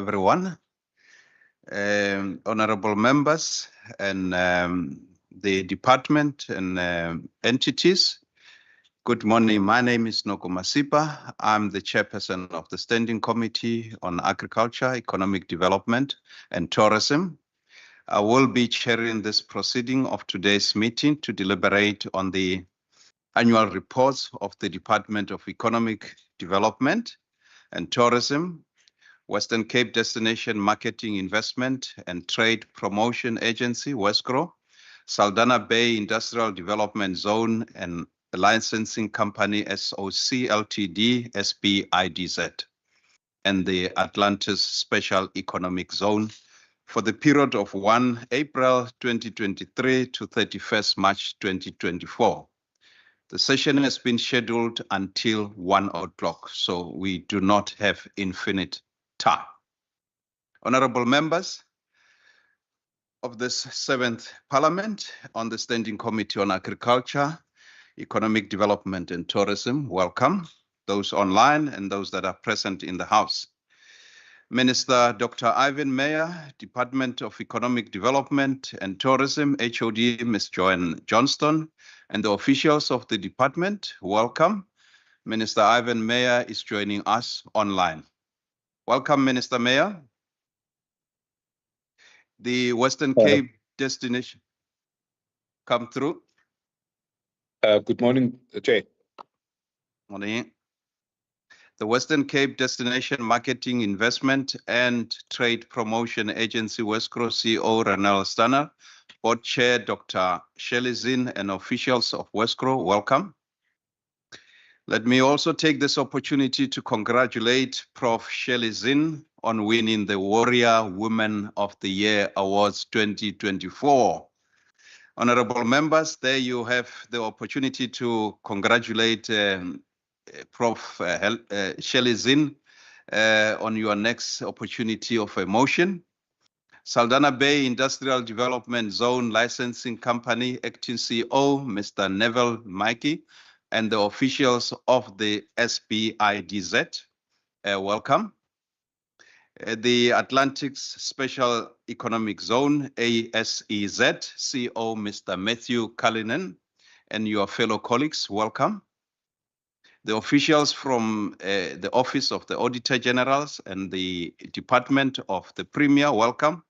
everyone, honorable members and the department and entities. Good morning. My name is Noko Masipa. I'm the chairperson of the Standing Committee on Agriculture, Economic Development and Tourism. I will be chairing this proceeding of today's meeting to deliberate on the annual reports of the Department of Economic Development and Tourism, Western Cape Destination Marketing Investment and Trade Promotion Agency, WESCRO, Saldanha Bay Industrial Development Zone and Licensing Company, SOC Ltd, SBIDZ, and the Atlantis Special Economic Zone for the period of 1 April 2023 to 31st March 2024. The session has been scheduled until 1 o'clock, so we do not have infinite time. Honorable members of this 7th Parliament on the Standing Committee on Agriculture, Economic Development and Tourism, welcome. Those online and those that are present in the House. Minister Dr. Ivan Meyer, Department of Economic Development and Tourism, HOD, Ms. Joanne Johnston, and the officials of the department, welcome. Minister Ivan Meyer is joining us online. Welcome, Minister Meyer. The Western Cape destination, come through. Good morning, Chair. Morning. The Western Cape Destination Marketing Investment and Trade Promotion Agency, WESCRO CEO Ranel Stanner, Board Chair Dr. Shelley Zinn, and officials of WESCRO, welcome. Let me also take this opportunity to congratulate Prof. Shelley Zinn on winning the Warrior Women of the Year Awards 2024. Honorable members, there you have the opportunity to congratulate Prof. Shelley Zinn on your next opportunity of a motion. Saldanha Bay Industrial Development Zone Licensing Company, Acting CEO, Mr. Neville Mikey, and the officials of the SBIDZ, welcome. The Atlantic Special Economic Zone, ASEZ, CEO, Mr. Matthew Cullinan, and your fellow colleagues, welcome. The officials from the Office of the Auditor Generals and the Department of the Premier, welcome.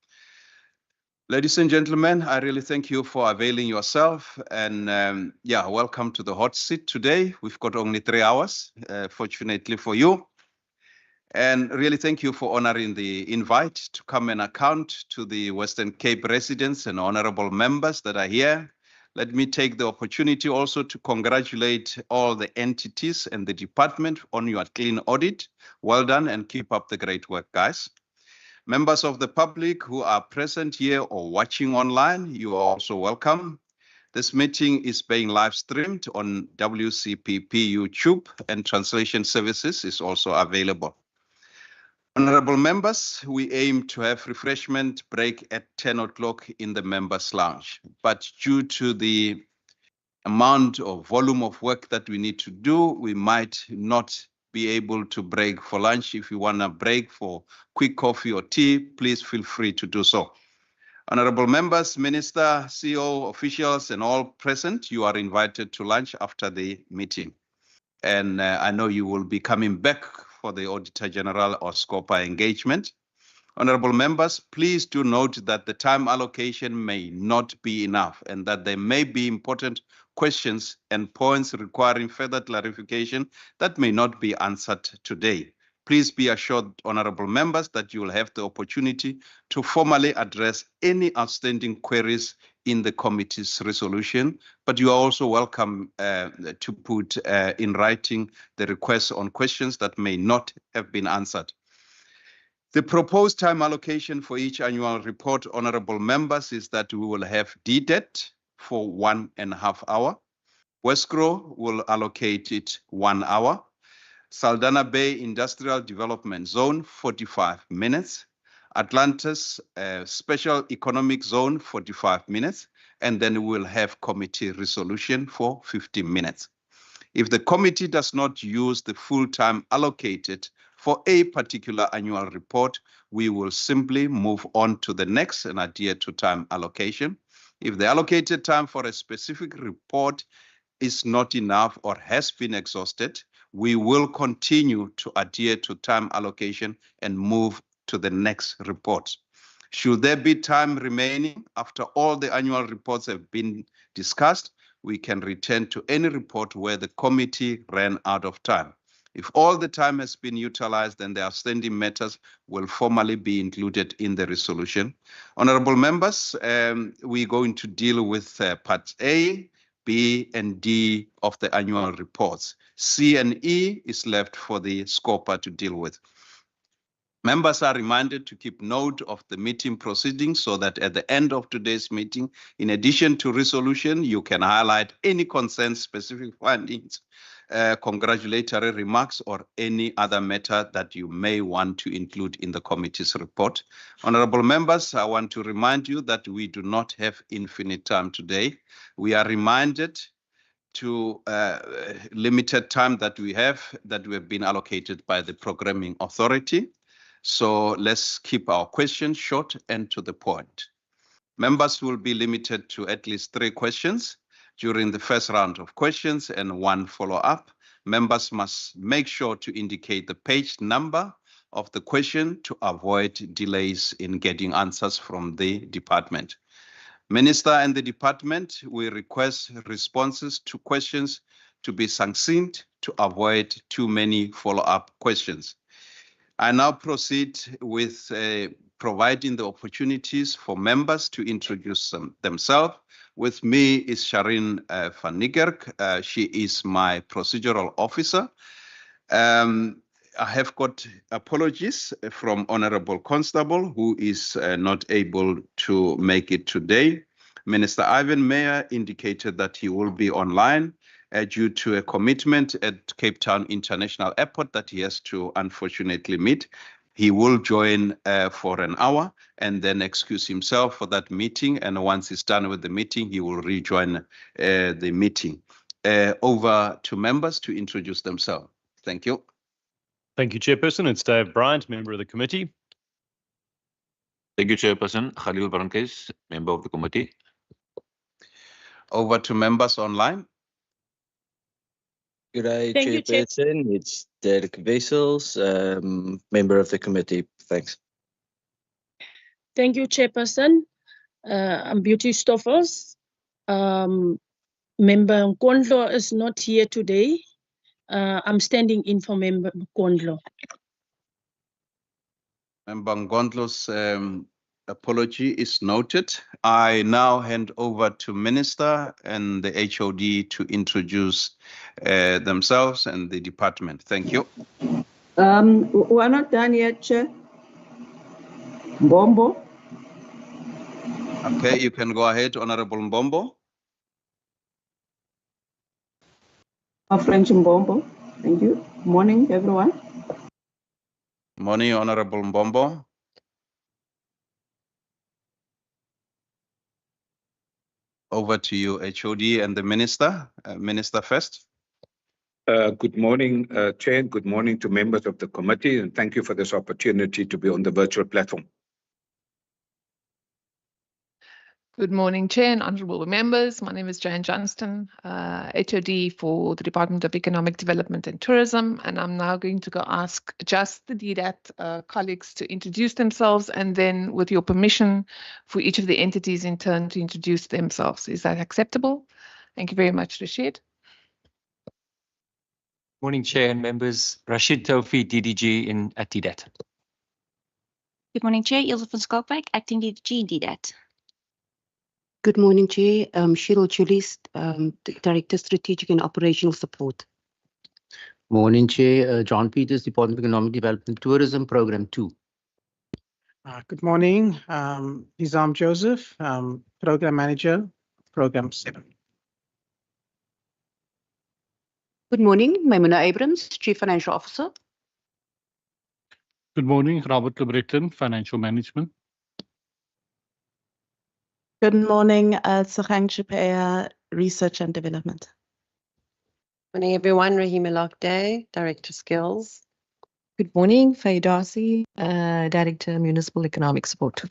Ladies and gentlemen, I really thank you for availing yourself, and welcome to the hot seat today. We've got only 3 hours, fortunately for you. And really thank you for honoring the invite to come and account to the Western Cape residents and honorable members that are here. Let me take the opportunity also to congratulate all the entities and the department on your clean audit. Well done and keep up the great work, guys. Members of the public who are present here or watching online, you are also welcome. This meeting is being live streamed on WCPP YouTube, and translation services is also available. Honorable members, we aim to have refreshment break at 10 o'clock in the members' lounge. But due to the amount or volume of work that we need to do, we might not be able to break for lunch. If you want to break for quick coffee or tea, please feel free to do so. Honorable members, Minister, CEO, officials, and all present, you are invited to lunch after the meeting. And I know you will be coming back for the Auditor General or SCOPA engagement. Honorable members, please do note that the time allocation may not be enough and that there may be important questions and points requiring further clarification that may not be answered today. Please be assured, honorable members, that you will have the opportunity to formally address any outstanding queries in the committee's resolution, but you are also welcome to put in writing the requests on questions that may not have been answered. The proposed time allocation for each annual report, honorable members, is that we will have DDET for 1.5 hours. WESCRO will allocate it 1 hour. Saldanha Bay Industrial Development Zone, 45 minutes. Atlantis Special Economic Zone, 45 minutes. And then we'll have committee resolution for 50 minutes. If the committee does not use the full time allocated for a particular annual report, we will simply move on to the next and adhere to time allocation. If the allocated time for a specific report is not enough or has been exhausted, we will continue to adhere to time allocation and move to the next report. Should there be time remaining after all the annual reports have been discussed, we can return to any report where the committee ran out of time. If all the time has been utilized, then the outstanding matters will formally be included in the resolution. Honorable members, we're going to deal with Part A, B, and D of the annual reports. C and E is left for the scoper to deal with. Members are reminded to keep note of the meeting proceedings so that at the end of today's meeting, in addition to resolution, you can highlight any concern, specific findings, congratulatory remarks, or any other matter that you may want to include in the committee's report. Honorable members, I want to remind you that we do not have infinite time today. We are reminded to limited time that we have been allocated by the programming authority. So let's keep our questions short and to the point. Members will be limited to at least 3 questions during the first round of questions and 1 follow-up. Members must make sure to indicate the page number of the question to avoid delays in getting answers from the department. Minister and the department, we request responses to questions to be succinct to avoid too many follow-up questions. I now proceed with providing the opportunities for members to introduce themselves. With me is Shireen van Niekerk. She is my procedural officer. I have got apologies from Honorable Constable, who is not able to make it today. Minister Ivan Meyer indicated that he will be online due to a commitment at Cape Town International Airport that he has to unfortunately meet. He will join for an hour and then excuse himself for that meeting. And once he's done with the meeting, he will rejoin the meeting. Over to members to introduce themselves. Thank you. Thank you, Chairperson. It's Dave Bryant, member of the committee. Thank you, Chairperson. Khalil Barnkes, member of the committee. Over to members online. Good day, Thank you, Chair. Chairperson. It's Derek Wessels, member of the committee. Thanks. Thank you, Chairperson. I'm Beauty Stoffels. Member Nkondlo is not here today. I'm standing in for Member Nkondlo. Member Ngondlo's apology is noted. I now hand over to Minister and the HOD to introduce themselves and the department. Thank you. We're not done yet, Chair. Mbombo. Okay, you can go ahead, Honorable Mbombo. French Mbombo. Thank you. Morning, everyone. Morning, Honorable Mbombo. Over to you, HOD and the Minister. Minister first. Good morning, Chair. Good morning to members of the committee, and thank you for this opportunity to be on the virtual platform. Good morning, Chair and honourable members. My name is Jane Johnston, HOD for the Department of Economic Development and Tourism, and I'm now going to go ask just the DDAT colleagues to introduce themselves, and then with your permission for each of the entities in turn to introduce themselves. Is that acceptable? Thank you very much, Rashid. Morning, Chair and members. Rashid Tofi, DDG at DDAT. Good morning, Chair. Ilse van Skalkwyk, acting DDG in DDAT. Good morning, Chair. Cheryl Chulis, Director, Strategic and Operational Support. Morning, Chair. John Peters, Department of Economic Development, Tourism, Program 2. Good morning. Nizam Joseph, Program Manager, Program 7. Good morning. Maimuna Abrams, Chief Financial Officer. Good morning. Robert LeBreton, Financial Management. Good morning, Sakhang Chipea, Research and Development. Morning, everyone. Rahima Lockday, Director Skills. Good morning, Faye Darcy, Director, Municipal Economic Support.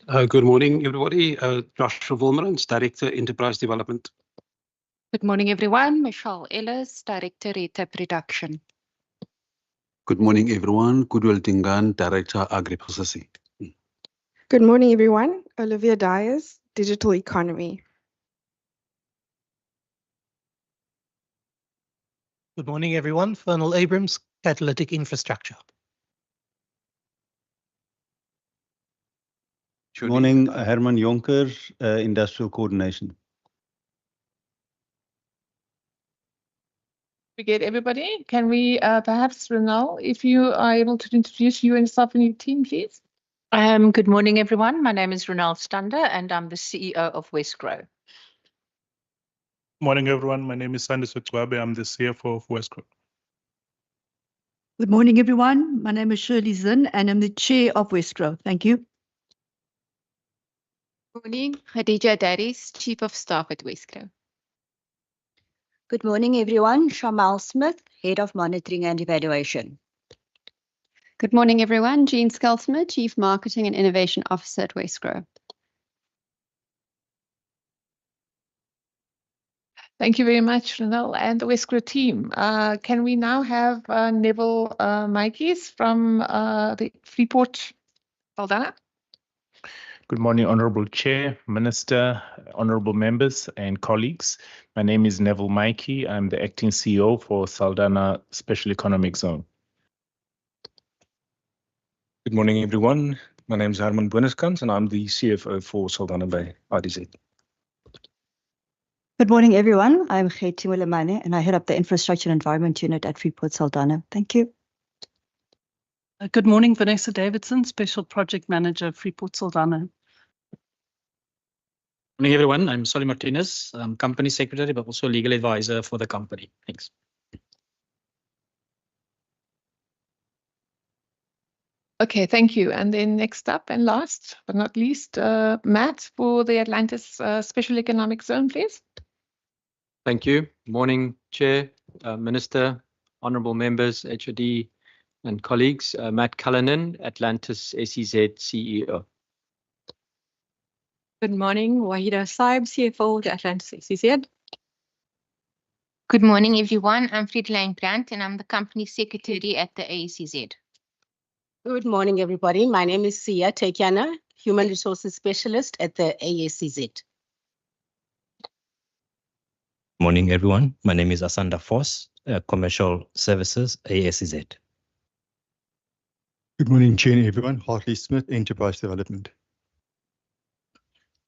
Good morning, everybody. Joshua Wilmerans, Director, Enterprise Development. Good morning, everyone. Michelle Ellis, Director, ETAP Reduction. Good morning, everyone. Goodwill Dingan, Director, Agri-Processing. Good morning, everyone. Olivia Dyers, Digital Economy. Good morning, everyone. Fernal Abrams, Catalytic Infrastructure. Good morning, Herman Jonker, Industrial Coordination. We get everybody. Can we perhaps, Renal, if you are able to introduce you and yourself and your team, please? Good morning, everyone. My name is Renal Stander, and I'm the CEO of Westgrow. Morning, everyone. My name is Sandis Wetwabe. I'm the CFO of Westgrow. Good morning, everyone. My name is Shirley Zinn, and I'm the Chair of Westgrow. Thank you. Morning, Khadija Daris, Chief of Staff at Westgrow. Good morning, everyone. Shamal Smith, Head of Monitoring and Evaluation. Good morning, everyone. Jean Skelsma, Chief Marketing and Innovation Officer at Westgrow. Thank you very much, Renal and the Westgrow team. Can we now have Neville Maikes from the Freeport, Saldanha? Good morning, Honourable Chair, Minister, Honourable Members and colleagues. My name is Neville Maikey. I'm the Acting CEO for Saldanha Special Economic Zone. Good morning, everyone. My name is Herman Booneskans, and I'm the CFO for Saldanha Bay RDZ. Good morning, everyone. I'm Kheti Wilemane, and I head up the Infrastructure and Environment Unit at Freeport Saldanha. Thank you. Good morning, Vanessa Davidson, Special Project Manager, Freeport Saldanha. Good morning, everyone. I'm Solly Martinez. I'm Company Secretary, but also Legal Advisor for the company. Thanks. Okay, thank you. And then next up and last but not least, Matt for the Atlantis Special Economic Zone, please. Thank you. Morning, Chair, Minister, Honourable Members, HOD and colleagues. Matt Cullinan, Atlantis SEZ CEO. Good morning, Wahida Saib, CFO of Atlantis SEZ. Good morning, everyone. I'm Friedhelin Brandt, and I'm the Company Secretary at the ASEZ. Good morning, everybody. My name is Sia Tekiana, Human Resources Specialist at the ASEZ. Morning, everyone. My name is Asanda Foss, Commercial Services, ASEZ. Good morning, Chair and everyone. Hartley Smith, Enterprise Development.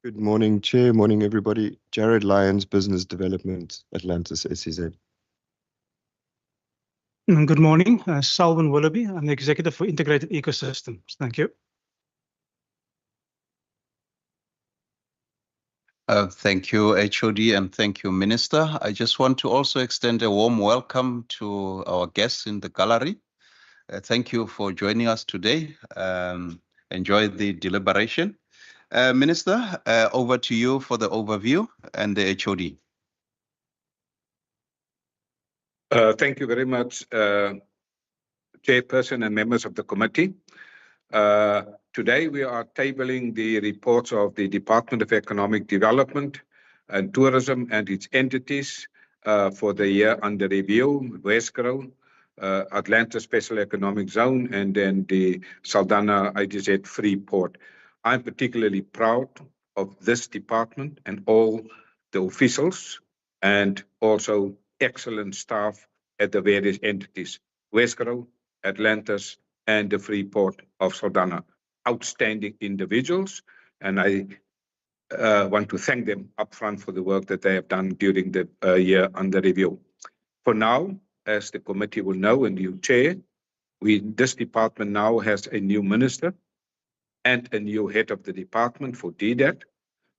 Good morning, Chair. Morning, everybody. Jared Lyons, Business Development, Atlantis SEZ. Good morning, Salvan Willoughby. I'm the Executive for Integrated Ecosystems. Thank you. Thank you, HOD, and thank you, Minister. I just want to also extend a warm welcome to our guests in the gallery. Thank you for joining us today. Enjoy the deliberation. Minister, over to you for the overview and the HOD. Thank you very much, Chairperson and members of the committee. Today we are tabling the reports of the Department of Economic Development and Tourism and its entities for the year under review, Westgrow, Atlanta Special Economic Zone, and then the Saldanha IDZ Freeport. I'm particularly proud of this department and all the officials and also excellent staff at the various entities, Westgrow, Atlantis, and the Freeport of Saldanha. Outstanding individuals, and I want to thank them upfront for the work that they have done during the year under review. For now, as the committee will know and you chair, this department now has a new minister and a new head of the department for DDAT,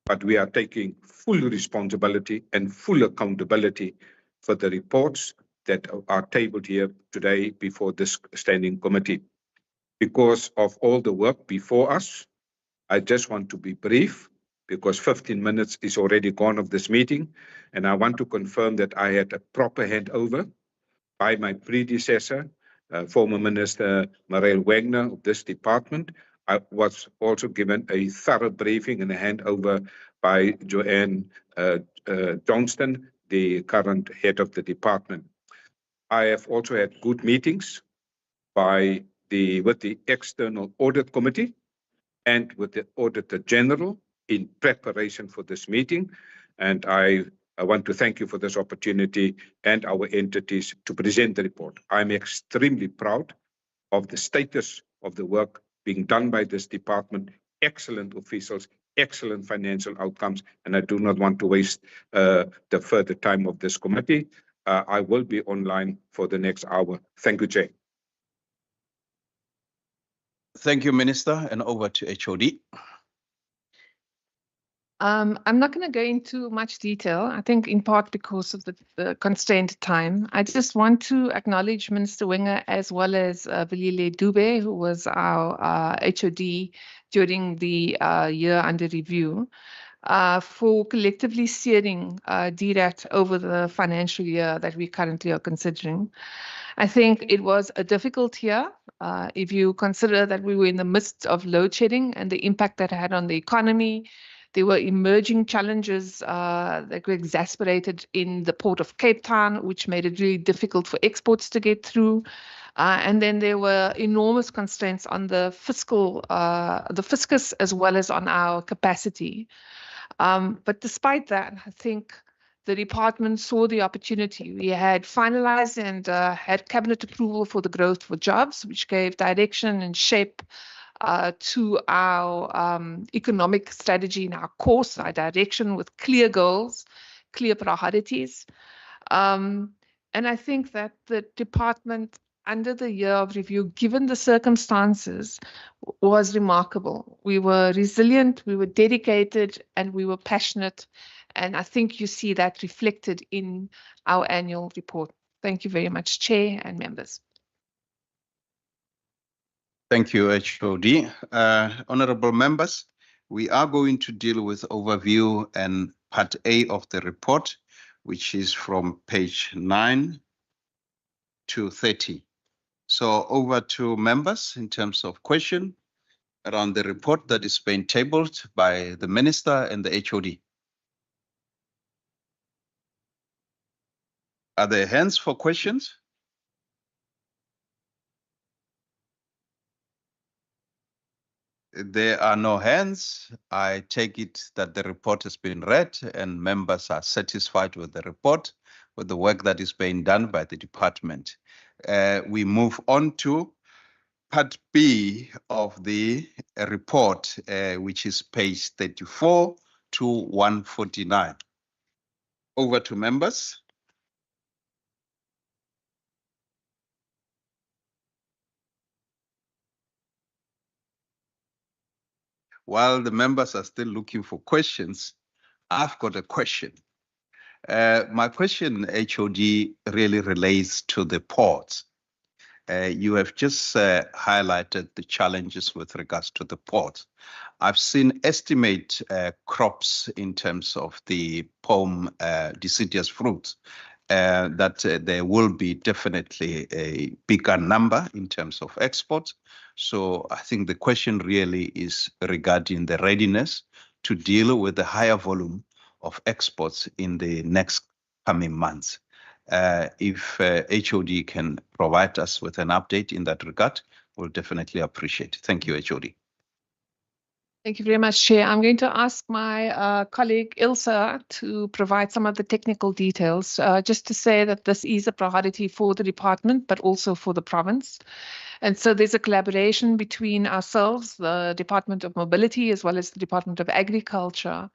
but we are taking full responsibility and full accountability for the reports that are tabled here today before this standing committee. Because of all the work before us, I just want to be brief because 15 minutes is already gone of this meeting, and I want to confirm that I had a proper handover by my predecessor former Minister Mariel Wagner of this department. I was also given a thorough briefing and a handover by Joanne Johnston, the current head of the department. I have also had good meetings with the External Audit Committee and with the Auditor General in preparation for this meeting. And I want to thank you for this opportunity and our entities to present the report. I'm extremely proud of the status of the work being done by this department. Excellent officials, excellent financial outcomes, and I do not want to waste the further time of this committee. I will be online for the next hour. Thank you, Chair. Thank you, Minister, and over to HOD. I'm not going to go into much detail, I think in part because of the constrained time. I just want to acknowledge Minister Wenger as well as Vilile Dube, who was our HOD during the year under review, for collectively steering DRAT over the financial year that we currently are considering. I think it was a difficult year. If you consider that we were in the midst of load shedding and the impact that had on the economy, there were emerging challenges that were exacerbated in the port of Cape Town, which made it really difficult for exports to get through. And then there were enormous constraints on the fiscus as well as on our capacity. But despite that, I think the department saw the opportunity. We had finalized and had cabinet approval for the growth for jobs, which gave direction and shape to our economic strategy and our course, our direction with clear goals, clear priorities. And I think that the department under the year of review, given the circumstances, was remarkable. We were resilient, we were dedicated, and we were passionate. And I think you see that reflected in our annual report. Thank you very much, Chair and members. Thank you, HOD. Honorable members, we are going to deal with overview and part A of the report, which is from page 9 to 30. So over to members in terms of question around the report that is being tabled by the Minister and the HOD. Are there hands for questions? There are no hands. I take it that the report has been read and members are satisfied with the report, with the work that is being done by the department. We move on to part B of the report, which is page 34 to 149. Over to members. While the members are still looking for questions, I've got a question. My question, HOD, really relates to the ports. You have just highlighted the challenges with regards to the port. I've seen estimate crops in terms of the palm deciduous fruits, that there will be definitely a bigger number in terms of exports. So I think the question really is regarding the readiness to deal with the higher volume of exports in the next coming months. If HOD can provide us with an update in that regard, we'll definitely appreciate it. Thank you, HOD. Thank you very much, Chair. I'm going to ask my colleague Ilse to provide some of the technical details, just to say that this is a priority for the department, but also for the province. And so there's a collaboration between ourselves, the Department of Mobility, as well as the Department of Agriculture,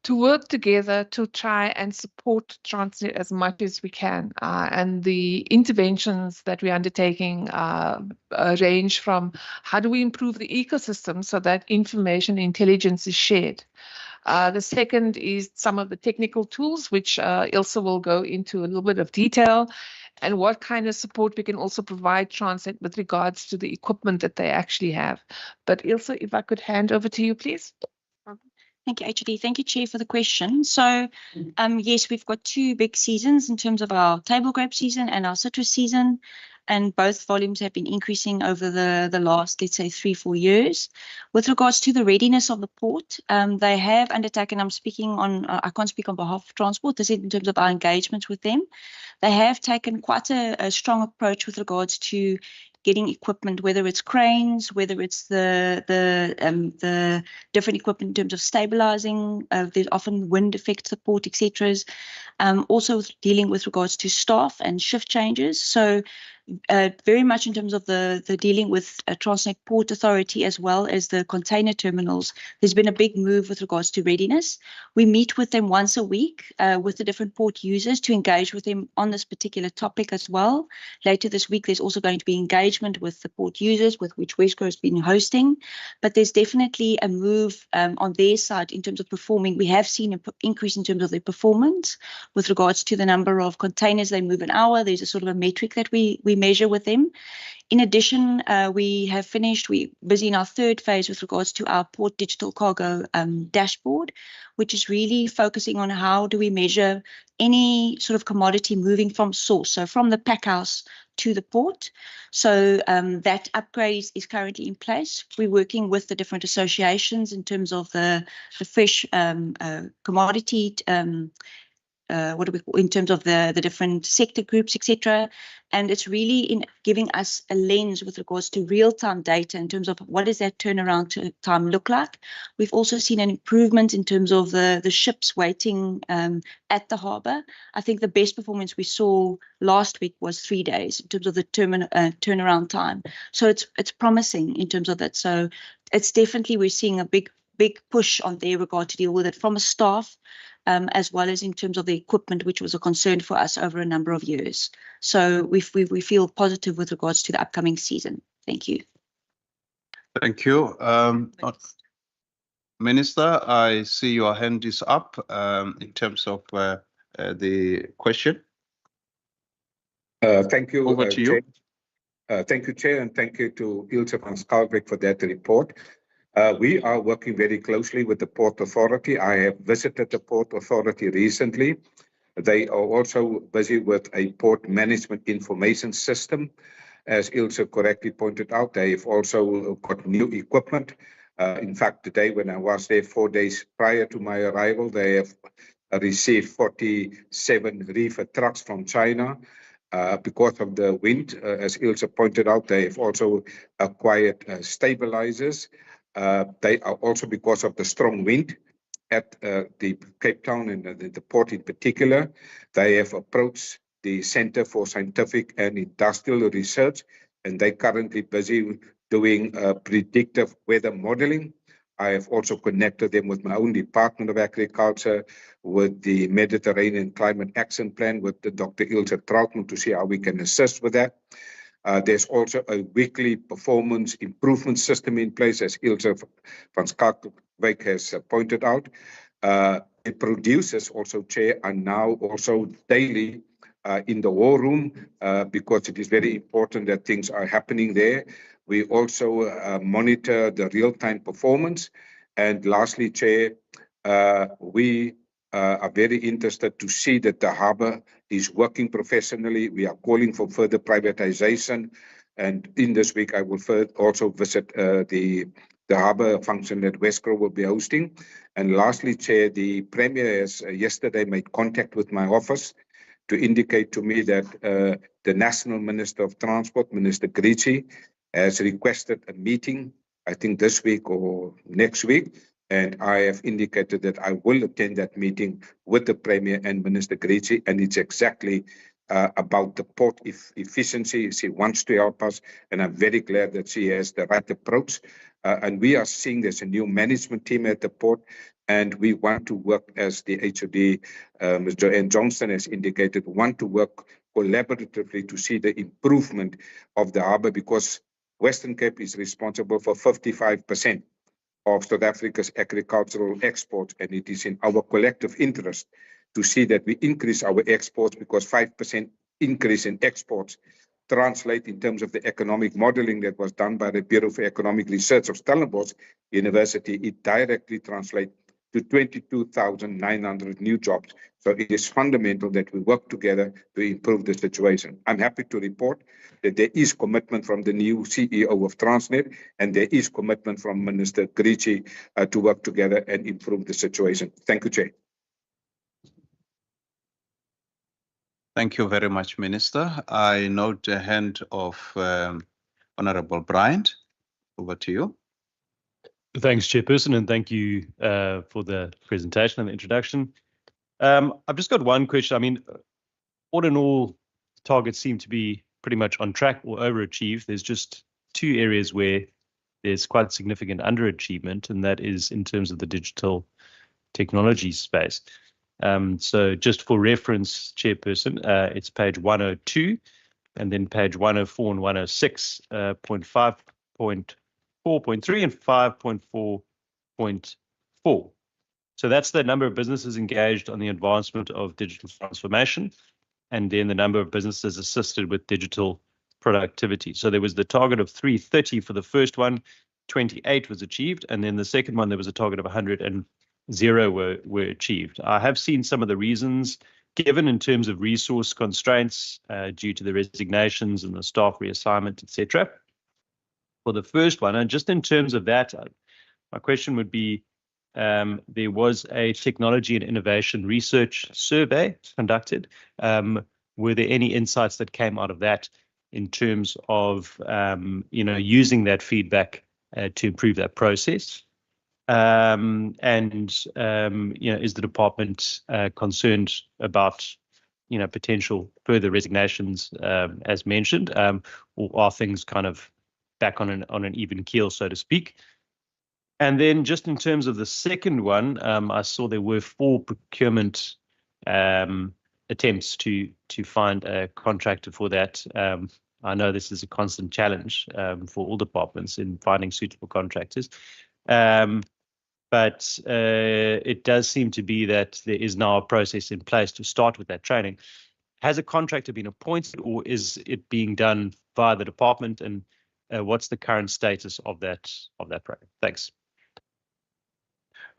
to work together to try and support Transnet as much as we can. And the interventions that we're undertaking range from how do we improve the ecosystem so that information intelligence is shared. The second is some of the technical tools, which Ilse will go into a little bit of detail, and what kind of support we can also provide Transnet with regards to the equipment that they actually have. But Ilse, if I could hand over to you, please. Thank you, HOD. Thank you, Chair, for the question. So, yes, we've got two big seasons in terms of our table grape season and our citrus season, and both volumes have been increasing over the last, let's say, 3-4 years. With regards to the readiness of the port, they have undertaken, I'm speaking on, I can't speak on behalf of Transport, this is in terms of our engagement with them. They have taken quite a strong approach with regards to getting equipment, whether it's cranes, whether it's the different equipment in terms of stabilizing. There's often wind affects the port, etc. Also dealing with regards to staff and shift changes. So very much in terms of the dealing with Transnet Port Authority as well as the container terminals, there's been a big move with regards to readiness. We meet with them once a week with the different port users to engage with them on this particular topic as well. Later this week, there's also going to be engagement with the port users, with which Wesco has been hosting. But there's definitely a move on their side in terms of performing. We have seen an increase in terms of their performance with regards to the number of containers they move an hour. There's a sort of a metric that we measure with them. In addition, we're busy in our third phase with regards to our port digital cargo dashboard, which is really focusing on how do we measure any sort of commodity moving from source, so from the pack house to the port. So that upgrade is currently in place. We're working with the different associations in terms of the fresh commodity in terms of the different sector groups, etc. And it's really in giving us a lens with regards to real-time data in terms of what does that turnaround time look like. We've also seen an improvement in terms of the ships waiting at the harbour. I think the best performance we saw last week was 3 days in terms of the turnaround time. So it's promising in terms of that. So it's definitely, we're seeing a big push on their regard to deal with it from a staff, as well as in terms of the equipment, which was a concern for us over a number of years. So we feel positive with regards to the upcoming season. Thank you. Thank you. Minister, I see your hand is up in terms of the question. Thank you. Over to you. Thank you, Chair, and thank you to Ilse van Schalkwyk for that report. We are working very closely with the Port Authority. I have visited the Port Authority recently. They are also busy with a port management information system. As Ilse correctly pointed out, they have also got new equipment. In fact, today when I was there 4 days prior to my arrival, they have received 47 reefer trucks from China. Because of the wind, as Ilse pointed out, they have also acquired stabilizers. They are also, because of the strong wind at the Cape Town and the port in particular, they have approached the Center for Scientific and Industrial Research, and they're currently busy doing predictive weather modeling. I have also connected them with my own Department of Agriculture, with the Mediterranean Climate Action Plan, with the Dr. Ilse Trautmann to see how we can assist with that. There's also a weekly performance improvement system in place, as Ilse van Schalkwyk has pointed out. The producers also, Chair, are now also daily in the war room because it is very important that things are happening there. We also monitor the real-time performance. And lastly, Chair, we are very interested to see that the harbour is working professionally. We are calling for further privatization. And in this week, I will also visit the harbour function that Wesco will be hosting. And lastly, Chair, the Premier has yesterday made contact with my office to indicate to me that the National Minister of Transport, Minister Gritschi, has requested a meeting, I think this week or next week. And I have indicated that I will attend that meeting with the Premier and Minister Gritschi, and it's exactly about the port efficiency. She wants to help us, and I'm very glad that she has the right approach. And we are seeing there's a new management team at the port, and we want to work, as the HOD, Ms. Joanne Johnston has indicated, want to work collaboratively to see the improvement of the harbour, because Western Cape is responsible for 55% of South Africa's agricultural exports, and it is in our collective interest to see that we increase our exports, because 5% increase in exports translate in terms of the economic modeling that was done by the Bureau for Economic Research of Stellenbosch University. It directly translates to 22,900 new jobs. So it is fundamental that we work together to improve the situation. I'm happy to report that there is commitment from the new CEO of Transnet, and there is commitment from Minister Grichi to work together and improve the situation. Thank you, Chair. Thank you very much, Minister. I note the hand of Honorable Bryant. Over to you. Thanks, Chairperson, and thank you for the presentation and the introduction. I've just got one question. I mean, all in all, targets seem to be pretty much on track or overachieved. There's just two areas where there's quite significant underachievement, and that is in terms of the digital technology space. So just for reference, Chairperson, it's page 102 and then page 104 and 106, 5.4.3 and 5.4.4. So that's the number of businesses engaged on the advancement of digital transformation, and then the number of businesses assisted with digital productivity. So there was the target of 330 for the first one, 28 was achieved, and then the second one there was a target of 100 and 0 were achieved. I have seen some of the reasons given in terms of resource constraints due to the resignations and the staff reassignment, etc. For the first one, and just in terms of that, my question would be, there was a technology and innovation research survey conducted. Were there any insights that came out of that in terms of using that feedback to improve that process? Is the department concerned about potential further resignations as mentioned, or are things kind of back on an even keel, so to speak? And then just in terms of the second one, I saw there were 4 procurement attempts to find a contractor for that. I know this is a constant challenge for all departments in finding suitable contractors. But it does seem to be that there is now a process in place to start with that training. Has a contractor been appointed, or is it being done via the department? And what's the current status of that program? Thanks.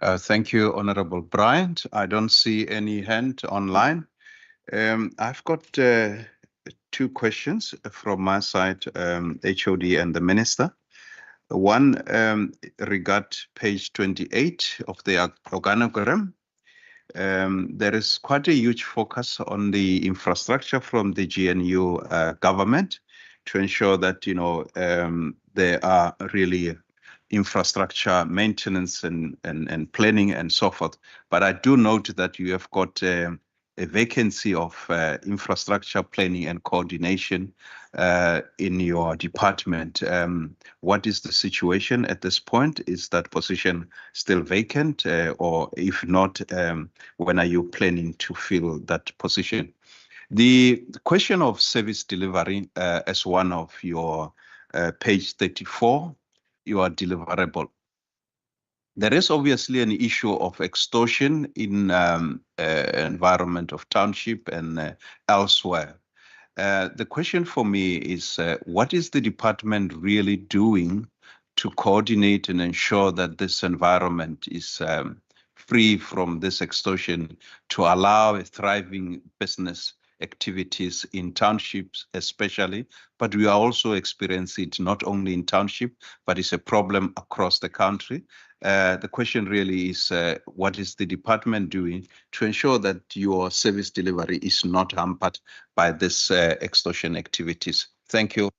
Thank you, Honorable Bryant. I don't see any hand online. I've got 2 questions from my side, HOD and the Minister. One regard page 28 of the organogram. There is quite a huge focus on the infrastructure from the GNU government to ensure that there are really infrastructure maintenance and planning and so forth. But I do note that you have got a vacancy of infrastructure planning and coordination in your department. What is the situation at this point? Is that position still vacant? Or if not, when are you planning to fill that position? The question of service delivery as one of your page 34, your deliverable. There is obviously an issue of extortion in environment of township and elsewhere. The question for me is, what is the department really doing to coordinate and ensure that this environment is free from this extortion to allow a thriving business activities in townships especially, but we are also experiencing it not only in township, but it's a problem across the country. The question really is, what is the department doing to ensure that your service delivery is not hampered by this extortion activities? Thank you.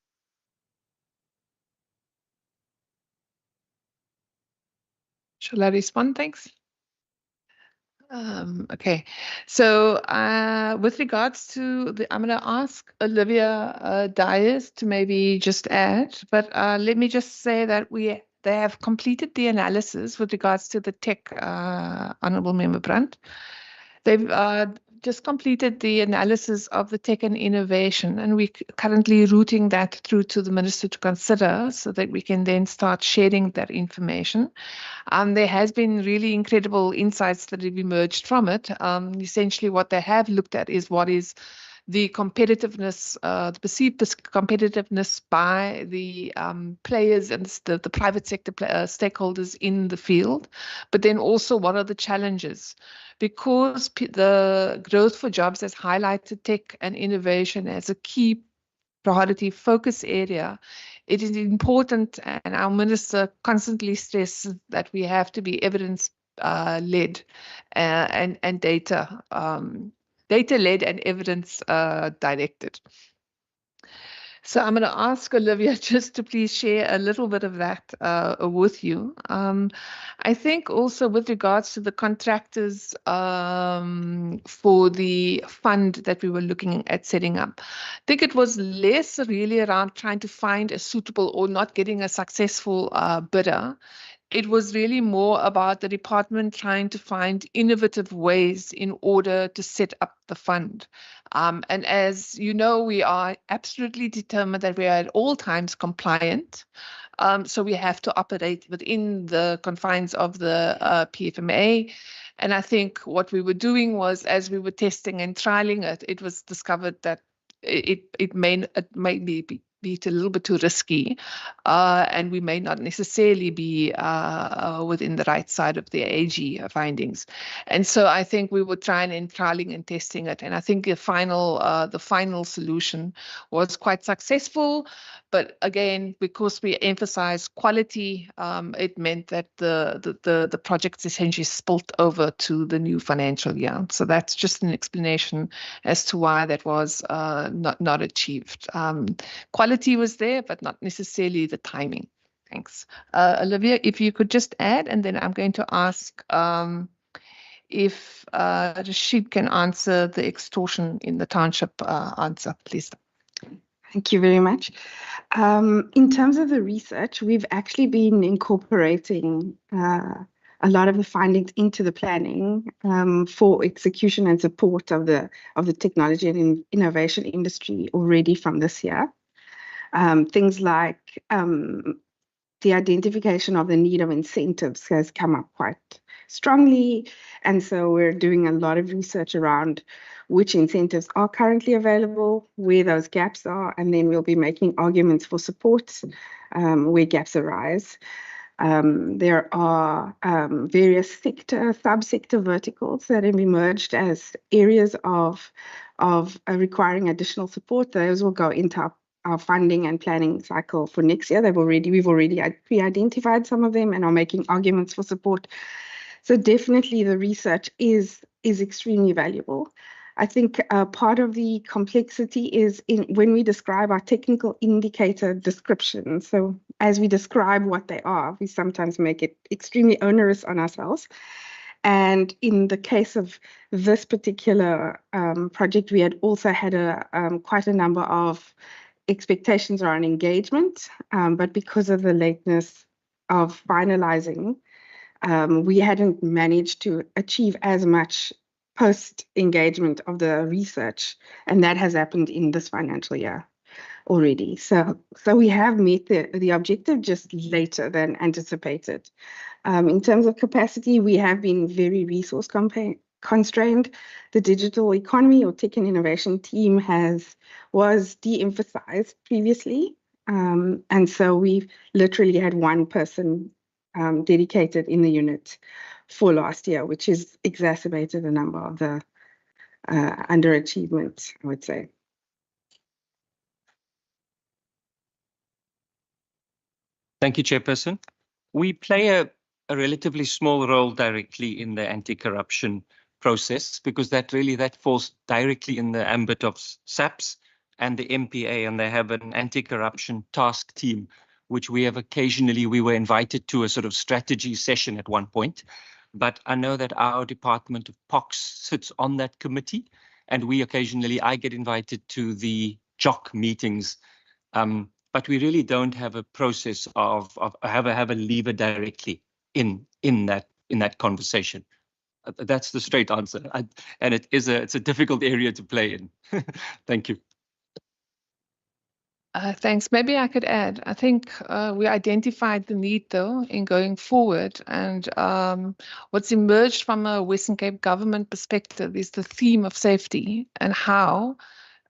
Shall I respond? Thanks. Okay, so with regards to I'm going to ask Olivia Dyers to maybe just add, but let me just say that they have completed the analysis with regards to the tech, Honourable Member Brandt. They've just completed the analysis of the tech and innovation, and we're currently routing that through to the Minister to consider so that we can then start sharing that information. There has been really incredible insights that have emerged from it. Essentially, what they have looked at is what is the competitiveness, the perceived competitiveness by the players and the private sector stakeholders in the field, but then also what are the challenges? Because the growth for jobs has highlighted tech and innovation as a key priority focus area, it is important, and our minister constantly stresses that we have to be evidence led and data led and evidence directed. So I'm going to ask Olivia just to please share a little bit of that with you. I think also with regards to the contractors for the fund that we were looking at setting up, I think it was less really around trying to find a suitable or not getting a successful bidder. It was really more about the department trying to find innovative ways in order to set up the fund. And as you know, we are absolutely determined that we are at all times compliant. So we have to operate within the confines of the PFMA. And I think what we were doing was, as we were testing and trialing it, it was discovered that it may be a little bit too risky, and we may not necessarily be within the right side of the AG findings. And so I think we were trying and trialing and testing it. And I think the final solution was quite successful. But again, because we emphasize quality, it meant that the projects essentially spilt over to the new financial year. So that's just an explanation as to why that was not achieved. Quality was there, but not necessarily the timing. Thanks. Olivia, if you could just add, and then I'm going to ask if Rashid can answer the extortion in the township answer, please. Thank you very much. In terms of the research, we've actually been incorporating a lot of the findings into the planning for execution and support of the technology and innovation industry already from this year. Things like the identification of the need of incentives has come up quite strongly. And so we're doing a lot of research around which incentives are currently available, where those gaps are, and then we'll be making arguments for support where gaps arise. There are various subsector verticals that have emerged as areas of requiring additional support. Those will go into our funding and planning cycle for next year. We've already pre-identified some of them and are making arguments for support. So definitely the research is extremely valuable. I think part of the complexity is when we describe our technical indicator descriptions. So as we describe what they are, we sometimes make it extremely onerous on ourselves. And in the case of this particular project, we had also had quite a number of expectations around engagement, but because of the lateness of finalizing, we hadn't managed to achieve as much post-engagement of the research, and that has happened in this financial year already. So we have met the objective just later than anticipated. In terms of capacity, we have been very resource constrained. The digital economy or tech and innovation team was de-emphasized previously. And so we've literally had one person dedicated in the unit for last year, which has exacerbated a number of the underachievement, I would say. Thank you, Chairperson. We play a relatively small role directly in the anti-corruption process because that falls directly in the ambit of SAPS and the MPA, and they have an anti-corruption task team, which we were invited to a sort of strategy session at one point. But I know that our Department of POX sits on that committee, and I get invited to the JOC meetings. But we really don't have a process of have a lever directly in that conversation. That's the straight answer, and it's a difficult area to play in. Thank you. Thanks. Maybe I could add. I think we identified the need, though, in going forward. And what's emerged from a Western Cape government perspective is the theme of safety and how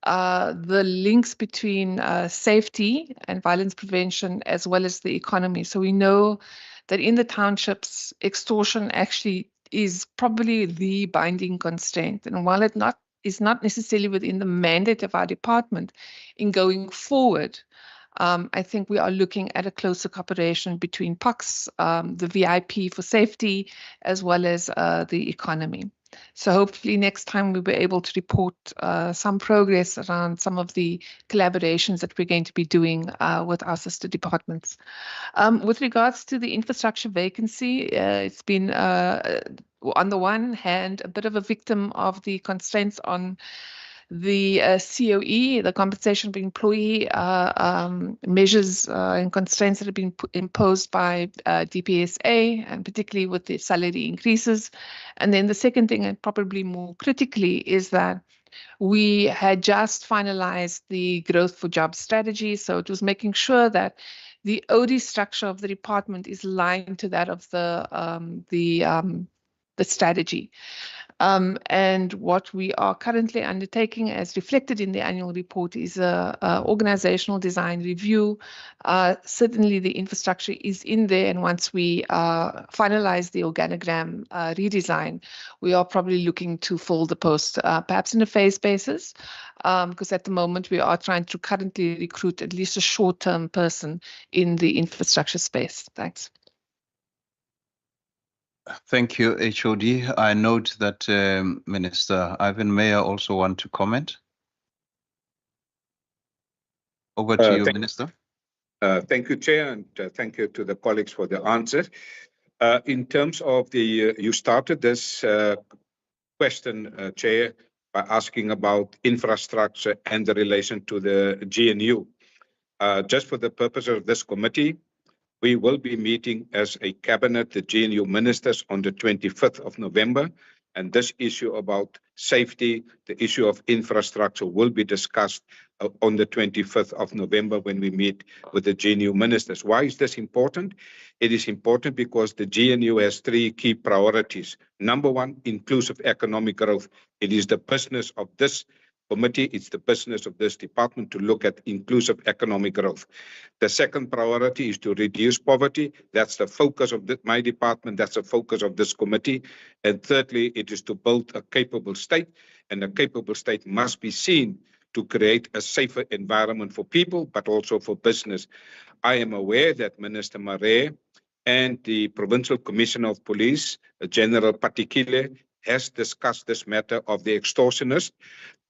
the links between safety and violence prevention as well as the economy. So we know that in the townships, extortion actually is probably the binding constraint. And while it is not necessarily within the mandate of our department in going forward, I think we are looking at a closer cooperation between POCs, the VIP for safety, as well as the economy. So hopefully next time we'll be able to report some progress around some of the collaborations that we're going to be doing with our sister departments. With regards to the infrastructure vacancy, it's been on the one hand a bit of a victim of the constraints on the COE, the compensation of employee measures and constraints that have been imposed by DPSA, and particularly with the salary increases. And then the second thing, and probably more critically, is that we had just finalized the growth for jobs strategy. So it was making sure that the OD structure of the department is aligned to that of the strategy. And what we are currently undertaking, as reflected in the annual report, is a organizational design review. Certainly the infrastructure is in there, and once we finalize the organogram redesign, we are probably looking to fill the post, perhaps in a phase basis, because at the moment we are trying to currently recruit at least a short-term person in the infrastructure space. Thanks. Thank you, HOD. I note that Minister Ivan Meyer also want to comment. Over to you, Minister. Thank you, Chair, and thank you to the colleagues for the answer. In terms of the, you started this question, Chair, by asking about infrastructure and the relation to the GNU. Just for the purpose of this committee, we will be meeting as a cabinet, the GNU ministers, on the 25th of November. And this issue about safety, the issue of infrastructure will be discussed on the 25th of November when we meet with the GNU ministers. Why is this important? It is important because the GNU has three key priorities. Number one, inclusive economic growth. It is the business of this committee, it's the business of this department to look at inclusive economic growth. The second priority is to reduce poverty. That's the focus of my department. That's the focus of this committee. And thirdly, it is to build a capable state. And a capable state must be seen to create a safer environment for people, but also for business. I am aware that Minister Maree and the Provincial Commissioner of Police, General Patikile, has discussed this matter of the extortionists.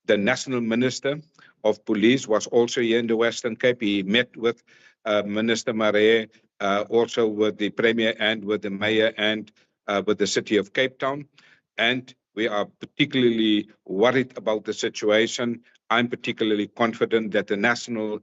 The National Minister of Police was also here in the Western Cape. He met with Minister Maree, also with the Premier and with the Mayor and with the City of Cape Town. And we are particularly worried about the situation. I'm particularly confident that the National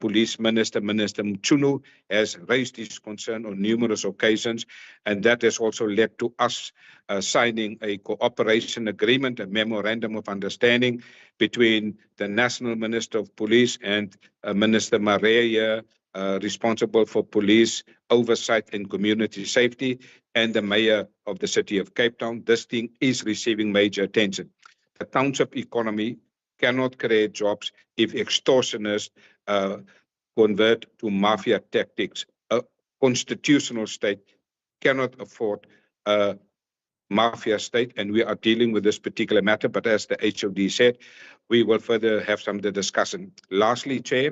Police Minister, Minister Mchunu, has raised his concern on numerous occasions, and that has also led to us signing a cooperation agreement, a memorandum of understanding between the National Minister of Police and Minister Maree, responsible for police oversight and community safety, and the Mayor of the City of Cape Town. This thing is receiving major attention. The township economy cannot create jobs if extortionists convert to mafia tactics. A constitutional state cannot afford a mafia state, and we are dealing with this particular matter. But as the HOD said, we will further have some of the discussion. Lastly, Chair,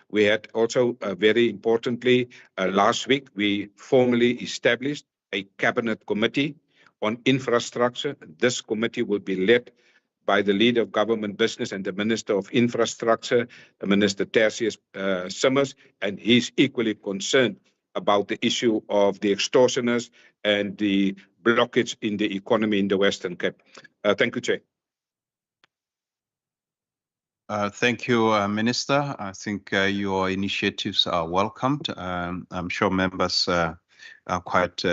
we had also very importantly, last week, we formally established a cabinet committee on infrastructure. This committee will be led by the leader of government business and the Minister of Infrastructure, Minister Tertius Simmers, and he's equally concerned about the issue of the extortioners and the blockage in the economy in the Western Cape. Thank you, Chair. Thank you, Minister. I think your initiatives are welcomed. I'm sure members are quite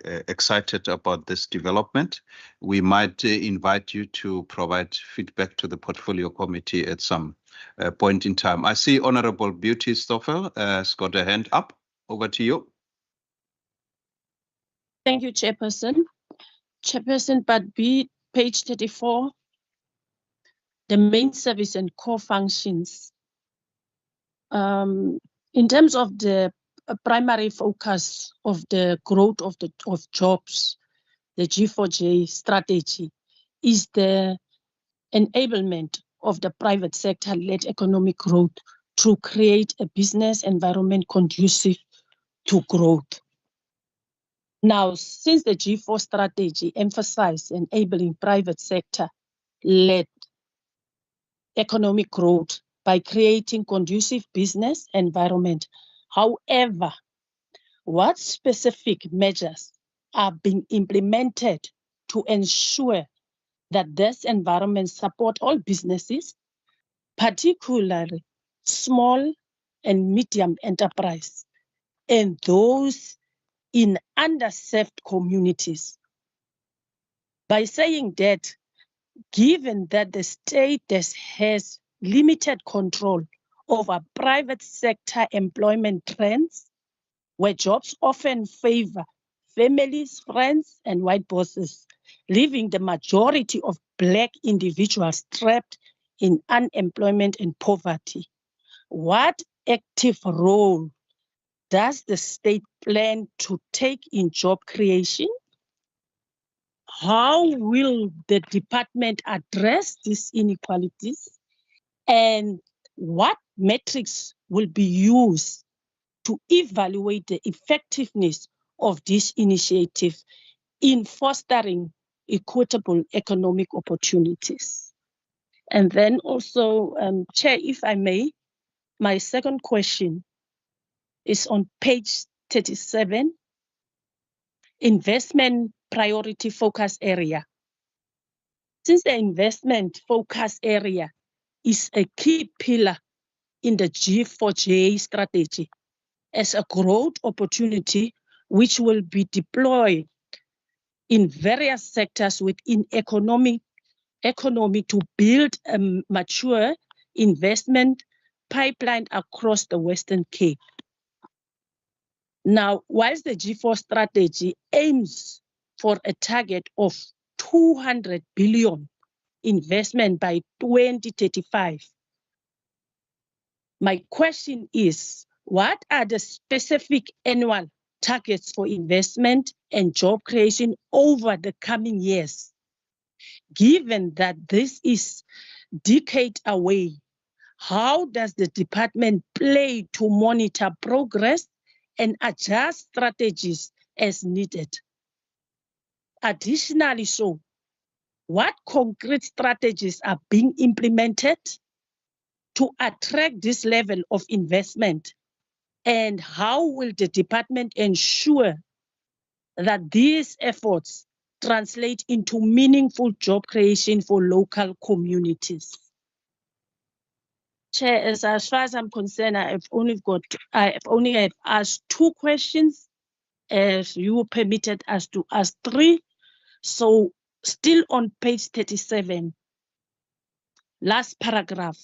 excited about this development. We might invite you to provide feedback to the Portfolio Committee at some point in time. I see Honorable Beauty Stoffel has got a hand up. Over to you. Thank you, Chairperson. Chairperson, but B, page 34, the main service and core functions. In terms of the primary focus of the growth of jobs, the G4J strategy is the enablement of the private sector-led economic growth to create a business environment conducive to growth. Now, since the G4 strategy emphasizes enabling private sector-led economic growth by creating conducive business environment, however, what specific measures are being implemented to ensure that this environment support all businesses, particularly small and medium enterprise, and those in underserved communities? By saying that, given that the state has limited control over private sector employment trends, where jobs often favor families, friends, and white bosses, leaving the majority of Black individuals trapped in unemployment and poverty. What active role does the state plan to take in job creation? How will the department address these inequalities? And what metrics will be used to evaluate the effectiveness of this initiative in fostering equitable economic opportunities? And then also, Chair, if I may, my second question is on page 37, investment priority focus area. Since the investment focus area is a key pillar in the G4J strategy as a growth opportunity which will be deployed in various sectors within economy to build a mature investment pipeline across the Western Cape. Now, whilst the G4 strategy aims for a target of 200 billion investment by 2035, my question is, what are the specific annual targets for investment and job creation over the coming years? Given that this is decade away, how does the department plan to monitor progress and adjust strategies as needed? Additionally, what concrete strategies are being implemented to attract this level of investment? And how will the department ensure that these efforts translate into meaningful job creation for local communities? Chair, as far as I'm concerned, I've only asked 2 questions, as you permitted us to ask 3. So still on page 37, last paragraph,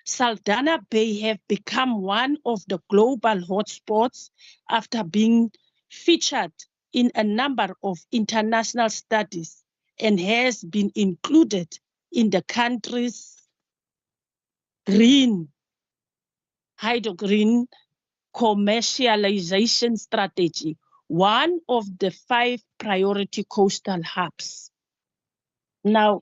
Saldanha Bay have become one of the global hotspots after being featured in a number of international studies and has been included in the country's green hydrogen commercialization strategy, one of the 5 priority coastal hubs. Now,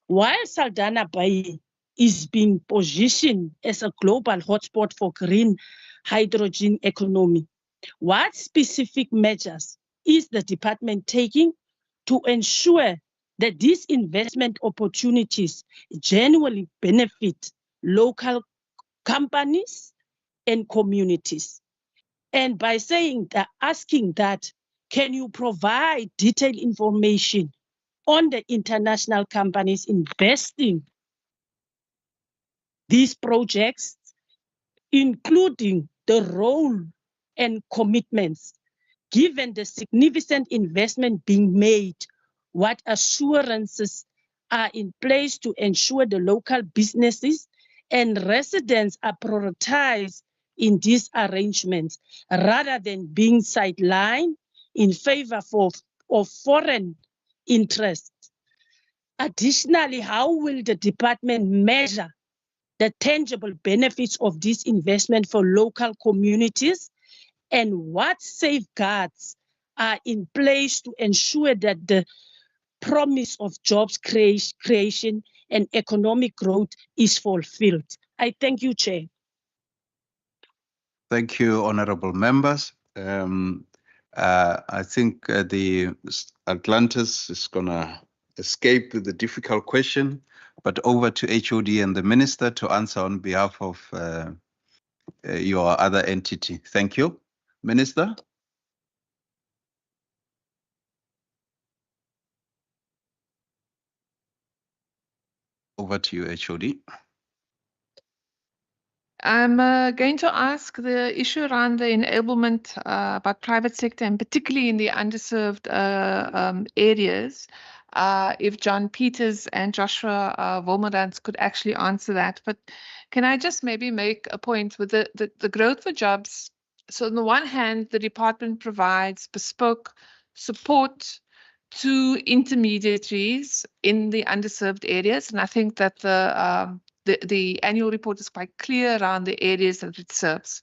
while Saldanha Bay is being positioned as a global hotspot for green hydrogen economy, what specific measures is the department taking to ensure that these investment opportunities genuinely benefit local companies and communities? And by saying that, asking that, can you provide detailed information on the international companies investing these projects, including the role and commitments? Given the significant investment being made, what assurances are in place to ensure the local businesses and residents are prioritized in these arrangements rather than being sidelined in favor of foreign interests? Additionally, how will the department measure the tangible benefits of this investment for local communities? And what safeguards are in place to ensure that the promise of jobs creation and economic growth is fulfilled? I thank you, Chair. Thank you, honorable members. I think the Atlantis is going to escape the difficult question, but over to HOD and the minister to answer on behalf of your other entity. Thank you. Minister. Over to you, HOD. I'm going to ask the issue around the enablement about private sector and particularly in the underserved areas. If John Peters and Joshua Wolmerans could actually answer that. But can I just maybe make a point with the growth for jobs? So on the one hand, the department provides bespoke support to intermediaries in the underserved areas. And I think that the annual report is quite clear around the areas that it serves.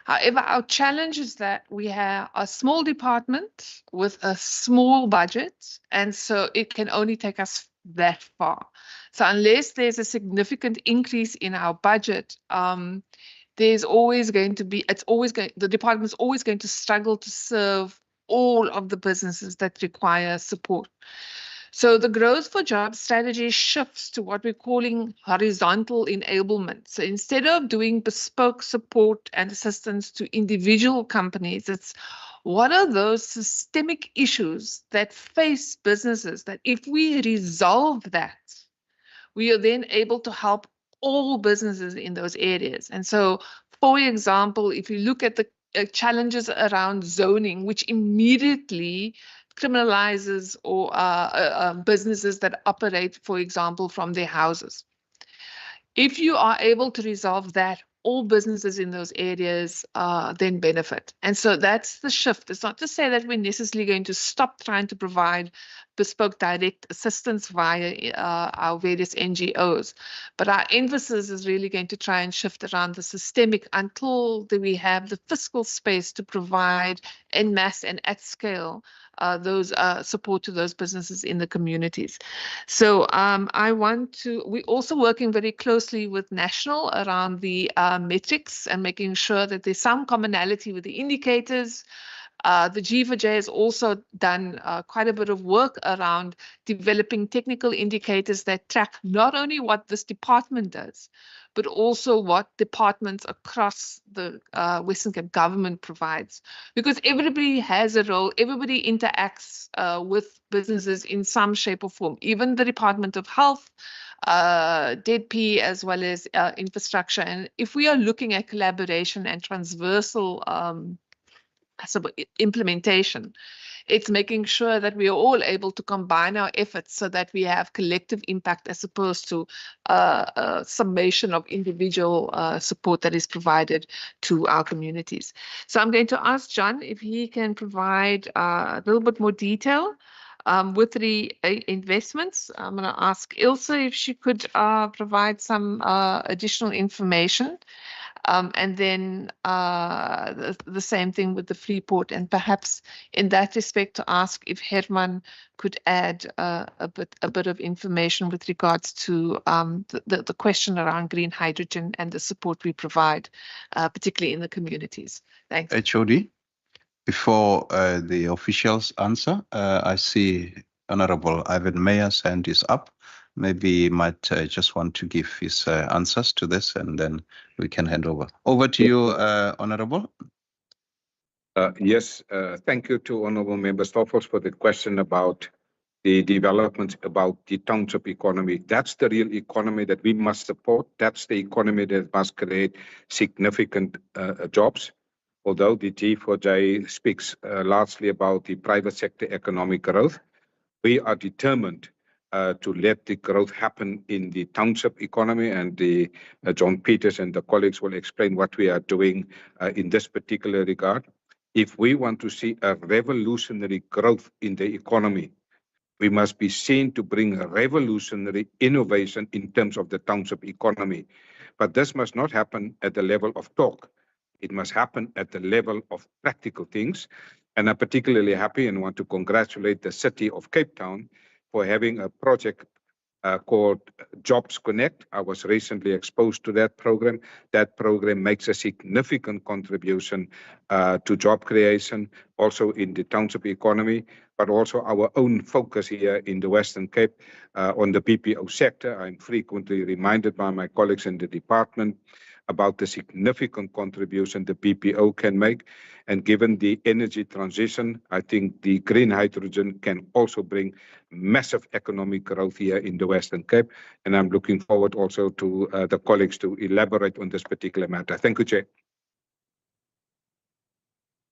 However, our challenge is that we have a small department with a small budget, and so it can only take us that far. So unless there's a significant increase in our budget, there's always going to be, the department's always going to struggle to serve all of the businesses that require support. So the growth for jobs strategy shifts to what we're calling horizontal enablement. So instead of doing bespoke support and assistance to individual companies, it's what are those systemic issues that face businesses that if we resolve that, we are then able to help all businesses in those areas. And so, for example, if you look at the challenges around zoning, which immediately criminalizes or businesses that operate, for example, from their houses. If you are able to resolve that, all businesses in those areas then benefit. And so that's the shift. It's not to say that we're necessarily going to stop trying to provide bespoke direct assistance via our various NGOs, but our emphasis is really going to try and shift around the systemic until we have the fiscal space to provide en masse and at scale those support to those businesses in the communities. So we're also working very closely with National around the metrics and making sure that there's some commonality with the indicators. The G4J has also done quite a bit of work around developing technical indicators that track not only what this department does, but also what departments across the Western Cape government provides. Because everybody has a role, everybody interacts with businesses in some shape or form, even the Department of Health, DEDP, as well as infrastructure. And if we are looking at collaboration and transversal implementation, it's making sure that we are all able to combine our efforts so that we have collective impact as opposed to a summation of individual support that is provided to our communities. So I'm going to ask John if he can provide a little bit more detail with the investments. I'm going to ask Ilse if she could provide some additional information. And then the same thing with the Freeport, and perhaps in that respect to ask if Herman could add a bit of information with regards to the question around green hydrogen and the support we provide, particularly in the communities. Thanks. HOD, before the officials answer, I see Honorable Ivan Meyer's hand is up. Maybe he might just want to give his answers to this, and then we can hand over. Over to you, Honorable. Yes, thank you to Honorable Member Stoffels for the question about the developments about the township economy. That's the real economy that we must support. That's the economy that must create significant jobs. Although the G4J speaks largely about the private sector economic growth, we are determined to let the growth happen in the township economy, and John Peters and the colleagues will explain what we are doing in this particular regard. If we want to see a revolutionary growth in the economy, We must be seen to bring a revolutionary innovation in terms of the township economy. But this must not happen at the level of talk. It must happen at the level of practical things. And I'm particularly happy and want to congratulate the city of Cape Town for having a project called Jobs Connect. I was recently exposed to that program. That program makes a significant contribution to job creation, also in the township economy, but also our own focus here in the Western Cape on the BPO sector. I'm frequently reminded by my colleagues in the department about the significant contribution the BPO can make. And given the energy transition, I think the green hydrogen can also bring massive economic growth here in the Western Cape. And I'm looking forward also to the colleagues to elaborate on this particular matter. Thank you, Chair.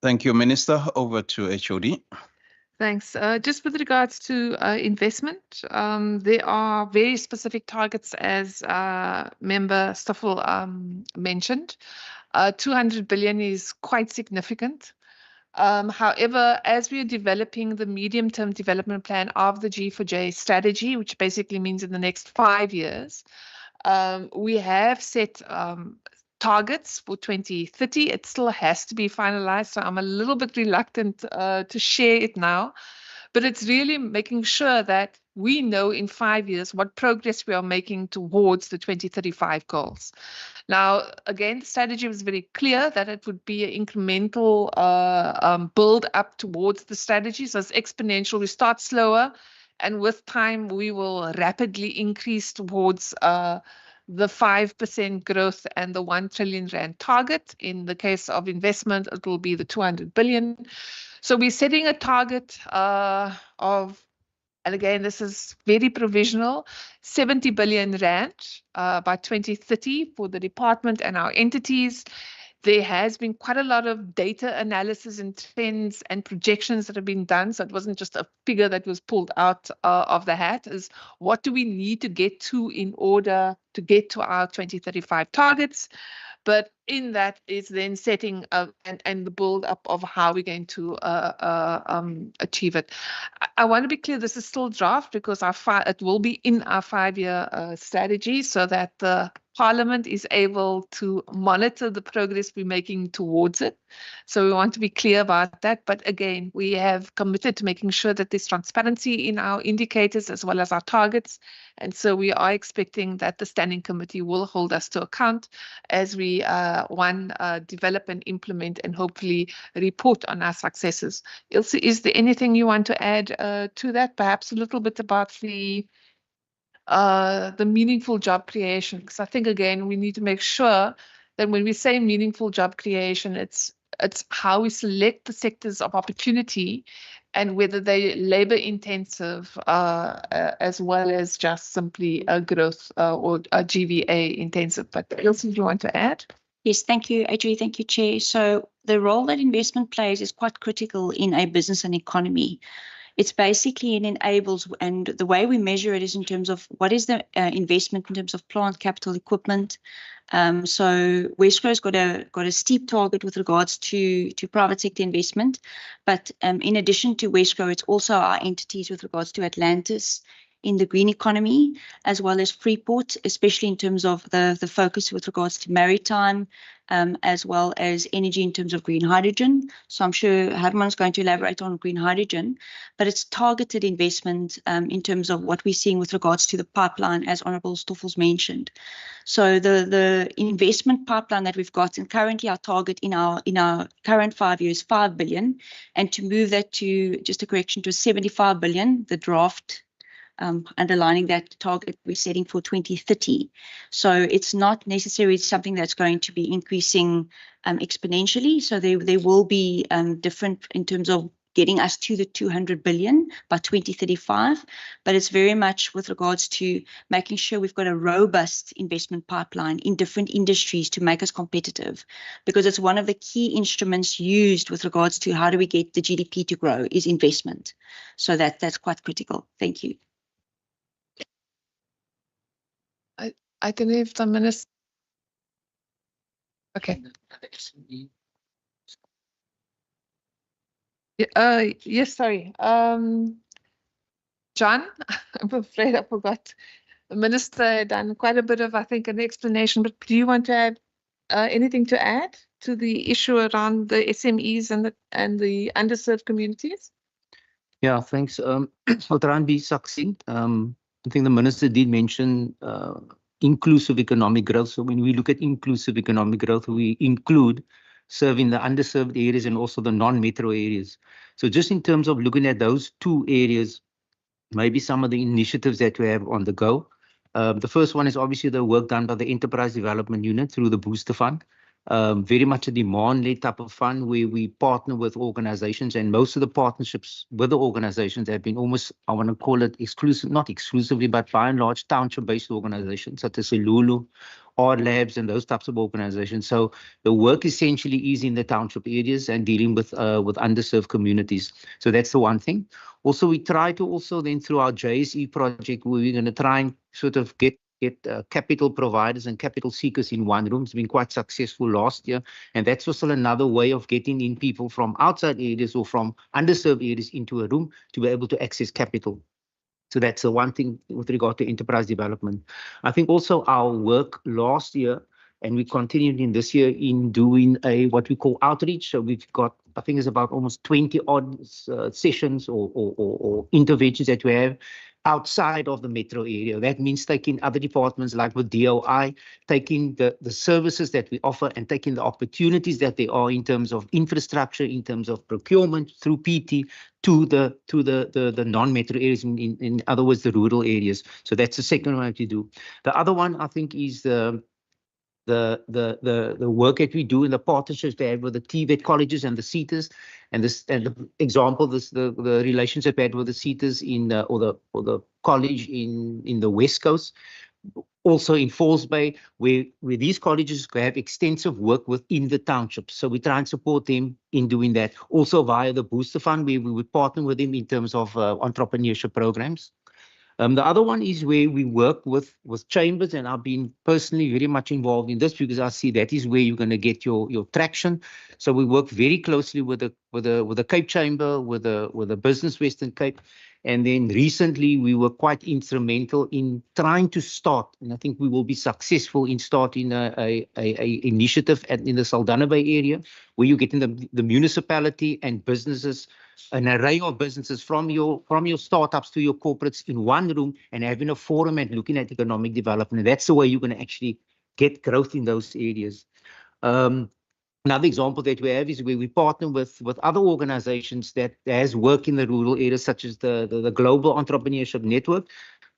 Thank you, Minister. Over to HOD. Thanks. Just with regards to investment, there are very specific targets, as Member Stoffel mentioned. 200 billion is quite significant. However, as we are developing the medium-term development plan of the G4J strategy, which basically means in the next 5 years, we have set targets for 2030. It still has to be finalized, so I'm a little bit reluctant to share it now. But it's really making sure that we know in 5 years what progress we are making towards the 2035 goals. Now, again, the strategy was very clear that it would be an incremental build up towards the strategy. So it's exponential. We start slower, and with time, we will rapidly increase towards the 5% growth and the 1 trillion rand target. In the case of investment, it will be the 200 billion. So we're setting a target of, and again, this is very provisional, 70 billion rand by 2030 for the department and our entities. There has been quite a lot of data analysis and trends and projections that have been done. So it wasn't just a figure that was pulled out of the hat. Is what do we need to get to in order to get to our 2035 targets? But in that is then setting and the build up of how we're going to achieve it. I want to be clear, this is still draft because it will be in our 5-year strategy so that the Parliament is able to monitor the progress we're making towards it. So we want to be clear about that. But again, we have committed to making sure that there's transparency in our indicators as well as our targets. And so we are expecting that the Standing Committee will hold us to account as we, develop and implement and hopefully report on our successes. Ilse, is there anything you want to add to that? Perhaps a little bit about the meaningful job creation, because I think, again, we need to make sure that when we say meaningful job creation, it's how we select the sectors of opportunity and whether they're labor intensive as well as just simply a growth or a GVA intensive. But Ilse, do you want to add? Yes, thank you, Adri. Thank you, Chair. So the role that investment plays is quite critical in a business and economy. It's basically it enables, and the way we measure it is in terms of what is the investment in terms of plant, capital, equipment. So Wesgro's got a steep target with regards to private sector investment, but in addition to Wesgro, it's also our entities with regards to Atlantis in the green economy, as well as Freeport, especially in terms of the focus with regards to maritime, as well as energy in terms of green hydrogen. So I'm sure Herman's going to elaborate on green hydrogen, but it's targeted investment in terms of what we're seeing with regards to the pipeline, as Honourable Stoffel's mentioned. So the investment pipeline that we've got, and currently our target in our current 5 years, 5 billion, and to move that to, just a correction, to 75 billion, the draft underlining that target we're setting for 2030. So it's not necessarily something that's going to be increasing exponentially. So there will be different in terms of getting us to the 200 billion by 2035, but it's very much with regards to making sure we've got a robust investment pipeline in different industries to make us competitive, because it's one of the key instruments used with regards to how do we get the GDP to grow is investment. So that's quite critical. Thank you. I don't know if the minister. Okay. Yes, sorry. John, I'm afraid I forgot. The minister had done quite a bit of, I think, an explanation, but do you want to add anything to add to the issue around the SMEs and the underserved communities? Yeah, thanks. I'll try and be succinct. I think the minister did mention inclusive economic growth. So when we look at inclusive economic growth, we include serving the underserved areas and also the non-metro areas. So just in terms of looking at those two areas, maybe some of the initiatives that we have on the go. The first one is obviously the work done by the Enterprise Development Unit through the Booster Fund. Very much a demand-led type of fund where we partner with organizations, and most of the partnerships with the organizations have been almost, I want to call it exclusive, not exclusively, but by and large township-based organizations such as Lulu, or labs and those types of organizations. So the work essentially is in the township areas and dealing with underserved communities. So that's the one thing. Also, we try to also then through our JSE project, where we're going to try and sort of get capital providers and capital seekers in one room. It's been quite successful last year. And that's also another way of getting in people from outside areas or from underserved areas into a room to be able to access capital. So that's the one thing with regard to enterprise development. I think also our work last year, and we continued in this year in doing what we call outreach. So we've got, I think it's about almost 20 odd sessions or interventions that we have outside of the metro area. That means taking other departments like with DOI, taking the services that we offer and taking the opportunities that there are in terms of infrastructure, in terms of procurement through PT to the non-metro areas, in other words, the rural areas. So that's the second one to do. The other one, I think, is the work that we do in the partnerships they have with the TVET colleges and the CETAs, and the example, the relationship we had with the CETAs or the college in the West Coast, also in Falls Bay, where these colleges have extensive work within the township. So we try and support them in doing that. Also via the Booster Fund, where we would partner with them in terms of entrepreneurship programs. The other one is where we work with chambers, and I've been personally very much involved in this because I see that is where you're going to get your traction. So we work very closely with the Cape Chamber, with the Business Western Cape, and then recently we were quite instrumental in trying to start, and I think we will be successful in starting a initiative in the Saldanha Bay area, where you get in the municipality and businesses, an array of businesses from your startups to your corporates in one room and having a forum and looking at economic development. And that's the way you're going to actually get growth in those areas. Another example that we have is where we partner with other organizations that has work in the rural areas, such as the Global Entrepreneurship Network.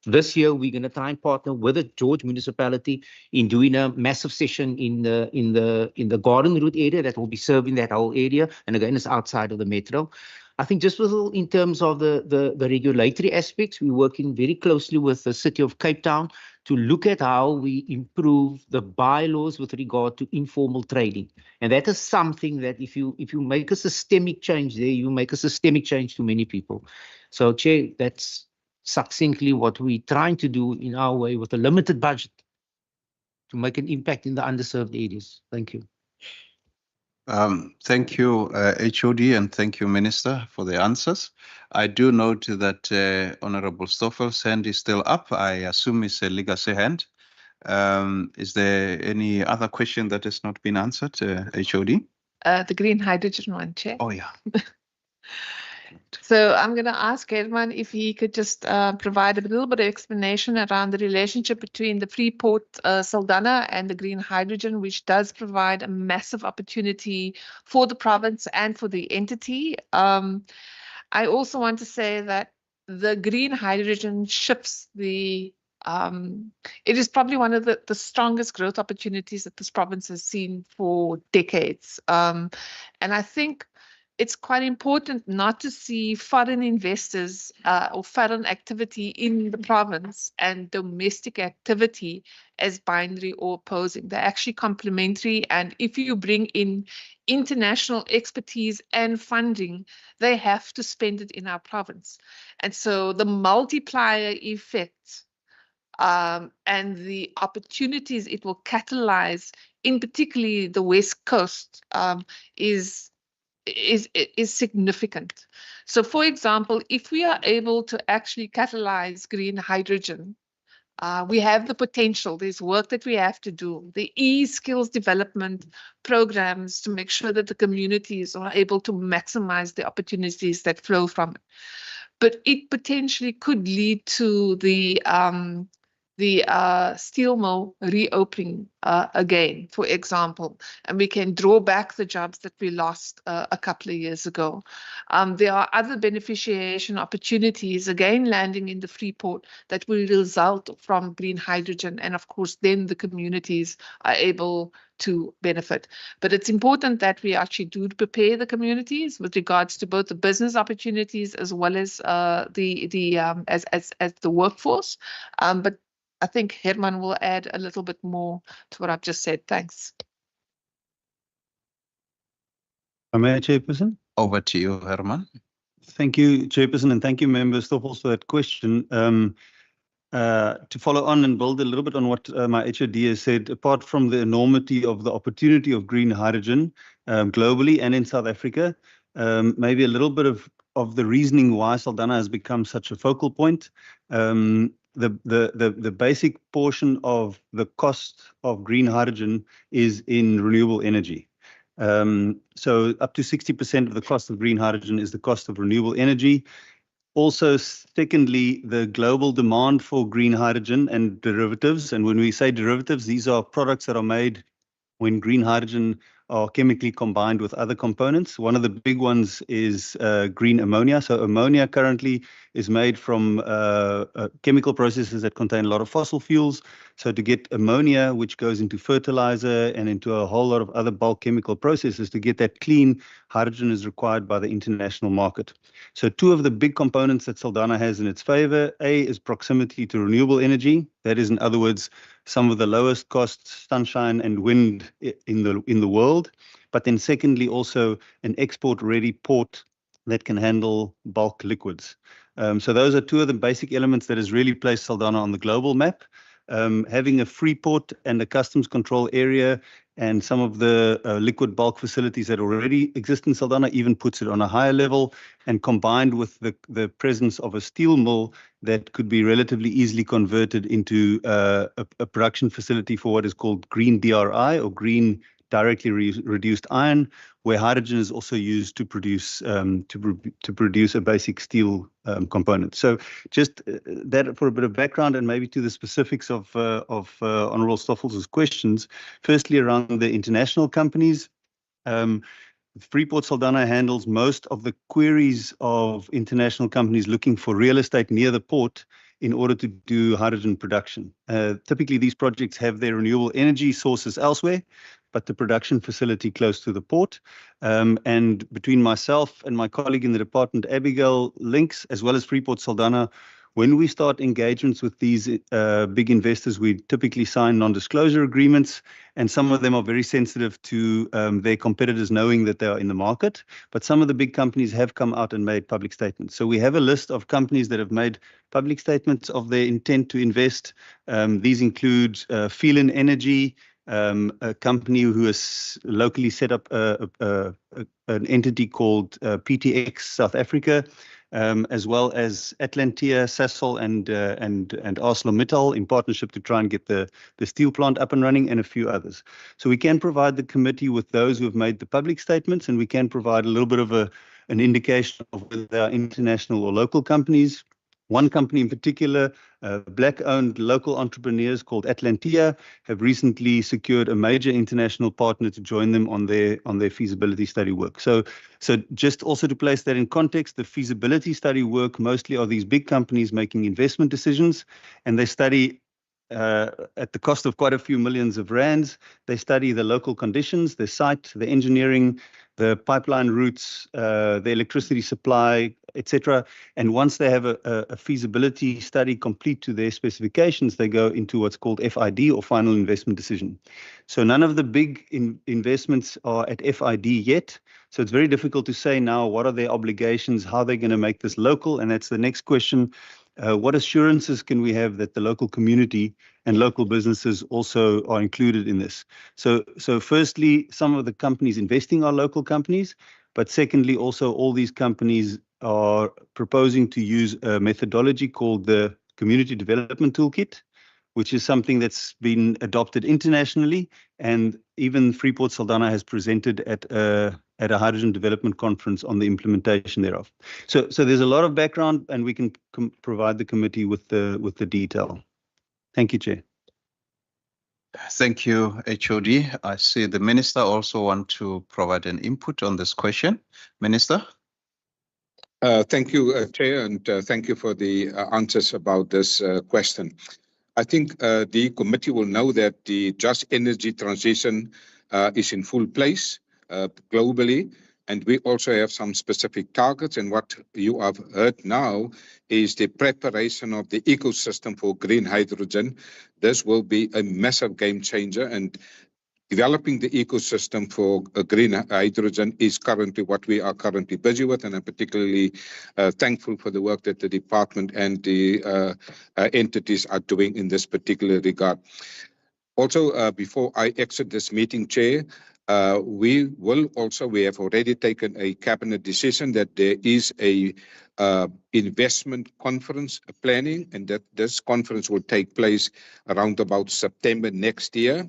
This year, we're going to try and partner with the George municipality in doing a massive session in the Garden Route area that will be serving that whole area. And again, it's outside of the metro. I think just in terms of the regulatory aspects, we're working very closely with the City of Cape Town to look at how we improve the bylaws with regard to informal trading. And that is something that if you make a systemic change there, you make a systemic change to many people. So, Chair, that's succinctly what we're trying to do in our way with a limited budget to make an impact in the underserved areas. Thank you. Thank you, HOD, and thank you, Minister, for the answers. I do note that Honorable Stoffel's hand is still up. I assume it's a legacy hand. Is there any other question that has not been answered, HOD? The green hydrogen one, Chair. Oh, yeah. So I'm going to ask Herman if he could just provide a little bit of explanation around the relationship between the Freeport Saldanha and the green hydrogen, which does provide a massive opportunity for the province and for the entity. I also want to say that the green hydrogen shifts it is probably one of the strongest growth opportunities that this province has seen for decades. And I think it's quite important not to see foreign investors or foreign activity in the province and domestic activity as binary or opposing. They're actually complementary. And if you bring in international expertise and funding, they have to spend it in our province. And so the multiplier effect and the opportunities it will catalyze, in particularly the West Coast, is is significant. So for example, if we are able to actually catalyze green hydrogen, we have the potential. There's work that we have to do. The skills development programs to make sure that the communities are able to maximize the opportunities that flow from it. But it potentially could lead to the steel mill reopening again, for example, and we can draw back the jobs that we lost a couple of years ago. There are other beneficiation opportunities, again, landing in the Freeport that will result from green hydrogen. And of course, then the communities are able to benefit. But it's important that we actually do prepare the communities with regards to both the business opportunities as well as the workforce. But I think Herman will add a little bit more to what I've just said. Thanks. May I, Chairperson? Over to you, Herman. Thank you, Chairperson, and thank you, members, for that question. To follow on and build a little bit on what my HOD has said, apart from the enormity of the opportunity of green hydrogen globally and in South Africa, maybe a little bit of the reasoning why Saldanha has become such a focal point. The basic portion of the cost of green hydrogen is in renewable energy. So up to 60% of the cost of green hydrogen is the cost of renewable energy. Also, secondly, the global demand for green hydrogen and derivatives. And when we say derivatives, these are products that are made when green hydrogen are chemically combined with other components. One of the big ones is green ammonia. So ammonia currently is made from chemical processes that contain a lot of fossil fuels. So to get ammonia, which goes into fertilizer and into a whole lot of other bulk chemical processes, to get that clean, hydrogen is required by the international market. So two of the big components that Saldanha has in its favor, A, is proximity to renewable energy. That is, in other words, some of the lowest cost sunshine and wind in the world. But then secondly, also an export-ready port that can handle bulk liquids. So those are two of the basic elements that has really placed Saldanha on the global map. Having a free port and a customs control area and some of the liquid bulk facilities that already exist in Saldanha even puts it on a higher level, and combined with the presence of a steel mill that could be relatively easily converted into a production facility for what is called green DRI, or green directly reduced iron, where hydrogen is also used to produce a basic steel component. So just that for a bit of background, and maybe to the specifics of Honourable Stoffels' questions. Firstly, around the international companies. Freeport Saldanha handles most of the queries of international companies looking for real estate near the port in order to do hydrogen production. Typically, these projects have their renewable energy sources elsewhere, but the production facility close to the port. And between myself and my colleague in the department, Abigail Links, as well as Freeport Saldanha, when we start engagements with these big investors, we typically sign non-disclosure agreements, and some of them are very sensitive to their competitors knowing that they are in the market. But some of the big companies have come out and made public statements. So we have a list of companies that have made public statements of their intent to invest. These include Phelan Energy, a company who has locally set up an entity called PTX South Africa, as well as Atlantia, Sasol, and ArcelorMittal in partnership to try and get the steel plant up and running, and a few others. So we can provide the committee with those who have made the public statements, and we can provide a little bit of an indication of whether they are international or local companies. One company in particular, Black-owned local entrepreneurs called Atlantia, have recently secured a major international partner to join them on their feasibility study work. So just also to place that in context, the feasibility study work mostly are these big companies making investment decisions, and they study at the cost of quite a few millions of rands. They study the local conditions, the site, the engineering, the pipeline routes, the electricity supply, etc. And once they have a feasibility study complete to their specifications, they go into what's called FID, or final investment decision. So none of the big investments are at FID yet. So it's very difficult to say now what are their obligations, how they're going to make this local. And that's the next question. What assurances can we have that the local community and local businesses also are included in this? So firstly, some of the companies investing are local companies, But secondly, also all these companies are proposing to use a methodology called the Community Development Toolkit, which is something that's been adopted internationally, and even Freeport Saldanha has presented at a hydrogen development conference on the implementation thereof. So there's a lot of background, and we can provide the committee with the detail. Thank you, Chair. Thank you, HOD. I see the Minister also want to provide an input on this question. Minister? Thank you, Chair, and thank you for the answers about this question. I think the committee will know that the just energy transition is in full place globally, and we also have some specific targets. And what you have heard now is the preparation of the ecosystem for green hydrogen. This will be a massive game changer, and developing the ecosystem for green hydrogen is currently what we are currently busy with, and I'm particularly thankful for the work that the department and the entities are doing in this particular regard. Also, before I exit this meeting, Chair, we have already taken a cabinet decision that there is a investment conference planning, and that this conference will take place around about September next year.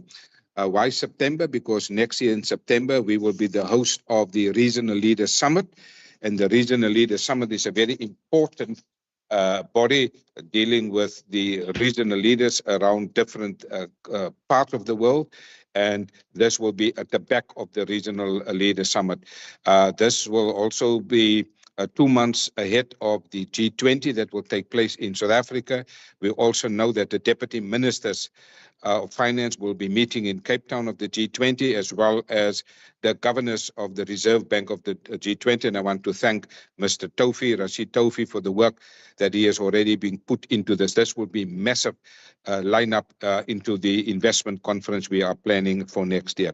Why September? Because next year in September, we will be the host of the Regional Leaders Summit. And the Regional Leaders Summit is a very important body dealing with the regional leaders around different parts of the world. And this will be at the back of the Regional Leaders Summit. This will also be 2 months ahead of the G20 that will take place in South Africa. We also know that the deputy ministers of finance will be meeting in Cape Town of the G20, as well as the governors of the Reserve Bank of the G20. And I want to thank Mr. Rashid Tofi, for the work that he has already been put into this. This will be massive lineup into the investment conference we are planning for next year.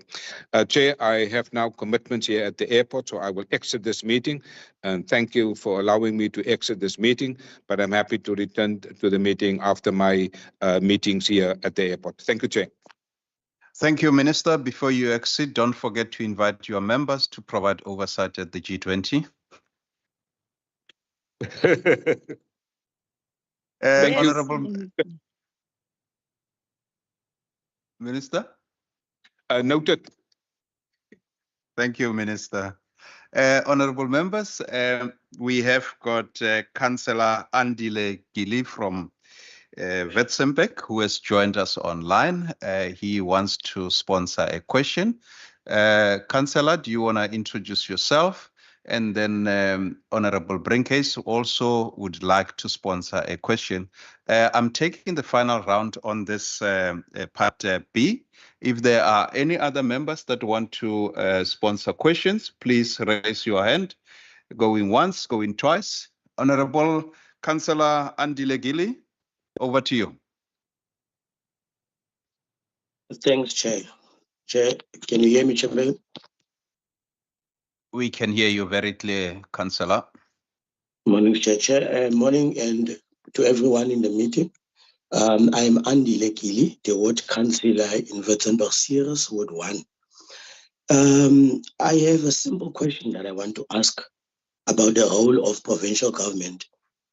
Chair, I have now commitments here at the airport, so I will exit this meeting. And thank you for allowing me to exit this meeting, but I'm happy to return to the meeting after my meetings here at the airport. Thank you, Chair. Thank you, Minister. Before you exit, don't forget to invite your members to provide oversight at the G20. Honorable Minister? Noted. Thank you, Minister. Honorable members, we have got Councillor Andile Gili from Witzenberg, who has joined us online. He wants to sponsor a question. Councillor, do you want to introduce yourself? And then Honorable Brinkhays also would like to sponsor a question. I'm taking the final round on this part B. If there are any other members that want to sponsor questions, please raise your hand. Going once, going twice. Honorable Councillor Andile Gili, over to you. Thanks, Chair. Chair, can you hear me, Chair? We can hear you very clear, Councillor. Morning, Chair. Morning, and to everyone in the meeting. I am Andile Gili, the Ward Councillor in Witzenberg Series, Ward 1. I have a simple question that I want to ask about the role of provincial government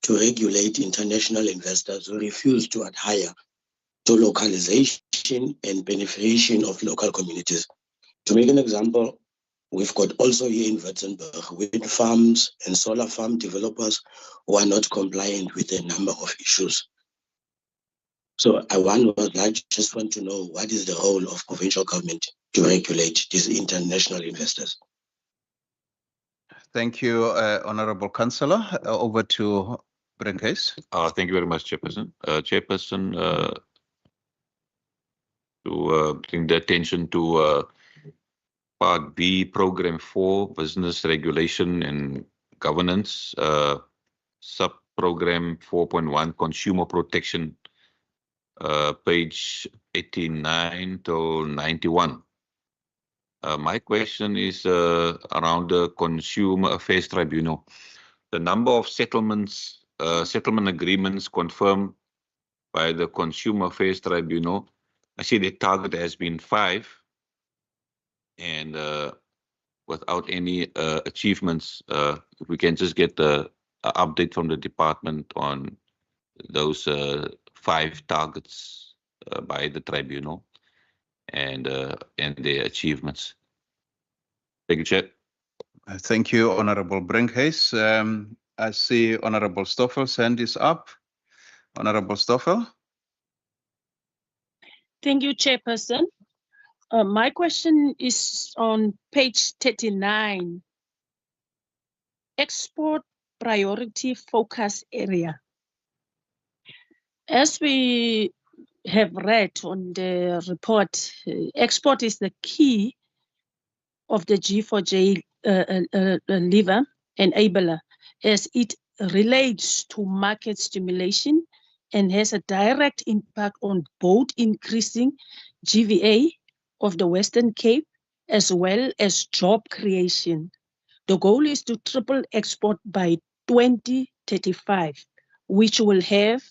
to regulate international investors who refuse to adhere to localization and beneficiation of local communities. To make an example, we've got also here in Witzenberg wind farms and solar farm developers who are not compliant with a number of issues. So I just want to know, what is the role of provincial government to regulate these international investors? Thank you, Honorable Councillor. Over to Brinkhays. Thank you very much, Chairperson. Chairperson, to bring the attention to Part B, Program 4, Business Regulation and Governance, Sub-Program 4.1, Consumer Protection, page 89 to 91. My question is around the Consumer Affairs Tribunal. The number of settlement agreements confirmed by the Consumer Affairs Tribunal, I see the target has been 5. And without any achievements. If we can just get the update from the department on those 5 targets by the tribunal and their achievements. Thank you, Chair. Thank you, Honorable Brinkhuis. I see Honorable Stoffel's hand is up. Honorable Stoffel. Thank you, Chairperson. My question is on page 39, export priority focus area. As we have read on the report, export is the key of the G4J lever enabler as it relates to market stimulation and has a direct impact on both increasing GVA of the Western Cape as well as job creation. The goal is to triple export by 2035, which will have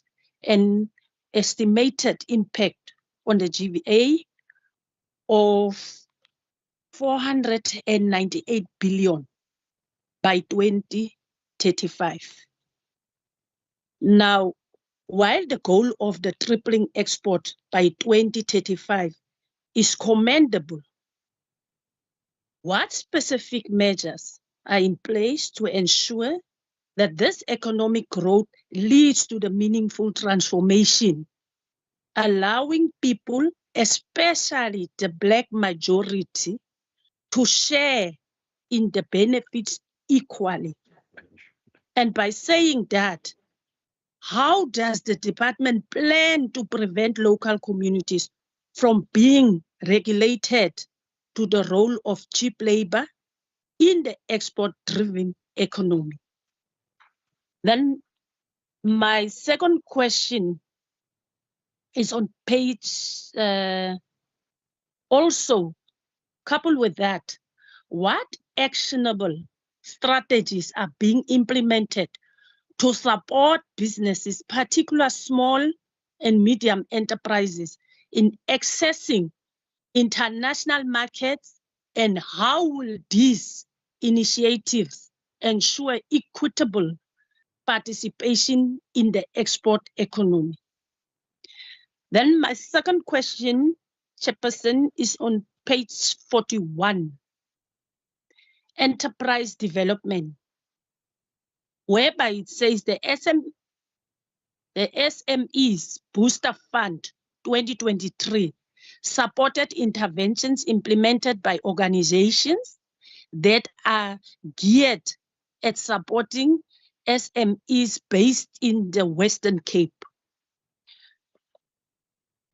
an estimated impact on the GVA of 498 billion by 2035. Now, while the goal of the tripling export by 2035 is commendable, what specific measures are in place to ensure that this economic growth leads to the meaningful transformation, allowing people, especially the Black majority, to share in the benefits equally? And by saying that, how does the department plan to prevent local communities from being regulated to the role of cheap labor in the export-driven economy? Then my second question is on page, also coupled with that, what actionable strategies are being implemented to support businesses, particularly small and medium enterprises, in accessing international markets, and how will these initiatives ensure equitable participation in the export economy? Then my second question, Chairperson, is on page 41, enterprise development, whereby it says the SMEs Booster Fund 2023 supported interventions implemented by organizations that are geared at supporting SMEs based in the Western Cape.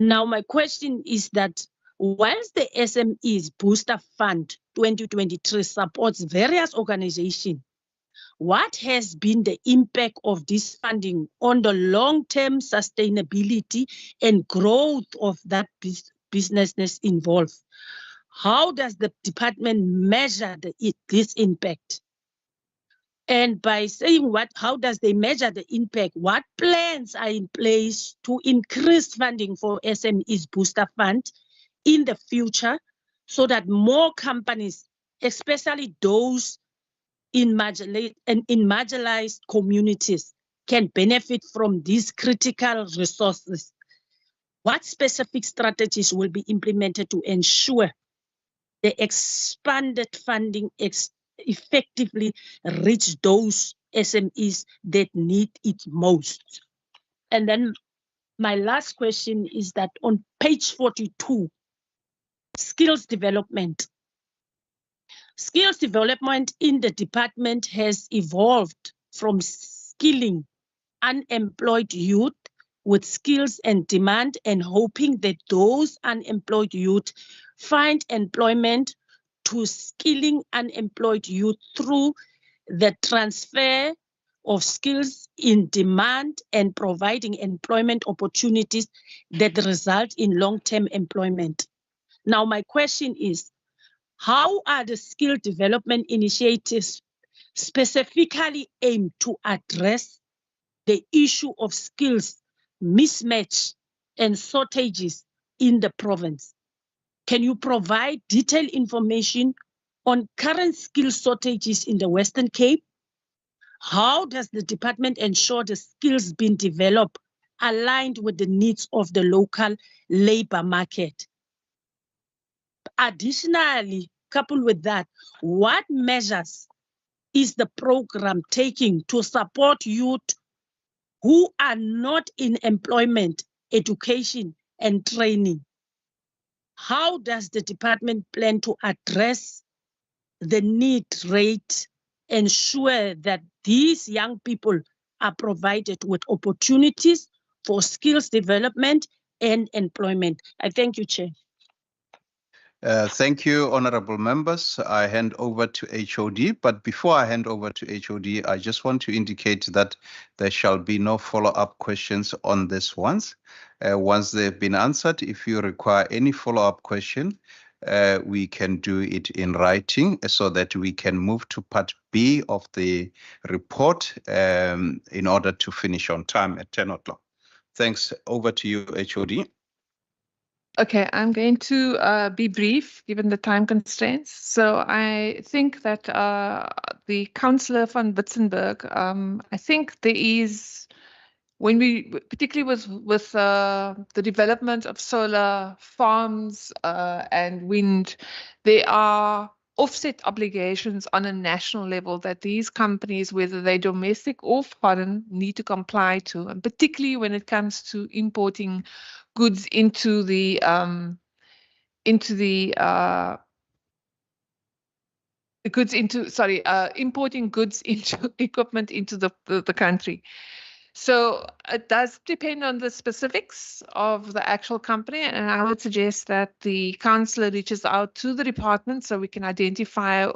Now, my question is that whilst the SMEs Booster Fund 2023 supports various organizations, what has been the impact of this funding on the long-term sustainability and growth of that businesses involved? How does the department measure this impact? And by saying how does they measure the impact? What plans are in place to increase funding for SMEs Booster Fund in the future so that more companies, especially those in marginalized communities, can benefit from these critical resources? What specific strategies will be implemented to ensure the expanded funding effectively reach those SMEs that need it most? And then my last question is that on page 42, skills development. Skills development in the department has evolved from skilling unemployed youth with skills and demand and hoping that those unemployed youth find employment to skilling unemployed youth through the transfer of skills in demand and providing employment opportunities that result in long-term employment. Now, my question is, how are the skill development initiatives specifically aimed to address the issue of skills mismatch and shortages in the province? Can you provide detailed information on current skill shortages in the Western Cape. How does the department ensure the skills being developed aligned with the needs of the local labor market? Additionally, coupled with that, what measures is the program taking to support youth who are not in employment, education, and training? How does the department plan to address the need rate, ensure that these young people are provided with opportunities for skills development and employment? I thank you, Chair. Thank you, honorable members. I hand over to HOD, but before I hand over to HOD, I just want to indicate that there shall be no follow-up questions on this ones. Once they've been answered, if you require any follow-up question, we can do it in writing so that we can move to part B of the report in order to finish on time at 10 o'clock. Thanks. Over to you, HOD. Okay, I'm going to be brief given the time constraints. So I think that the Councillor van Witzenberg, I think there is, when we, particularly with the development of solar farms and wind, there are offset obligations on a national level that these companies, whether they're domestic or foreign, need to comply to, and particularly when it comes to importing goods into the importing goods into equipment into the country. So it does depend on the specifics of the actual company, and I would suggest that the councillor reaches out to the department so we can identify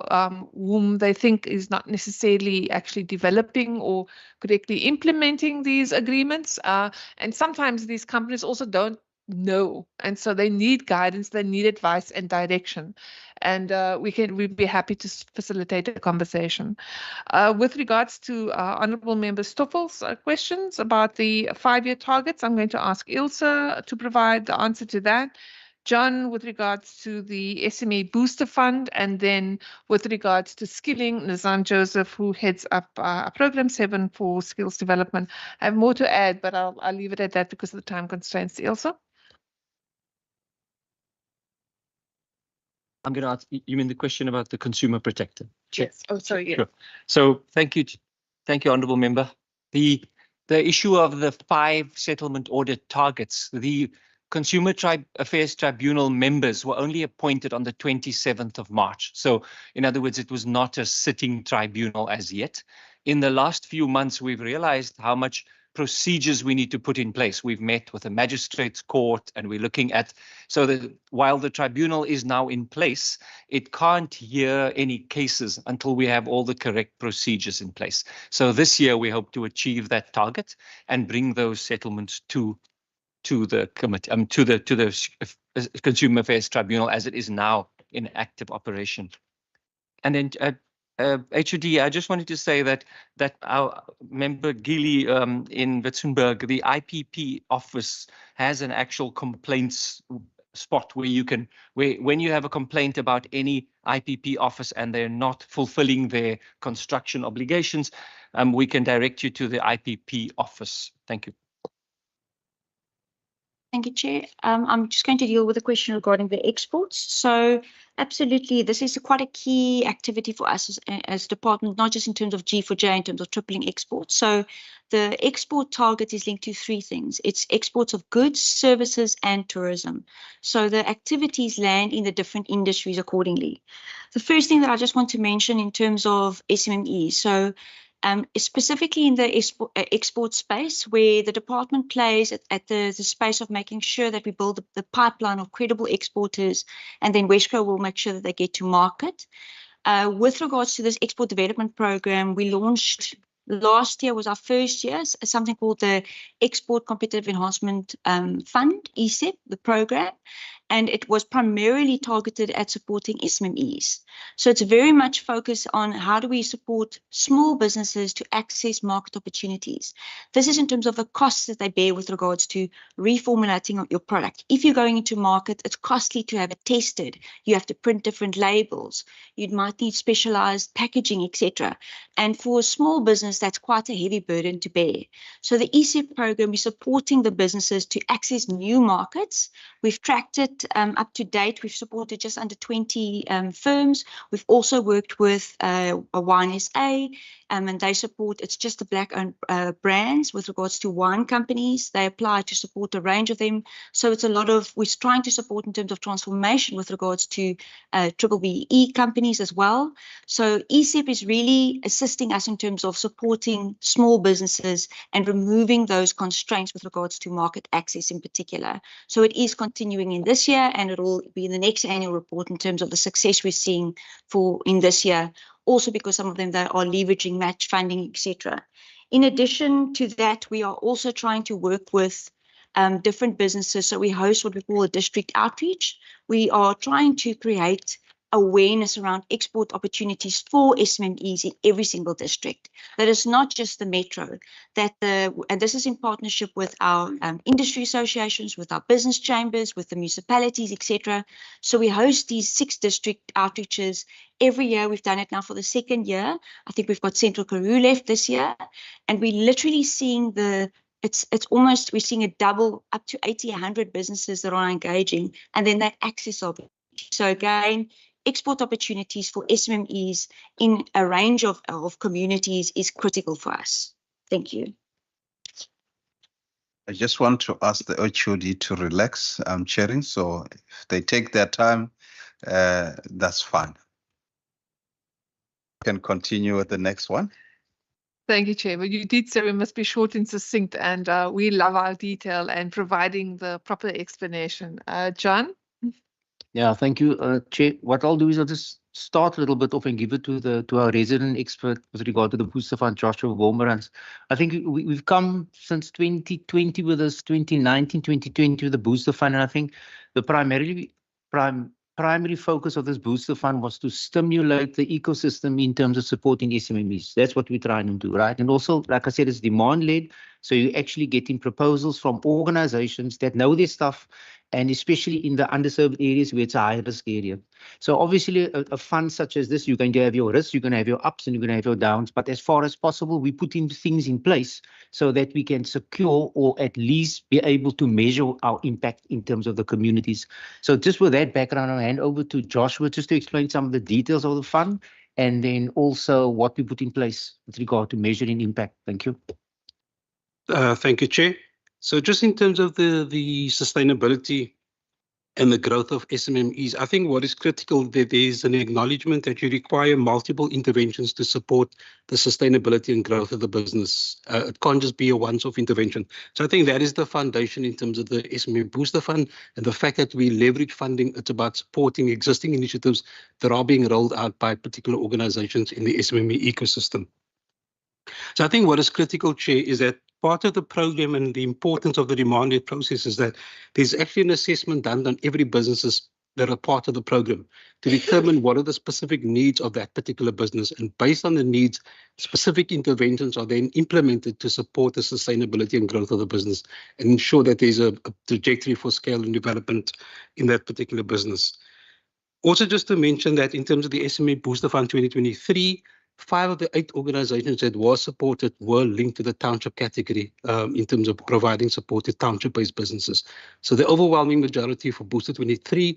whom they think is not necessarily actually developing or correctly implementing these agreements. And sometimes these companies also don't know, and so they need guidance, they need advice and direction, and we'd be happy to facilitate a conversation. With regards to Honourable Member Stoffel's questions about the 5-year targets, I'm going to ask Ilse to provide the answer to that. John, with regards to the SME Booster Fund, and then with regards to skilling, Nizam Joseph, who heads up Program 7 for skills development. I have more to add, but I'll leave it at that because of the time constraints. Ilse? I'm going to ask, you mean the question about the consumer protector? Yes. Oh, sorry. Yeah. Sure. So thank you, Honourable Member. The issue of the 5 settlement audit targets, the Consumer Affairs Tribunal members were only appointed on the 27th of March. So in other words, it was not a sitting tribunal as yet. In the last few months, we've realized how much procedures we need to put in place. We've met with the magistrates court and we're looking at, so that while the tribunal is now in place, it can't hear any cases until we have all the correct procedures in place. So this year we hope to achieve that target and bring those settlements to the committee, to the Consumer Affairs Tribunal as it is now in active operation. And then HOD, I just wanted to say that our member Gilly in Witzenberg, the IPP office has an actual complaints spot where you can, when you have a complaint about any IPP office and they're not fulfilling their construction obligations, we can direct you to the IPP office. Thank you. Thank you, Chair. I'm just going to deal with a question regarding the exports. So absolutely, this is quite a key activity for us as department, not just in terms of G4J, in terms of tripling exports. So the export target is linked to 3 things. It's exports of goods, services, and tourism. So the activities land in the different industries accordingly. The first thing that I just want to mention in terms of SMME, so specifically in the export space, where the department plays at the space of making sure that we build the pipeline of credible exporters, and then Wesco will make sure that they get to market. With regards to this export development program, we launched last year, was our first year, something called the Export Competitive Enhancement Fund, ECEP, the program. and it was primarily targeted at supporting SMMEs. So it's very much focused on how do we support small businesses to access market opportunities. This is in terms of the costs that they bear with regards to reformulating your product. If you're going into market, it's costly to have it tested. You have to print different labels. You might need specialized packaging, etc. And for a small business, that's quite a heavy burden to bear. So the ESEP program is supporting the businesses to access new markets. We've tracked it up to date. We've supported just under 20 firms. We've also worked with Wine SA, and they support, it's just the Black-owned brands with regards to wine companies. They apply to support a range of them. So it's a lot of, we're trying to support in terms of transformation with regards to BBBE companies as well. So ESEP is really assisting us in terms of supporting small businesses and removing those constraints with regards to market access in particular. So it is continuing in this year, and it will be in the next annual report in terms of the success we're seeing in this year. Also because some of them, they are leveraging match funding, etc. In addition to that, we are also trying to work with different businesses. So we host what we call a district outreach. We are trying to create awareness around export opportunities for SMMEs in every single district. That is not just the metro, and this is in partnership with our industry associations, with our business chambers, with the municipalities, etc. So we host these 6 district outreaches every year. We've done it now for the 2nd year. I think we've got Central Karoo left this year, and we're literally seeing it's almost, we're seeing a double, up to 80, 100 businesses that are engaging, and then that access of it. So again, export opportunities for SMMEs in a range of communities is critical for us. Thank you. I just want to ask the HOD to relax. I'm chairing, so if they take their time, that's fine. Can continue with the next one. Thank you, Chair. But you did say we must be short and succinct, and we love our detail and providing the proper explanation. John? Yeah, thank you, Chair. What I'll do is I'll just start a little bit off and give it to our resident expert with regard to the Booster Fund, Joshua Wolmerans. I think we've come since 2020 with this, 2019, 2020 with the Booster Fund, and I think the primary focus of this Booster Fund was to stimulate the ecosystem in terms of supporting SMMEs. That's what we're trying to do, right? And also, like I said, it's demand-led, so you're actually getting proposals from organizations that know their stuff, and especially in the underserved areas where it's a high-risk area. So obviously, a fund such as this, you're going to have your risks, you're going to have your ups, and you're going to have your downs. But as far as possible, we put in things in place so that we can secure or at least be able to measure our impact in terms of the communities. So just with that background, I'll hand over to Joshua just to explain some of the details of the fund, and then also what we put in place with regard to measuring impact. Thank you. Thank you, Chair. So just in terms of the sustainability and the growth of SMMEs, I think what is critical, that there is an acknowledgement that you require multiple interventions to support the sustainability and growth of the business. It can't just be a once-off intervention. So I think that is the foundation in terms of the SME Booster Fund, and the fact that we leverage funding, it's about supporting existing initiatives that are being rolled out by particular organizations in the SME ecosystem. So I think what is critical, Chair, is that part of the program and the importance of the demand-led process is that there's actually an assessment done on every businesses that are part of the program to determine what are the specific needs of that particular business. And based on the needs, specific interventions are then implemented to support the sustainability and growth of the business and ensure that there's a trajectory for scale and development in that particular business. Also, just to mention that in terms of the SME Booster Fund 2023, 5 of the 8 organizations that were supported were linked to the township category in terms of providing support to township-based businesses. So the overwhelming majority for Booster 23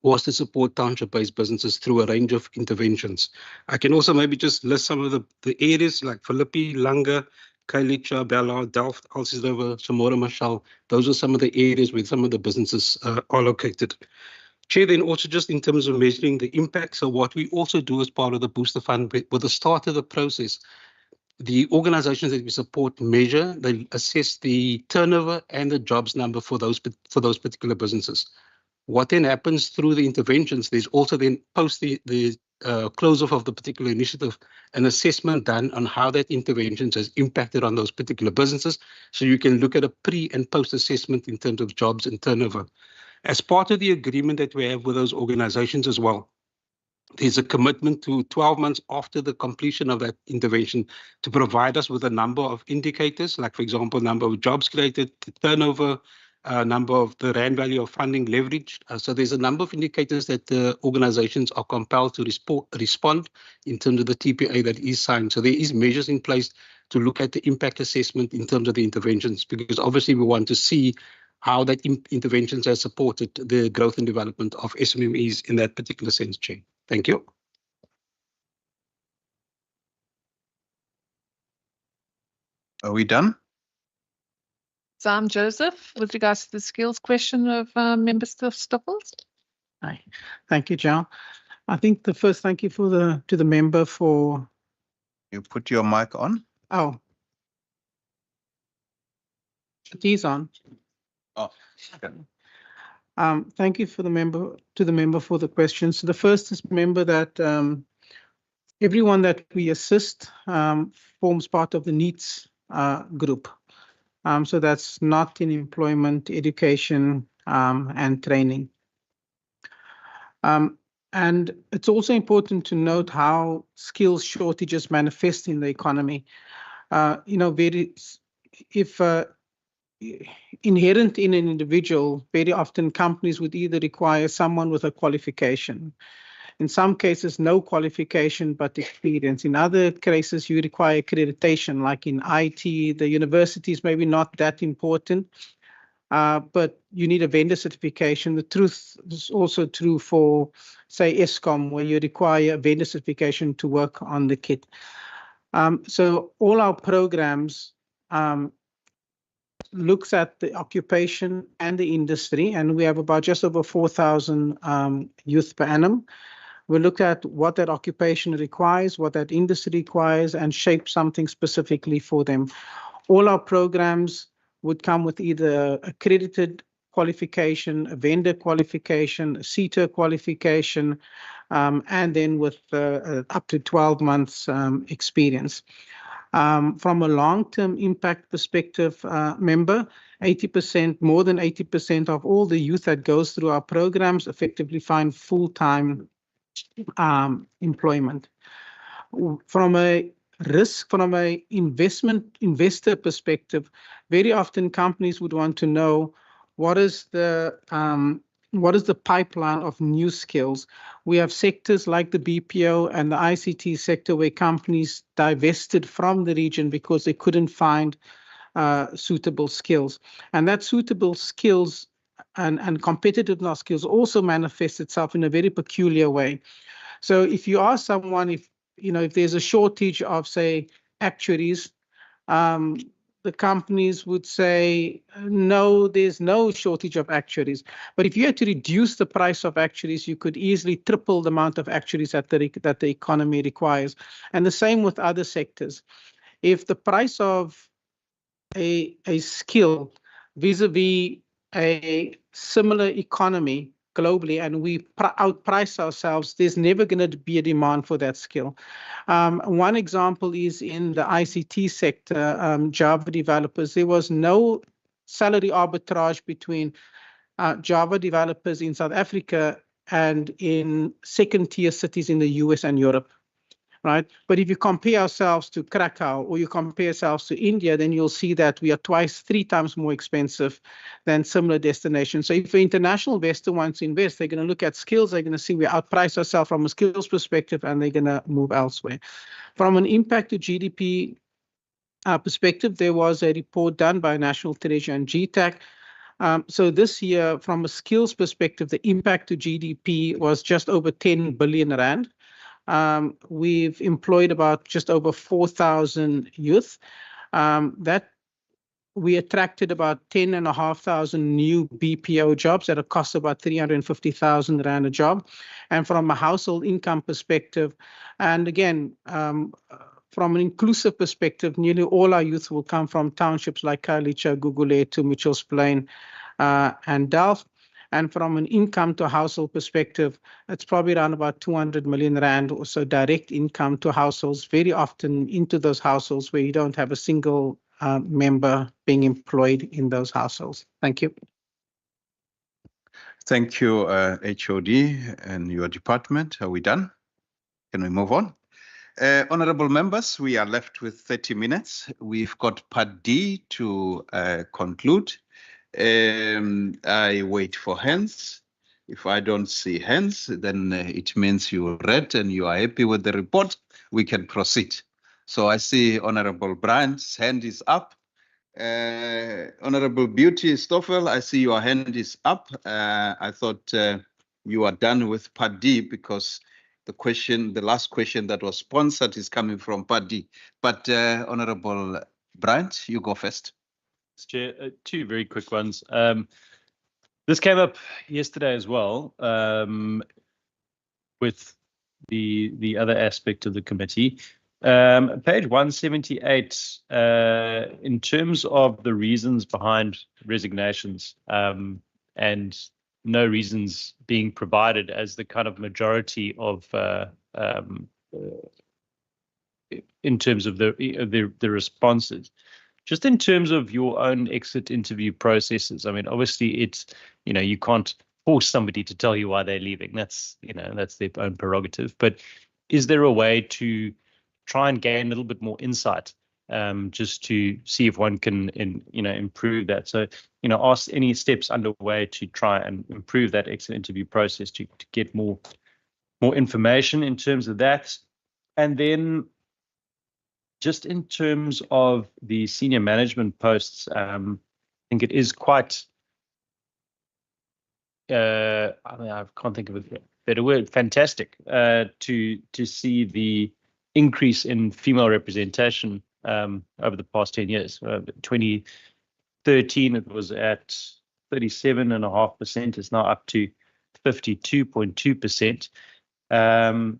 was to support township-based businesses through a range of interventions. I can also maybe just list some of the areas like Philippi, Langa, Kailicha, Bella, Delft, Alsisdorp, Samora, Machel. Those are some of the areas where some of the businesses are located. Chair, then also just in terms of measuring the impact, so what we also do as part of the Booster Fund, with the start of the process, the organizations that we support measure, they assess the turnover and the jobs number for those particular businesses. What then happens through the interventions, there's also then post the close off of the particular initiative, an assessment done on how that intervention has impacted on those particular businesses. So you can look at a pre and post assessment in terms of jobs and turnover. As part of the agreement that we have with those organizations as well, there's a commitment to 12 months after the completion of that intervention to provide us with a number of indicators, like, for example, number of jobs created, turnover, number of the rand value of funding leveraged. So there's a number of indicators that the organizations are compelled to respond in terms of the TPA that is signed. So there is measures in place to look at the impact assessment in terms of the interventions, because obviously we want to see how that interventions have supported the growth and development of SMMEs in that particular sense, Chair. Thank you. Are we done? Sam Joseph, with regards to the skills question of Member Stoffels. Hi. Thank you, John. I think the first thank you to the member for. You put your mic on. Oh. It is on. Oh, okay. Thank you to the member for the questions. So the first is, remember that everyone that we assist forms part of the needs group. So that's not in employment, education, and training. And it's also important to note how skills shortages manifest in the economy. Inherent in an individual, very often companies would either require someone with a qualification. In some cases, no qualification, but experience. In other cases, you require accreditation, like in IT, the universities maybe not that important, but you need a vendor certification. The truth is also true for, say, ESCOM, where you require a vendor certification to work on the kit. So all our programs looks at the occupation and the industry, and we have about just over 4,000 youth per annum. We look at what that occupation requires, what that industry requires, and shape something specifically for them. All our programs would come with either accredited qualification, a vendor qualification, a CETA qualification, and then with up to 12 months experience. From a long-term impact perspective, member, 80%, more than 80% of all the youth that goes through our programs effectively find full-time employment. From a investor perspective, very often companies would want to know what is the pipeline of new skills. We have sectors like the BPO and the ICT sector where companies divested from the region because they couldn't find suitable skills. And that suitable skills and competitiveness skills also manifests itself in a very peculiar way. So if you ask someone if there's a shortage of, say, actuaries, the companies would say, no, there's no shortage of actuaries. But if you had to reduce the price of actuaries, you could easily triple the amount of actuaries that the economy requires. And the same with other sectors. If the price of a skill vis-a-vis a similar economy globally and we outprice ourselves, there's never going to be a demand for that skill. One example is in the ICT sector, Java developers. There was no salary arbitrage between Java developers in South Africa and in second-tier cities in the US and Europe. Right? But if you compare ourselves to Krakow or you compare ourselves to India, then you'll see that we are 2-3 times more expensive than similar destinations. So if an international investor wants to invest, they're going to look at skills, they're going to see we outprice ourselves from a skills perspective, and they're going to move elsewhere. From an impact to GDP perspective, there was a report done by National Treasury and GTAC. So this year, from a skills perspective, the impact to GDP was just over 10 billion rand. We've employed about just over 4,000 youth. That we attracted about 10,500 new BPO jobs at a cost of about 350,000 rand a job. And from a household income perspective, and again, from an inclusive perspective, nearly all our youth will come from townships like Khayelitsha, Gugulethu, Mitchells Plain, and Delft. And from an income to household perspective, it's probably around about 200 million rand or so direct income to households, very often into those households where you don't have a single member being employed in those households. Thank you. Thank you, HOD and your department. Are we done? Can we move on? Honorable members, we are left with 30 minutes. We've got Part D to conclude. I wait for hands. If I don't see hands, then it means you read and you are happy with the report. We can proceed. So I see Honorable Bryant's hand is up. Honorable Beauty Stoffel, I see your hand is up. I thought you are done with Part D because the last question that was sponsored is coming from Part D. But Honorable Bryant, you go first. Chair, two very quick ones. This came up yesterday as well with the other aspect of the committee. Page 178, in terms of the reasons behind resignations and no reasons being provided as the kind of majority of in terms of the responses. Just in terms of your own exit interview processes, I mean, obviously it's, you can't force somebody to tell you why they're leaving. That's, that's their own prerogative. But is there a way to try and gain a little bit more insight just to see if one can, improve that? So, ask any steps underway to try and improve that exit interview process to get more information in terms of that. And then just in terms of the senior management posts, I think it is quite, I can't think of a better word, fantastic to see the increase in female representation over the past 10 years. 2013, it was at 37.5%. It's now up to 52.2%.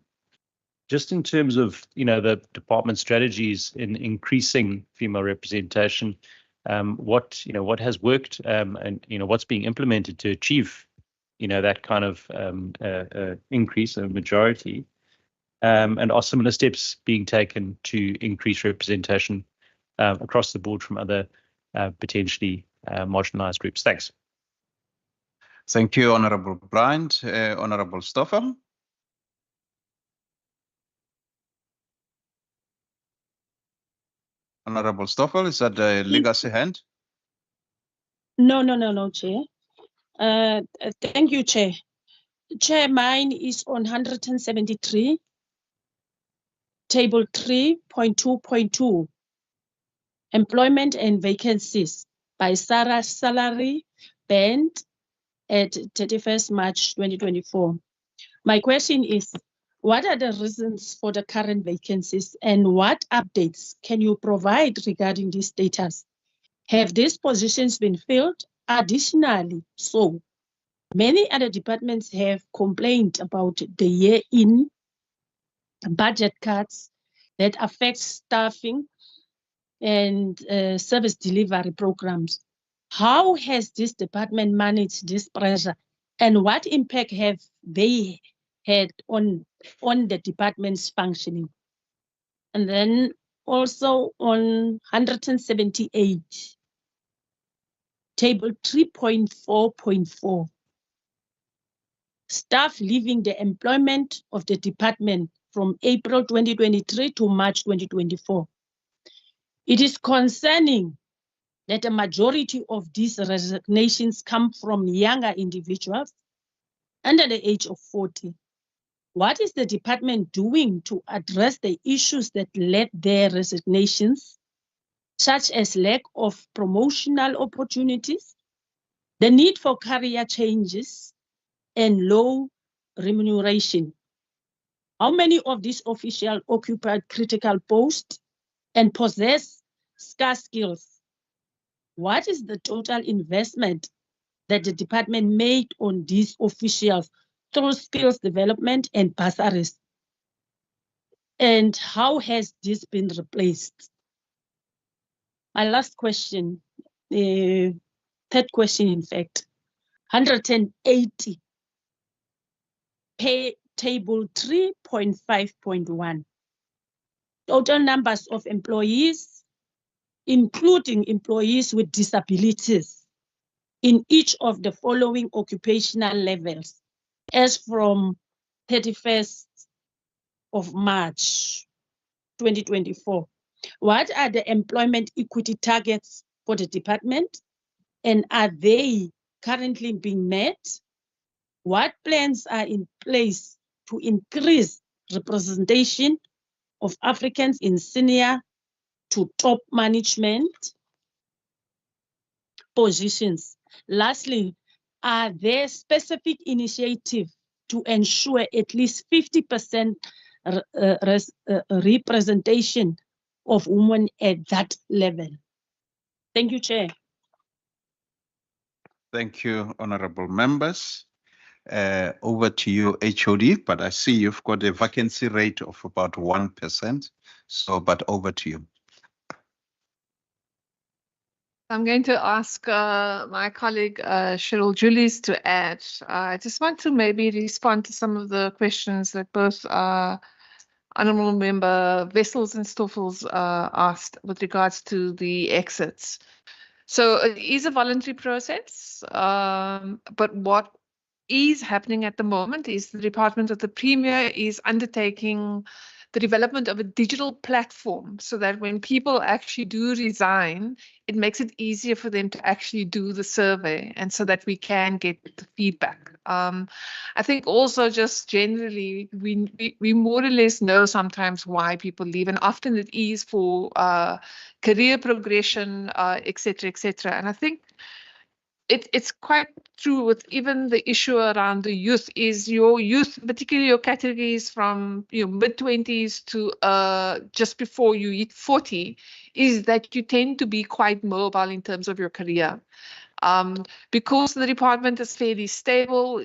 Just in terms of, the department strategies in increasing female representation, what has worked and, what's being implemented to achieve, that kind of increase of majority, and are similar steps being taken to increase representation across the board from other potentially marginalized groups? Thanks. Thank you, Honorable Bryant. Honorable Stoffel. Honorable Stoffel, is that a legacy hand? No, Chair. Thank you, Chair. Chair, mine is on 173, table 3.2.2, employment and vacancies by Sarah salary band at 31st March 2024. My question is, what are the reasons for the current vacancies and what updates can you provide regarding this status? Have these positions been filled? Additionally, so many other departments have complained about the year-in budget cuts that affect staffing and service delivery programs. How has this department managed this pressure and what impact have they had on the department's functioning? And then also on 178, table 3.4.4, staff leaving the employment of the department from April 2023 to March 2024. It is concerning that a majority of these resignations come from younger individuals under the age of 40. What is the department doing to address the issues that led their resignations, such as lack of promotional opportunities, the need for career changes, and low remuneration? How many of these officials occupied critical posts and possess scarce skills? What is the total investment that the department made on these officials through skills development and bursaries? And how has this been replaced? My last question, third question, in fact, 180, pay table 3.5.1, total numbers of employees, including employees with disabilities, in each of the following occupational levels as from 31st of March 2024. What are the employment equity targets for the department, and are they currently being met? What plans are in place to increase representation of Africans in senior to top management positions? Lastly, are there specific initiatives to ensure at least 50% representation of women at that level? Thank you, Chair. Thank you, honorable members. Over to you, HOD, but I see you've got a vacancy rate of about 1%. So, but over to you. I'm going to ask my colleague Cheryl Julies to add. I just want to maybe respond to some of the questions that both Honourable Member Wessels and Stoffels asked with regards to the exits. So it is a voluntary process, but what is happening at the moment is the Department of the Premier is undertaking the development of a digital platform so that when people actually do resign, it makes it easier for them to actually do the survey and so that we can get the feedback. I think also just generally, we more or less know sometimes why people leave, and often it is for career progression, et cetera, et cetera. And I think it's quite true with even the issue around the youth is your youth, particularly your categories from mid-20s to just before you hit 40, is that you tend to be quite mobile in terms of your career. Because the department is fairly stable,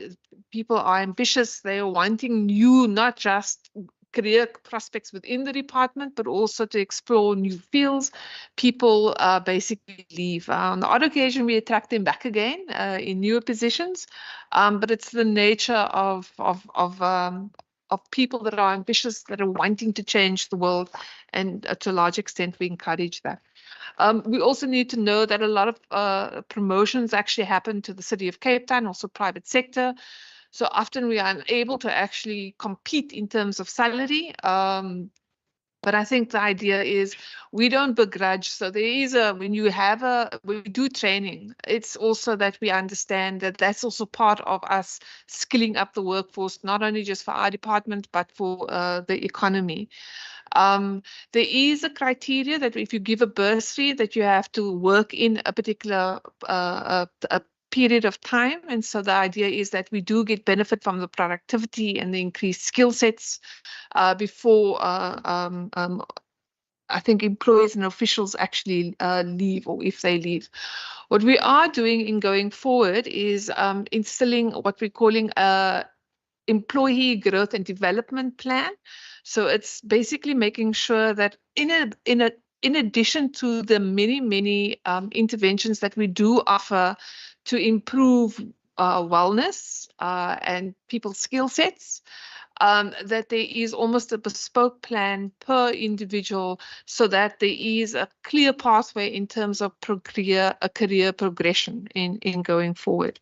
people are ambitious, they are wanting new, not just career prospects within the department, but also to explore new fields. People basically leave. On the odd occasion, we attract them back again in newer positions, but it's the nature of people that are ambitious, that are wanting to change the world, and to a large extent, we encourage that. We also need to know that a lot of promotions actually happen to the City of Cape Town, also private sector. So often we are unable to actually compete in terms of salary. But I think the idea is we don't begrudge. So there is when we do training, it's also that we understand that that's also part of us skilling up the workforce, not only just for our department, but for the economy. There is a criteria that if you give a bursary that you have to work in a particular a period of time. And so the idea is that we do get benefit from the productivity and the increased skill sets before I think employees and officials actually leave, or if they leave. What we are doing in going forward is instilling what we're calling a employee growth and development plan. So it's basically making sure that in addition to the many interventions that we do offer to improve wellness and people's skill sets, that there is almost a bespoke plan per individual so that there is a clear pathway in terms of a career progression in going forward.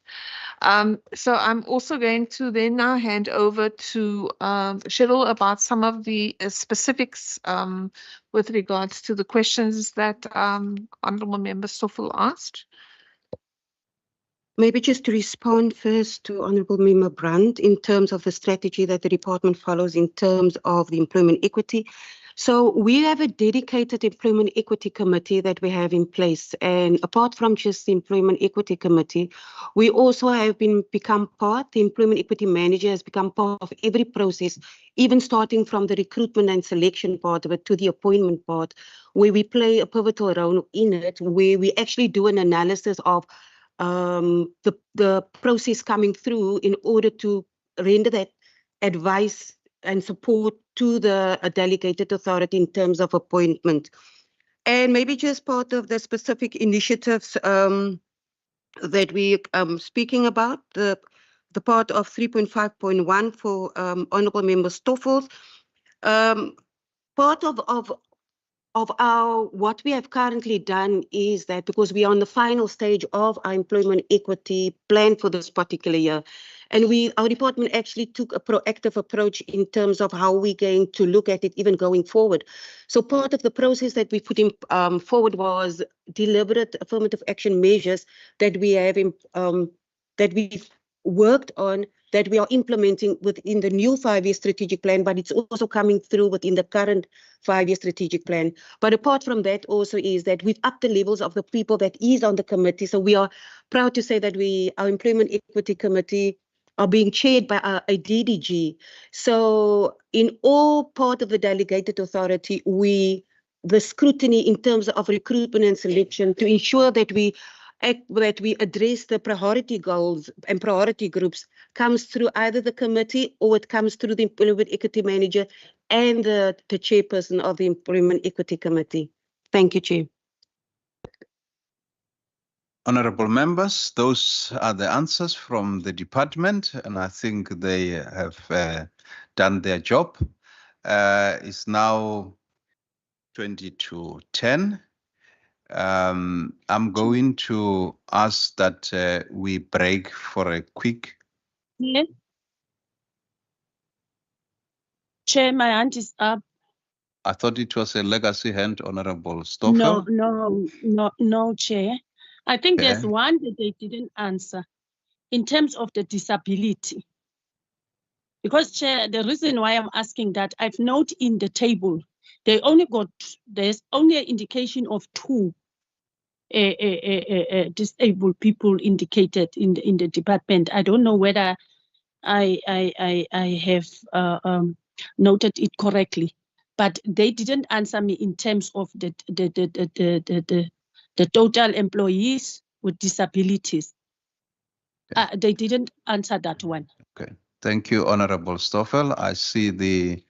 So I'm also going to then now hand over to Cheryl about some of the specifics with regards to the questions that Honourable Member Stoffel asked. Maybe just to respond first to Honourable Member Brandt in terms of the strategy that the department follows in terms of the employment equity. So we have a dedicated employment equity committee that we have in place. And apart from just the employment equity committee, we also have become part, the employment equity manager has become part of every process, even starting from the recruitment and selection part of it to the appointment part, where we play a pivotal role in it, where we actually do an analysis of the process coming through in order to render that advice and support to the delegated authority in terms of appointment. And maybe just part of the specific initiatives that we speaking about, the part of 3.5.1 for Honourable Member Stoffels. Part of what we have currently done is that because we are on the final stage of our employment equity plan for this particular year, and our department actually took a proactive approach in terms of how we're going to look at it even going forward. So part of the process that we put in forward was deliberate affirmative action measures that we have that we've worked on, that we are implementing within the new 5-year strategic plan, but it's also coming through within the current 5-year strategic plan. But apart from that also is that we've upped the levels of the people that is on the committee. So we are proud to say that our Employment Equity Committee are being chaired by a DDG. So in all part of the delegated authority, the scrutiny in terms of recruitment and selection to ensure that we address the priority goals and priority groups comes through either the committee or it comes through the Employment Equity Manager and the chairperson of the Employment Equity Committee. Thank you, Chair. Honorable members, those are the answers from the department, and I think they have done their job. It's now 20 to 10. I'm going to ask that we break for a quick. Yeah. Chair, my hand is up. I thought it was a legacy hand, Honorable Stoffel. No, Chair. I think Okay. there's one that they didn't answer in terms of the disability. Because, Chair, the reason why I'm asking that, I've noted in the table, there's only an indication of 2 disabled people indicated in the department. I don't know whether I have noted it correctly, but they didn't answer me in terms of the total employees with disabilities. They didn't answer that one. Okay. Thank you, Honorable Stoffel. I see the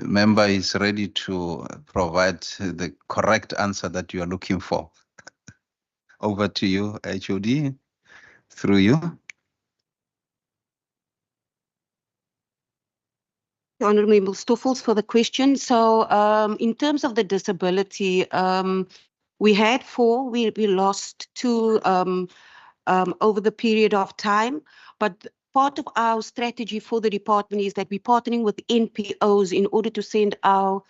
member is ready to provide the correct answer that you are looking for. Over to you, HOD, through you. Honorable Stoffels for the question. So in terms of the disability, we had 4, we lost 2 over the period of time, but part of our strategy for the department is that we're partnering with NPOs in order to send our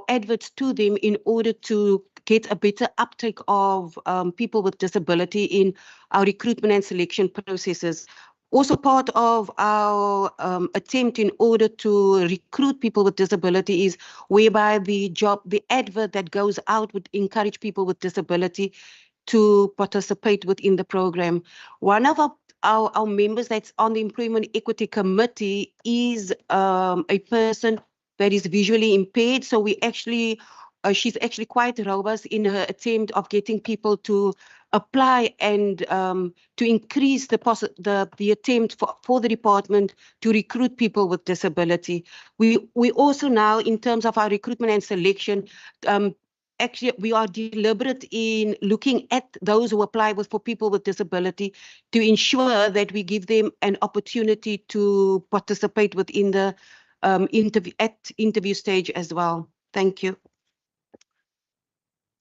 adverts to them in order to get a better uptake of people with disability in our recruitment and selection processes. Also part of our attempt in order to recruit people with disability is whereby the advert that goes out would encourage people with disability to participate within the program. One of our members that's on the Employment Equity Committee is a person that is visually impaired. So we actually, she's actually quite robust in her attempt of getting people to apply and to increase the attempt for the department to recruit people with disability. We also now, in terms of our recruitment and selection, actually, we are deliberate in looking at those who apply for people with disability to ensure that we give them an opportunity to participate within the interview stage as well. Thank you.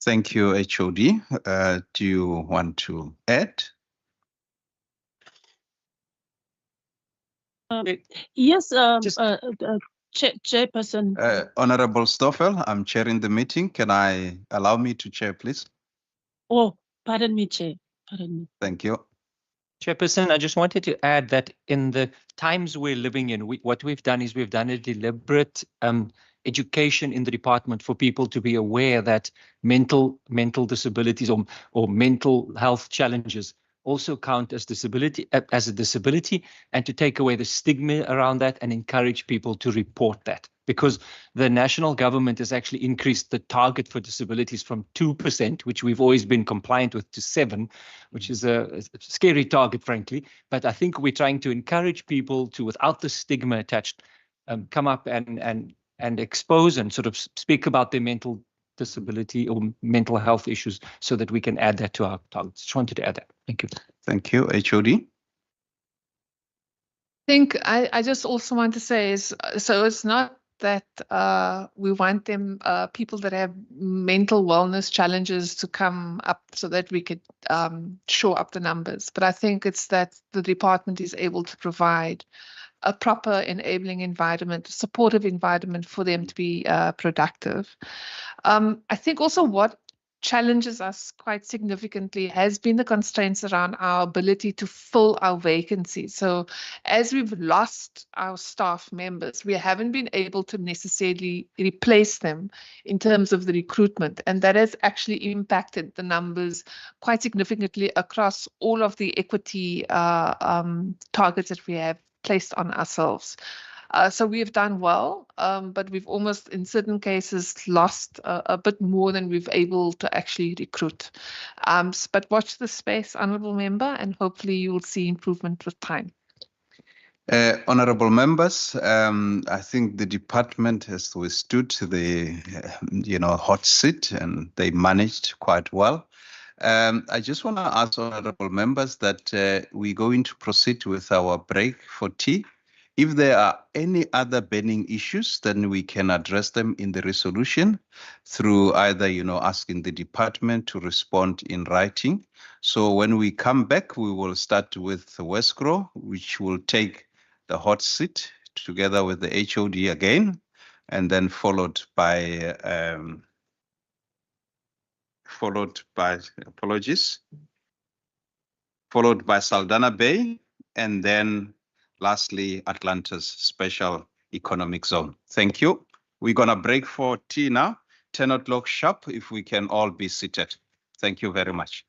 Thank you, HOD. Do you want to add? Yes, Chairperson. Honorable Stoffel, I'm chairing the meeting. Can I allow me to chair, please? Oh, pardon me, Chair. Pardon me. Thank you. Chairperson, I just wanted to add that in the times we're living in, what we've done is we've done a deliberate education in the department for people to be aware that mental disabilities or mental health challenges also count as a disability, and to take away the stigma around that and encourage people to report that. Because the national government has actually increased the target for disabilities from 2%, which we've always been compliant with, to 7%, which is a scary target, frankly. But I think we're trying to encourage people to, without the stigma attached, come up and expose and sort of speak about their mental disability or mental health issues, so that we can add that to our targets. Just wanted to add that. Thank you. Thank you, HOD. I think I just also want to say is, so it's not that we want them, people that have mental wellness challenges to come up so that we could shore up the numbers. But I think it's that the department is able to provide a proper enabling environment, a supportive environment for them to be productive. I think also what challenges us quite significantly has been the constraints around our ability to fill our vacancies. So as we've lost our staff members, we haven't been able to necessarily replace them in terms of the recruitment. And that has actually impacted the numbers quite significantly across all of the equity targets that we have placed on ourselves. So we have done well, but we've almost, in certain cases, lost a bit more than we've able to actually recruit. But watch the space, Honourable Member, and hopefully you will see improvement with time. Honourable members, I think the department has withstood the, hot seat, and they managed quite well. I just want to ask honourable members that we're going to proceed with our break for tea. If there are any other burning issues, then we can address them in the resolution through either, asking the department to respond in writing. So when we come back, we will start with Westgro, which will take the hot seat together with the HOD again, and then followed by Saldanha Bay, and then lastly, Atlanta's special economic zone. Thank you. We're going to break for tea now, 10 o'clock sharp, if we can all be seated. Thank you very much.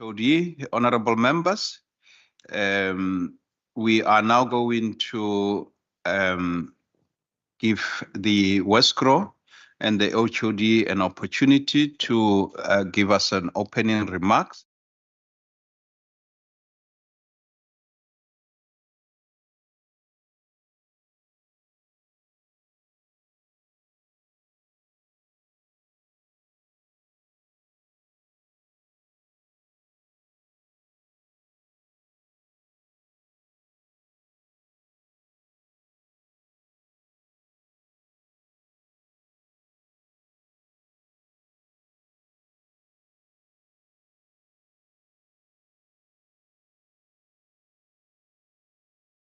HOD, honorable members. We are now going to give the Wescro and the HOD an opportunity to give us an opening remarks.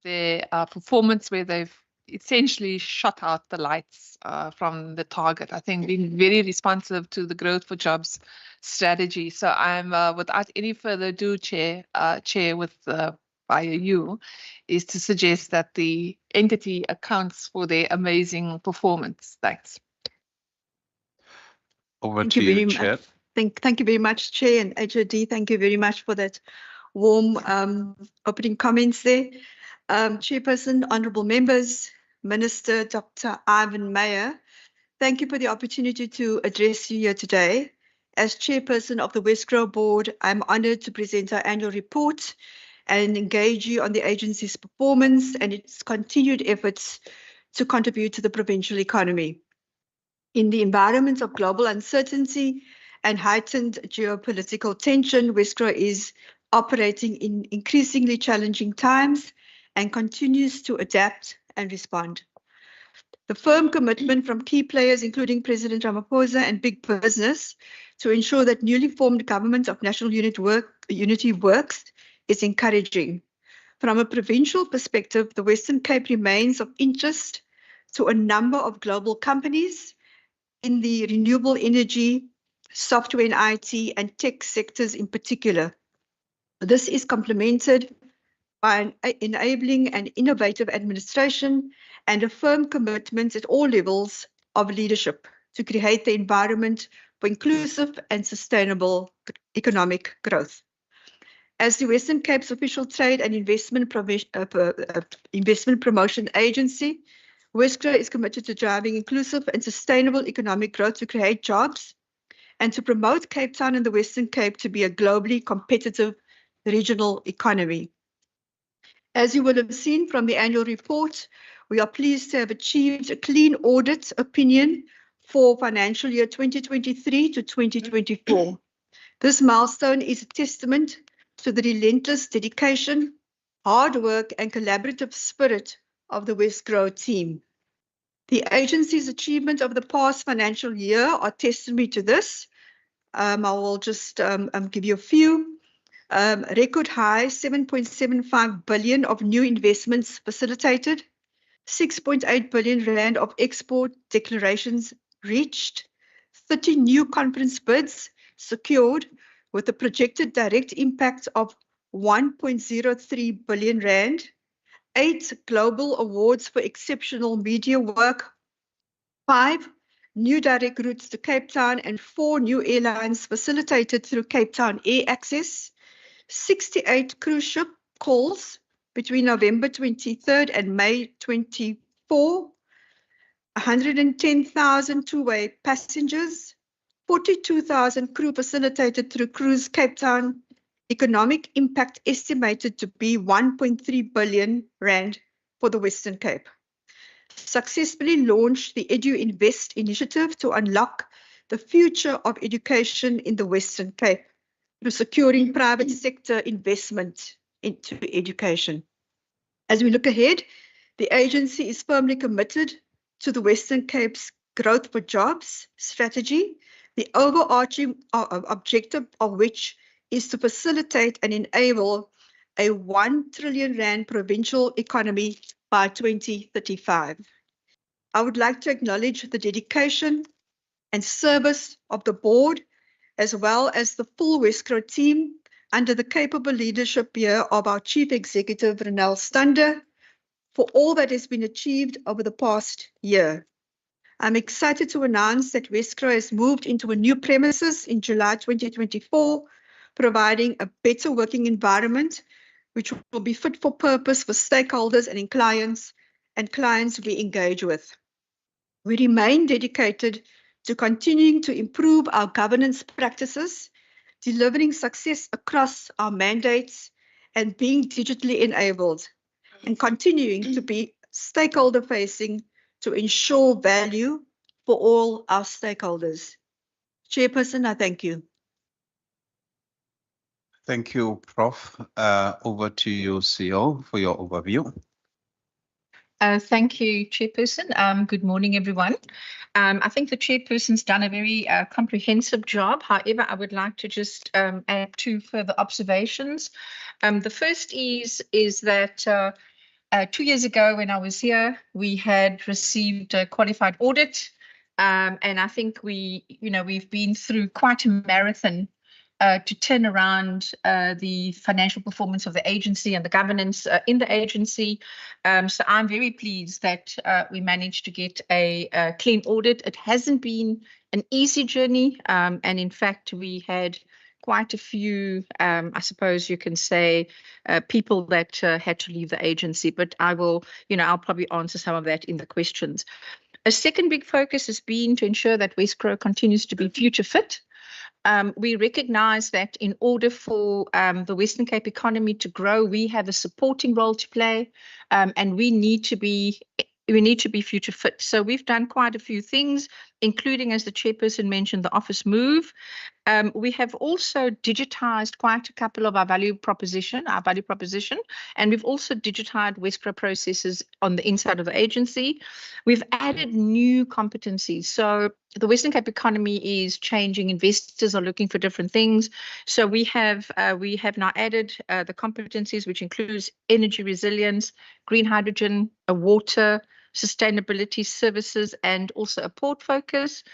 Their performance where they've essentially shot out the lights from the target. I think being very responsive to the Growth for Jobs strategy. So I'm, without any further ado, Chair, with via you, is to suggest that the entity accounts for their amazing performance. Thanks. Over Thank to you very you, much. Chair. Thank you very much, Chair, and HOD. Thank you very much for that warm opening comments there. Chairperson, honourable members, Minister Dr. Ivan Meyer, thank you for the opportunity to address you here today. As Chairperson of the Wescro Board, I'm honoured to present our annual report and engage you on the agency's performance and its continued efforts to contribute to the provincial economy. In the environment of global uncertainty and heightened geopolitical tension, Wescro is operating in increasingly challenging times and continues to adapt and respond. The firm commitment from key players, including President Ramaphosa and big business, to ensure that newly formed government of national unity works is encouraging. From a provincial perspective, the Western Cape remains of interest to a number of global companies in the renewable energy, software and IT, and tech sectors in particular. This is complemented by an enabling and innovative administration and a firm commitment at all levels of leadership to create the environment for inclusive and sustainable economic growth. As the Western Cape's official trade and investment promotion agency, Wescro is committed to driving inclusive and sustainable economic growth to create jobs and to promote Cape Town and the Western Cape to be a globally competitive regional economy. As you will have seen from the annual report, we are pleased to have achieved a clean audit opinion for financial year 2023 to 2024. This milestone is a testament to the relentless dedication, hard work, and collaborative spirit of the Wescro team. The agency's achievement of the past financial year are testimony to this. I will just give you a few. Record high 7.75 billion of new investments facilitated, 6.8 billion rand of export declarations reached, 30 new conference bids secured with a projected direct impact of 1.03 billion rand, 8 global awards for exceptional media work, 5 new direct routes to Cape Town and 4 new airlines facilitated through Cape Town Air Access, 68 cruise ship calls between November 23rd and May 24, 110,000 two-way passengers, 42,000 crew facilitated through Cruise Cape Town, economic impact estimated to be 1.3 billion rand for the Western Cape. Successfully launched the Edu Invest initiative to unlock the future of education in the Western Cape through securing private sector investment into education. As we look ahead, the agency is firmly committed to the Western Cape's Growth for Jobs strategy, the overarching objective of which is to facilitate and enable a 1 trillion rand provincial economy by 2035. I would like to acknowledge the dedication and service of the board, as well as the full Wescro team under the capable leadership here of our Chief Executive, Ronel Stander, for all that has been achieved over the past year. I'm excited to announce that Wescro has moved into a new premises in July 2024 providing a better working environment, which will be fit for purpose for stakeholders and clients we engage with. We remain dedicated to continuing to improve our governance practices, delivering success across our mandates, and being digitally enabled, and continuing to be stakeholder facing to ensure value for all our stakeholders. Chairperson, I thank you. Thank you, Prof. Over to you, CEO, for your overview. Thank you, Chairperson. Good morning, everyone. I think the Chairperson's done a very comprehensive job. However, I would like to just add two further observations. The first is that 2 years ago when I was here, we had received a qualified audit. And I think we've been through quite a marathon to turn around the financial performance of the agency and the governance in the agency. So I'm very pleased that we managed to get a clean audit. It hasn't been an easy journey. And in fact, we had quite a few, I suppose you can say, people that had to leave the agency. But I'll probably answer some of that in the questions. A second big focus has been to ensure that Wesgro continues to be future fit. We recognize that in order for the Western Cape economy to grow, we have a supporting role to play, and we need to be future fit. So we've done quite a few things, including, as the Chairperson mentioned, the office move. We have also digitized quite a couple of our value proposition, and we've also digitized Wesgro processes on the inside of the agency. We've added new competencies. So the Western Cape economy is changing. Investors are looking for different things. So we have now added the competencies, which includes energy resilience, green hydrogen, water, sustainability services, and also a port focus.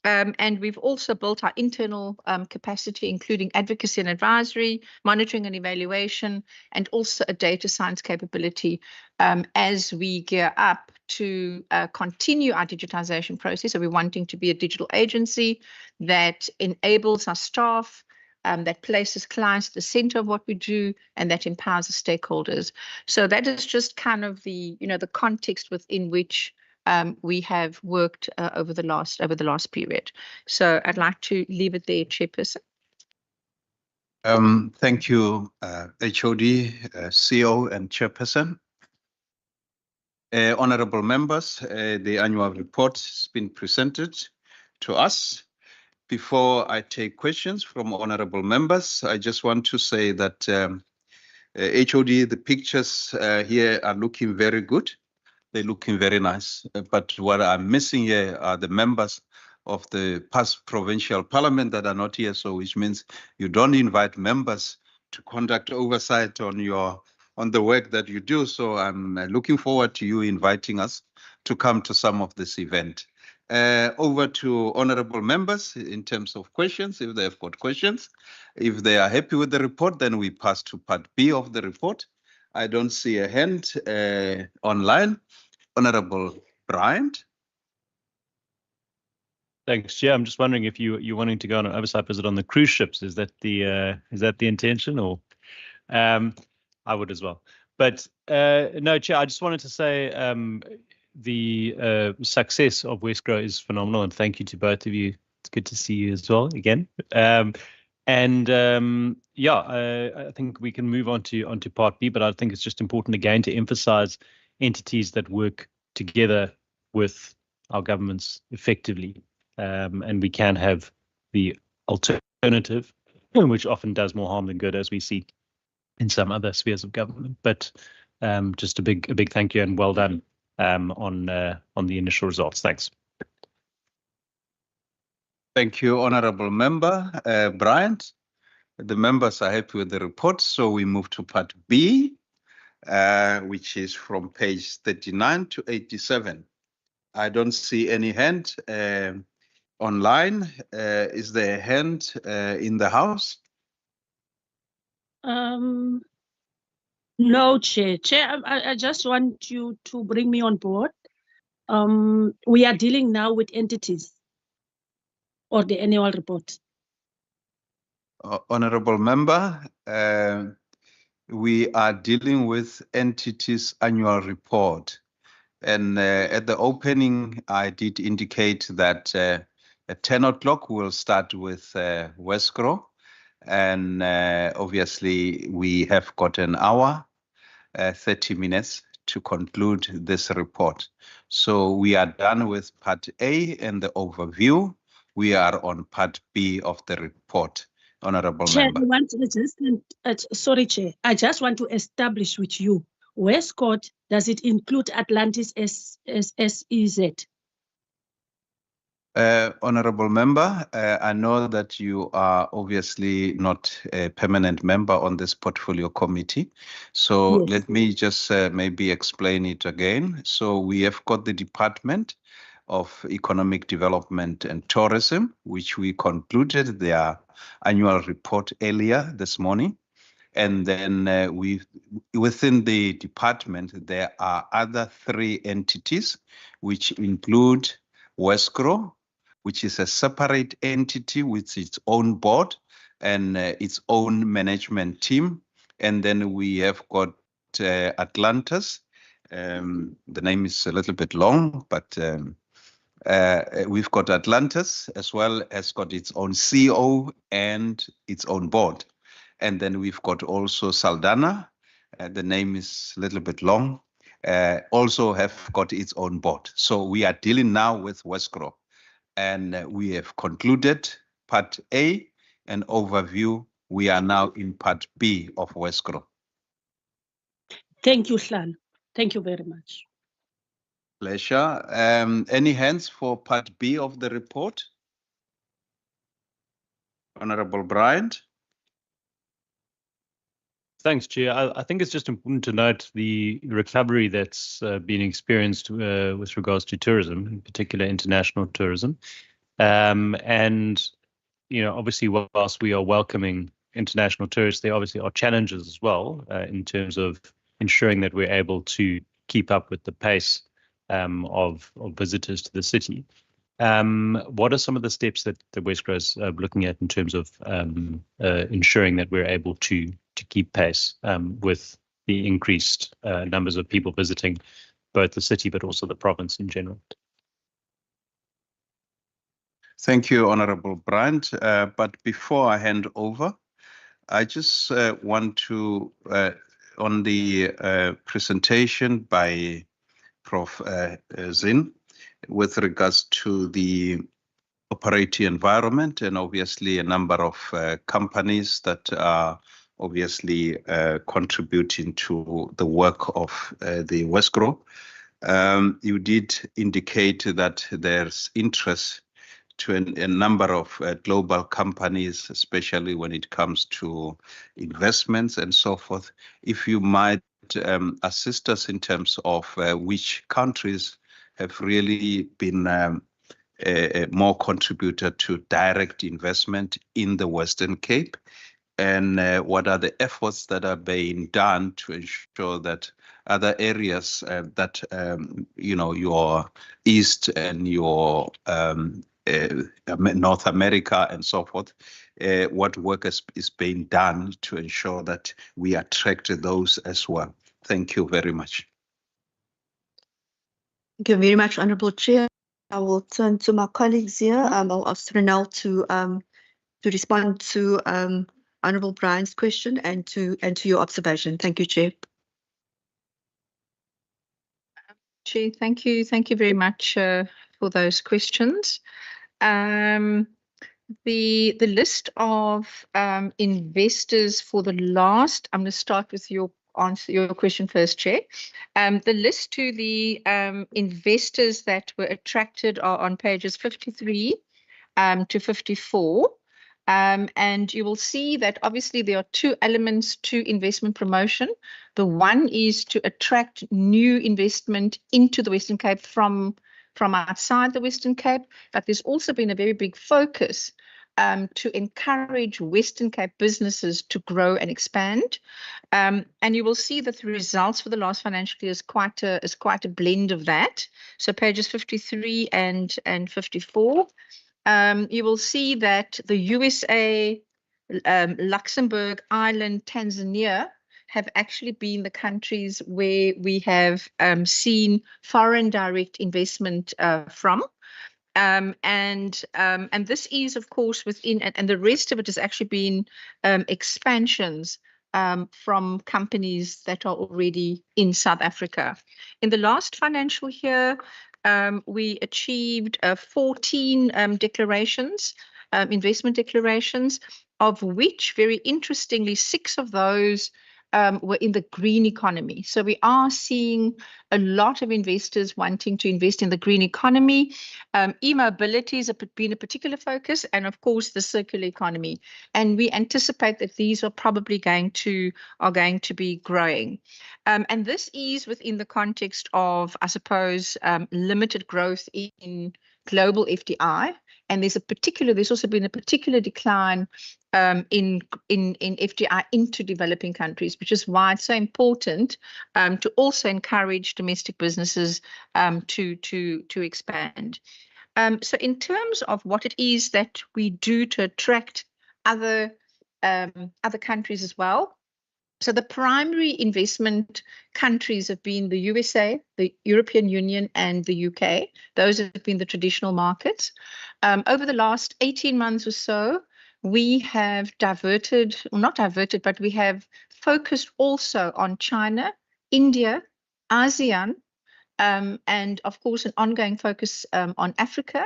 And we've also built our internal capacity, including advocacy and advisory, monitoring and evaluation, and also a data science capability as we gear up to continue our digitization process. So we're wanting to be a digital agency that enables our staff, that places clients at the center of what we do, and that empowers the stakeholders. So that is just kind of the context within which we have worked over the last period. So I'd like to leave it there, Chairperson. Thank you, HOD, CEO, and Chairperson. Honorable members, the annual report has been presented to us. Before I take questions from honorable members, I just want to say that HOD, the pictures here are looking very good. They're looking very nice. But what I'm missing here are the members of the past provincial parliament that are not here. So which means you don't invite members to conduct oversight on the work that you do. So I'm looking forward to you inviting us to come to some of this event. Over to honorable members in terms of questions, if they've got questions. If they are happy with the report, then we pass to part B of the report. I don't see a hand online. Honorable Bryant. Thanks, Chair. I'm just wondering if you're wanting to go on an oversight visit on the cruise ships. Is that the intention, or I would as well. But no, Chair, I just wanted to say the success of Wesgro is phenomenal, and thank you to both of you. It's good to see you as well again. I think we can move on to part B, but I think it's just important again to emphasize entities that work together with our governments effectively, and we can have the alternative, which often does more harm than good, as we see in some other spheres of government. But just a big thank you and well done on the initial results. Thanks. Thank you, honorable member Bryant. The members are happy with the report, so we move to part B, which is from page 39 to 87. I don't see any hand online. Is there a hand in the house? No, Chair. Chair, I just want you to bring me on board. We are dealing now with entities or the annual report. Honorable Member, we are dealing with entities' annual report. And at the opening, I did indicate that at 10 o'clock, we'll start with Wescro. And obviously, we have got an hour, 30 minutes to conclude this report. So we are done with part A and the overview. We are on part B of the report, Honorable Chair, Member. sorry, Chair. I just want to establish with you, Westcott, does it include Atlantis SEZ? Honorable Member, I know that you are obviously not a permanent member on this portfolio committee. So Yes. let me just maybe explain it again. So we have got the Department of Economic Development and Tourism, which we concluded their annual report earlier this morning. And then within the department, there are other 3 entities, which include Wescro, which is a separate entity with its own board and its own management team. And then we have got Atlantis. The name is a little bit long, but we've got Atlantis as well as got its own CEO and its own board. And then we've got also Saldana. The name is a little bit long. Also have got its own board. So we are dealing now with Wescro. And we have concluded part A and overview. We are now in part B of Wescro. Thank you, Hlan. Thank you very much. Pleasure. Any hands for part B of the report? Honorable Bryant. Thanks, Chair. I think it's just important to note the recovery that's been experienced with regards to tourism, in particular international tourism. And, you know, obviously, whilst we are welcoming international tourists, there obviously are challenges as well in terms of ensuring that we're able to keep up with the pace of visitors to the city. What are some of the steps that the Wescro is looking at in terms of ensuring that we're able to keep pace with the increased numbers of people visiting both the city but also the province in general? Thank you, Honorable Bryant. But before I hand over, I just want to, on the presentation by Prof. Zin, with regards to the operating environment and obviously a number of companies that are obviously contributing to the work of the Wescro. You did indicate that there's interest to a number of global companies, especially when it comes to investments and so forth. If you might assist us in terms of which countries have really been a more contributor to direct investment in the Western Cape, and what are the efforts that are being done to ensure that other areas that, you know, your East and your North America and so forth, what work is being done to ensure that we attract those as well. Thank you very much. Thank you very much, Honourable Chair. I will turn to my colleagues here. I'll ask Renel to respond to Honourable Brian's question and to your observation. Thank you, Chair. Chair, thank you very much for those questions. The list of investors for the last, I'm going to start with your question first, Chair. The list to the investors that were attracted are on pages 53 to 54. And you will see that obviously there are 2 elements to investment promotion. The one is to attract new investment into the Western Cape from outside the Western Cape, but there's also been a very big focus to encourage Western Cape businesses to grow and expand. And you will see that the results for the last financial year is quite a blend of that. So pages 53 and 54. You will see that the USA, Luxembourg, Ireland, Tanzania have actually been the countries where we have seen foreign direct investment from. And this is, of course, within, and the rest of it has actually been expansions from companies that are already in South Africa. In the last financial year, we achieved 14 declarations, investment declarations, of which, very interestingly, 6 of those were in the green economy. So we are seeing a lot of investors wanting to invest in the green economy. E-mobility has been a particular focus, and of course the circular economy. And we anticipate that these are probably going to be growing. And this is within the context of, I suppose, limited growth in global FDI. And there's also been a particular decline in FDI into developing countries, which is why it's so important to also encourage domestic businesses to expand. So in terms of what it is that we do to attract other countries as well, so the primary investment countries have been the USA, the European Union, and the UK. Those have been the traditional markets. Over the last 18 months or so, we have but we have focused also on China, India, ASEAN, and of course an ongoing focus on Africa,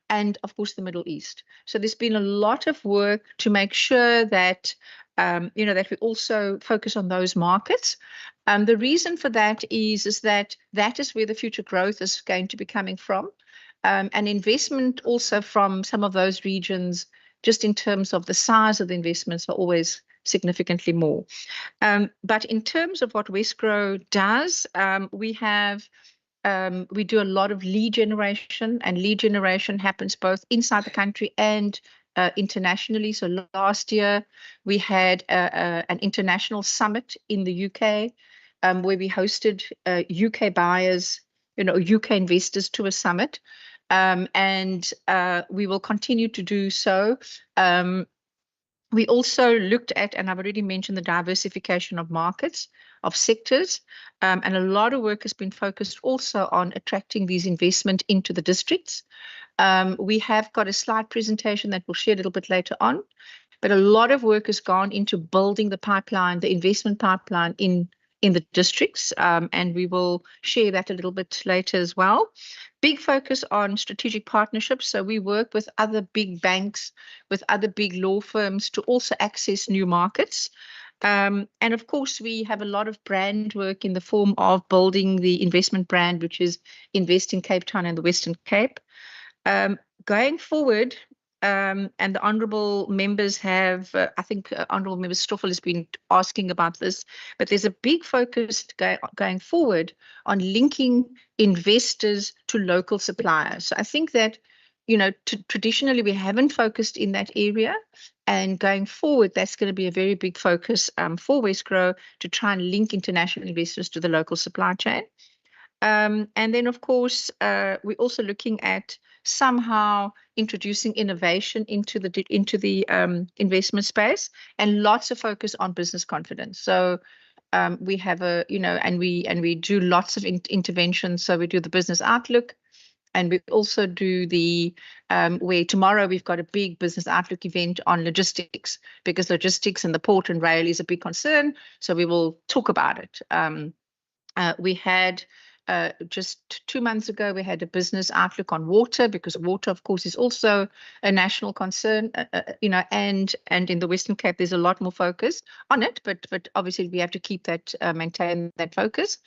and of course the Middle East. So there's been a lot of work to make sure that that we also focus on those markets. The reason for that is that is where the future growth is going to be coming from, and investment also from some of those regions, just in terms of the size of the investments, are always significantly more. But in terms of what Wesgro does, we do a lot of lead generation, and lead generation happens both inside the country and internationally. So last year we had an international summit in the UK where we hosted UK buyers, UK investors to a summit. And we will continue to do so. We also looked at, and I've already mentioned, the diversification of markets, of sectors, and a lot of work has been focused also on attracting these investment into the districts. We have got a slide presentation that we'll share a little bit later on, but a lot of work has gone into building the pipeline, the investment pipeline in the districts, and we will share that a little bit later as well. Big focus on strategic partnerships. So we work with other big banks, with other big law firms to also access new markets. And of course, we have a lot of brand work in the form of building the investment brand, which is Invest in Cape Town and the Western Cape. Going forward, and the honourable members have, I think Honourable Member Stoffel has been asking about this, but there's a big focus going forward on linking investors to local suppliers. So I think that, traditionally we haven't focused in that area, and going forward, that's going to be a very big focus for Wesgro to try and link international investors to the local supply chain. And then, of course, we're also looking at somehow introducing innovation into the investment space, and lots of focus on business confidence. So we have and we do lots of interventions. So we do the business outlook, and we also do the where tomorrow we've got a big business outlook event on logistics, because logistics and the port and rail is a big concern. So we will talk about it. We had just 2 months ago, we had a business outlook on water, because water, of course, is also a national concern, and in the Western Cape, there's a lot more focus on it, but obviously we have to keep that, maintain that focus.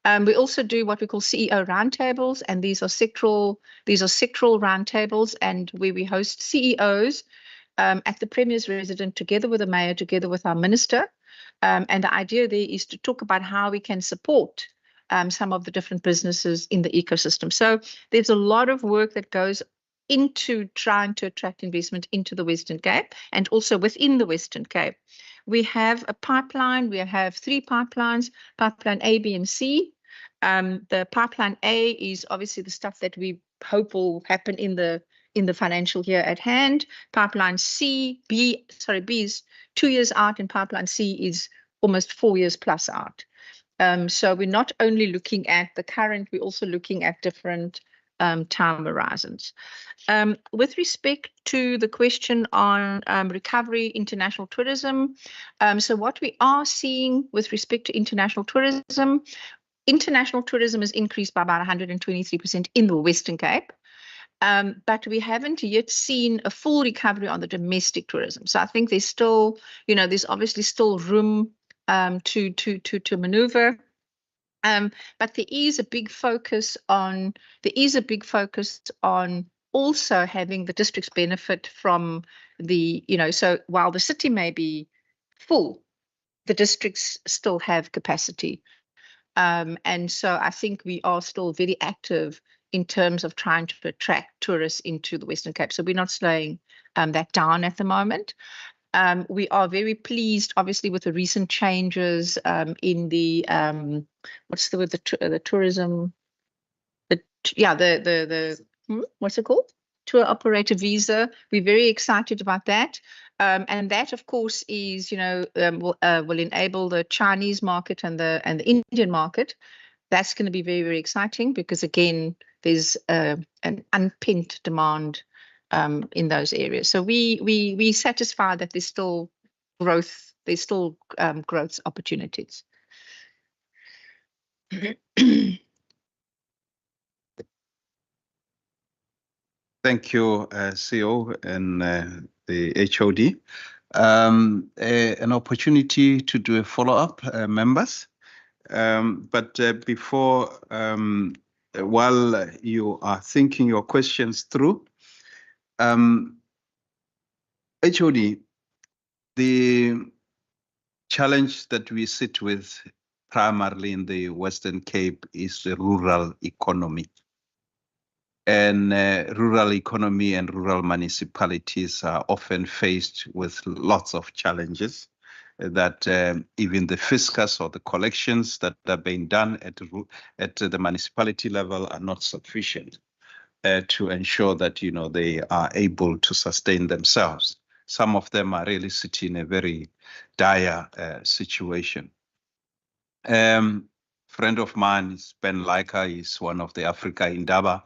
We also do what we call CEO roundtables, and these are sectoral roundtables, and where we host CEOs at the Premier's residence, together with the Mayor, together with our Minister. And the idea there is to talk about how we can support some of the different businesses in the ecosystem. So there's a lot of work that goes into trying to attract investment into the Western Cape, and also within the Western Cape. We have a pipeline. We have 3 pipelines, pipeline A, B, and C. The pipeline A is obviously the stuff that we hope will happen in the in the financial year at hand. Pipeline B is 2 years out, and pipeline C is almost 4 years plus out. So we're not only looking at the current, we're also looking at different time horizons. With respect to the question on recovery, international tourism, so what we are seeing with respect to international tourism has increased by about 123% in the Western Cape. But we haven't yet seen a full recovery on the domestic tourism. So I think there's still, there's obviously still room to maneuver. But there is a big focus on also having the districts benefit from the, so while the city may be full, the districts still have capacity. And so I think we are still very active in terms of trying to attract tourists into the Western Cape. So we're not slowing that down at the moment. We are very pleased, obviously, with the recent changes in the what's the word? The tourism. What's it called? Tour operator visa. We're very excited about that, and that, of course, is will enable the Chinese market and the Indian market. That's going to be very, very exciting because again, there's an unpent demand in those areas. So we satisfied that there's still growth. There's still growth opportunities. Thank you, CEO and the HOD. An opportunity to do a follow-up, members. But before, while you are thinking your questions through, HOD, the challenge that we sit with primarily in the Western Cape is the rural economy. And rural economy and rural municipalities are often faced with lots of challenges that even the fiscus or the collections that are being done at the municipality level are not sufficient to ensure that they are able to sustain themselves. Some of them are really sitting in a very dire situation. Friend of mine is Ben Laika, is one of the Africa Indaba,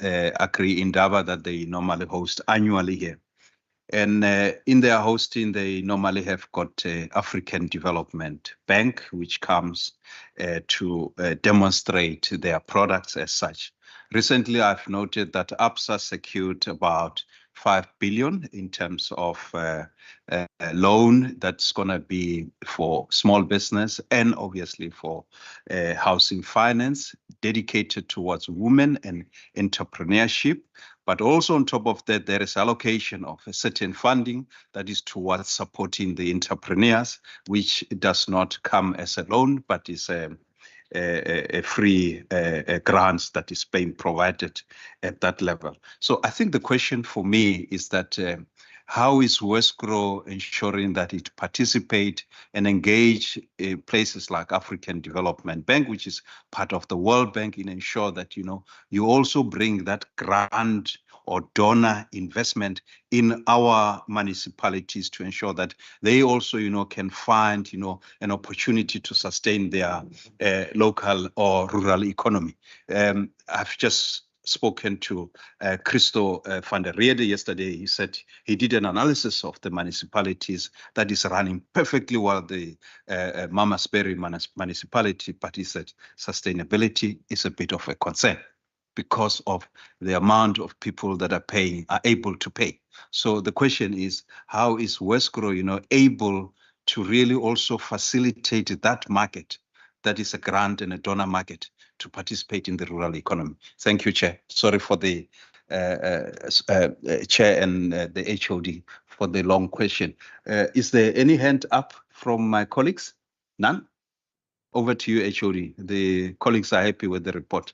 Agri Indaba that they normally host annually here. And in their hosting, they normally have got African Development Bank, which comes to demonstrate their products as such. Recently, I've noted that ABSA secured about 5 billion in terms of a loan that's going to be for small business and obviously for housing finance dedicated towards women and entrepreneurship. But also on top of that, there is allocation of a certain funding that is towards supporting the entrepreneurs, which does not come as a loan, but is a free grants that is being provided at that level. So I think the question for me is that how is Westgro ensuring that it participate and engage in places like African Development Bank, which is part of the World Bank, in ensure that you also bring that grant or donor investment in our municipalities to ensure that they also can find an opportunity to sustain their local or rural economy. I've just spoken to Christo van der Rede yesterday. He said he did an analysis of the municipalities that is running perfectly well, the Mamasbury municipality, but he said sustainability is a bit of a concern because of the amount of people that are able to pay. So the question is, how is Westgro able to really also facilitate that market that is a grant and a donor market to participate in the rural economy? Thank you, Chair. Sorry for the Chair and the HOD for the long question. Is there any hand up from my colleagues? None? Over to you, HOD. The colleagues are happy with the report.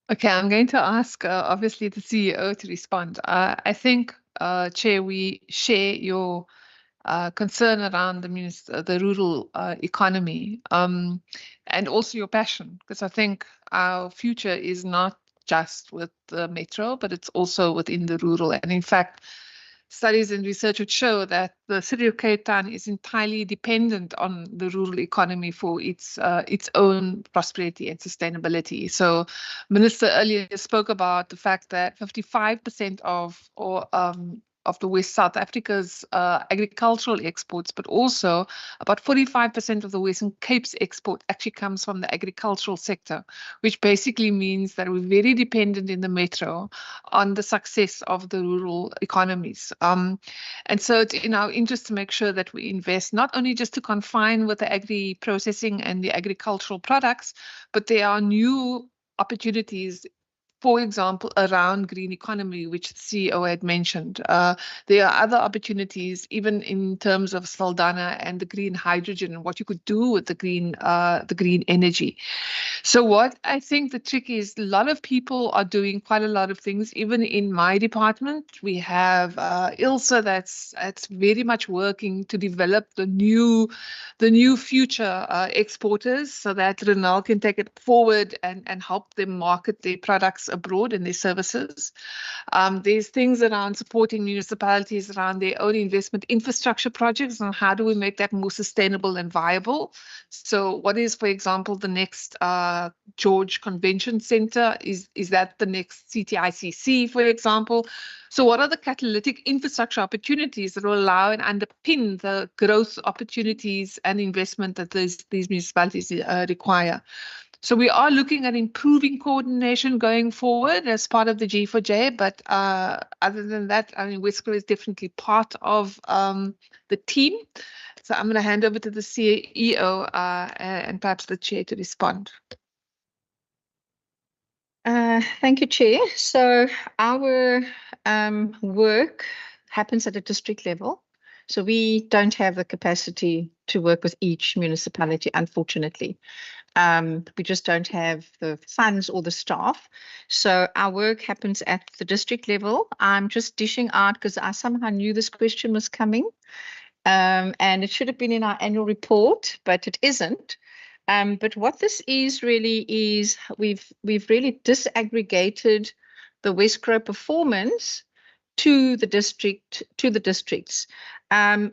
Okay, I'm going to ask, obviously, the CEO to respond. I think, Chair, we share your concern around the rural economy and also your passion, because I think our future is not just with the metro, but it's also within the rural. And in fact, studies and research would show that the city of Cape Town is entirely dependent on the rural economy for its own prosperity and sustainability. So, Minister earlier spoke about the fact that 55% of the West South Africa's agricultural exports, but also about 45% of the Western Cape's export actually comes from the agricultural sector, which basically means that we're very dependent in the metro on the success of the rural economies. And so it's in our interest to make sure that we invest not only just to confine with the agri-processing and the agricultural products, but there are new opportunities, for example, around green economy, which the CEO had mentioned. There are other opportunities, even in terms of Saldanha and the green hydrogen and what you could do with the green energy. So what I think the trick is, a lot of people are doing quite a lot of things. Even in my department, we have Ilse that's very much working to develop the new future exporters, so that Renal can take it forward and help them market their products abroad and their services. There's things around supporting municipalities around their own investment infrastructure projects, and how do we make that more sustainable and viable. So what is, for example, the next George Convention Center? Is that the next CTICC, for example? So what are the catalytic infrastructure opportunities that will allow and underpin the growth opportunities and investment that these municipalities require? So we are looking at improving coordination going forward as part of the G4J, but other than that, I mean, Wesco is definitely part of the team. So I'm going to hand over to the CEO and perhaps the chair to respond. Thank you, Chair. So our work happens at a district level. So we don't have the capacity to work with each municipality, unfortunately. We just don't have the funds or the staff. So our work happens at the district level. I'm just dishing out because I somehow knew this question was coming. And it should have been in our annual report, but it isn't. But what this is really is we've really disaggregated the Wesco performance to the districts.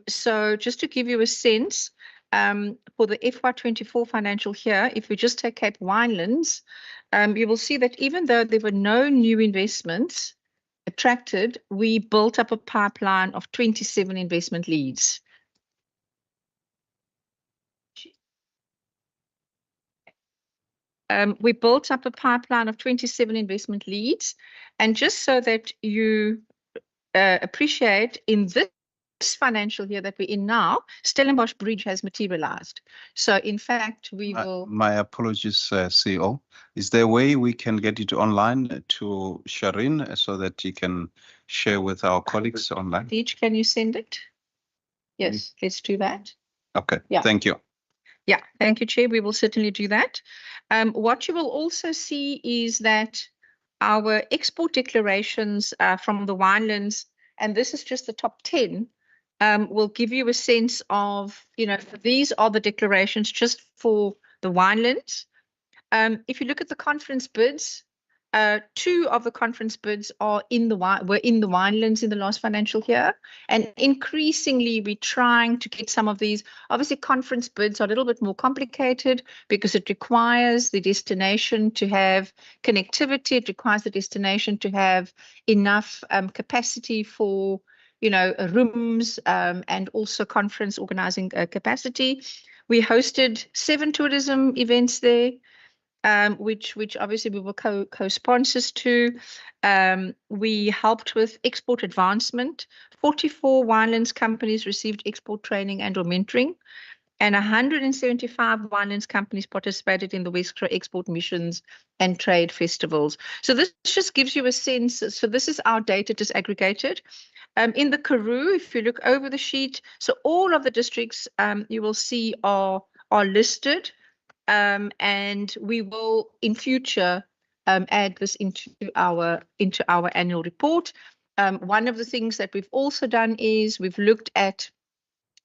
So just to give you a sense, for the FY24 financial year, if we just take Cape Winelands, you will see that even though there were no new investments attracted, we built up a pipeline of 27 investment leads. We built up a pipeline of 27 investment leads. And just so that you appreciate, in this financial year that we're in now, Stellenbosch Bridge has materialized. So in fact, we will... My apologies, CEO. Is there a way we can get it online to Shireen so that you can share with our colleagues online? Deej, can you send it? Yes, let's do that. Okay, Yeah. Thank you. Yeah, thank you, Chair. We will certainly do that. What you will also see is that our export declarations from the winelands, and this is just the top 10, will give you a sense of, these are the declarations just for the winelands. If you look at the conference bids, 2 of the conference bids were in the winelands in the last financial year, and increasingly we're trying to get some of these. Obviously, conference bids are a little bit more complicated because it requires the destination to have connectivity. It requires the destination to have enough capacity for rooms and also conference organizing capacity. We hosted 7 tourism events there. Which obviously we were co-sponsors to. We helped with export advancement. 44 winelands companies received export training and or mentoring, and 175 winelands companies participated in the Wesco export missions and trade festivals. So this just gives you a sense. So this is our data disaggregated. In the Karoo, if you look over the sheet, so all of the districts you will see are listed. And we will in future add this into our annual report. One of the things that we've also done is we've looked at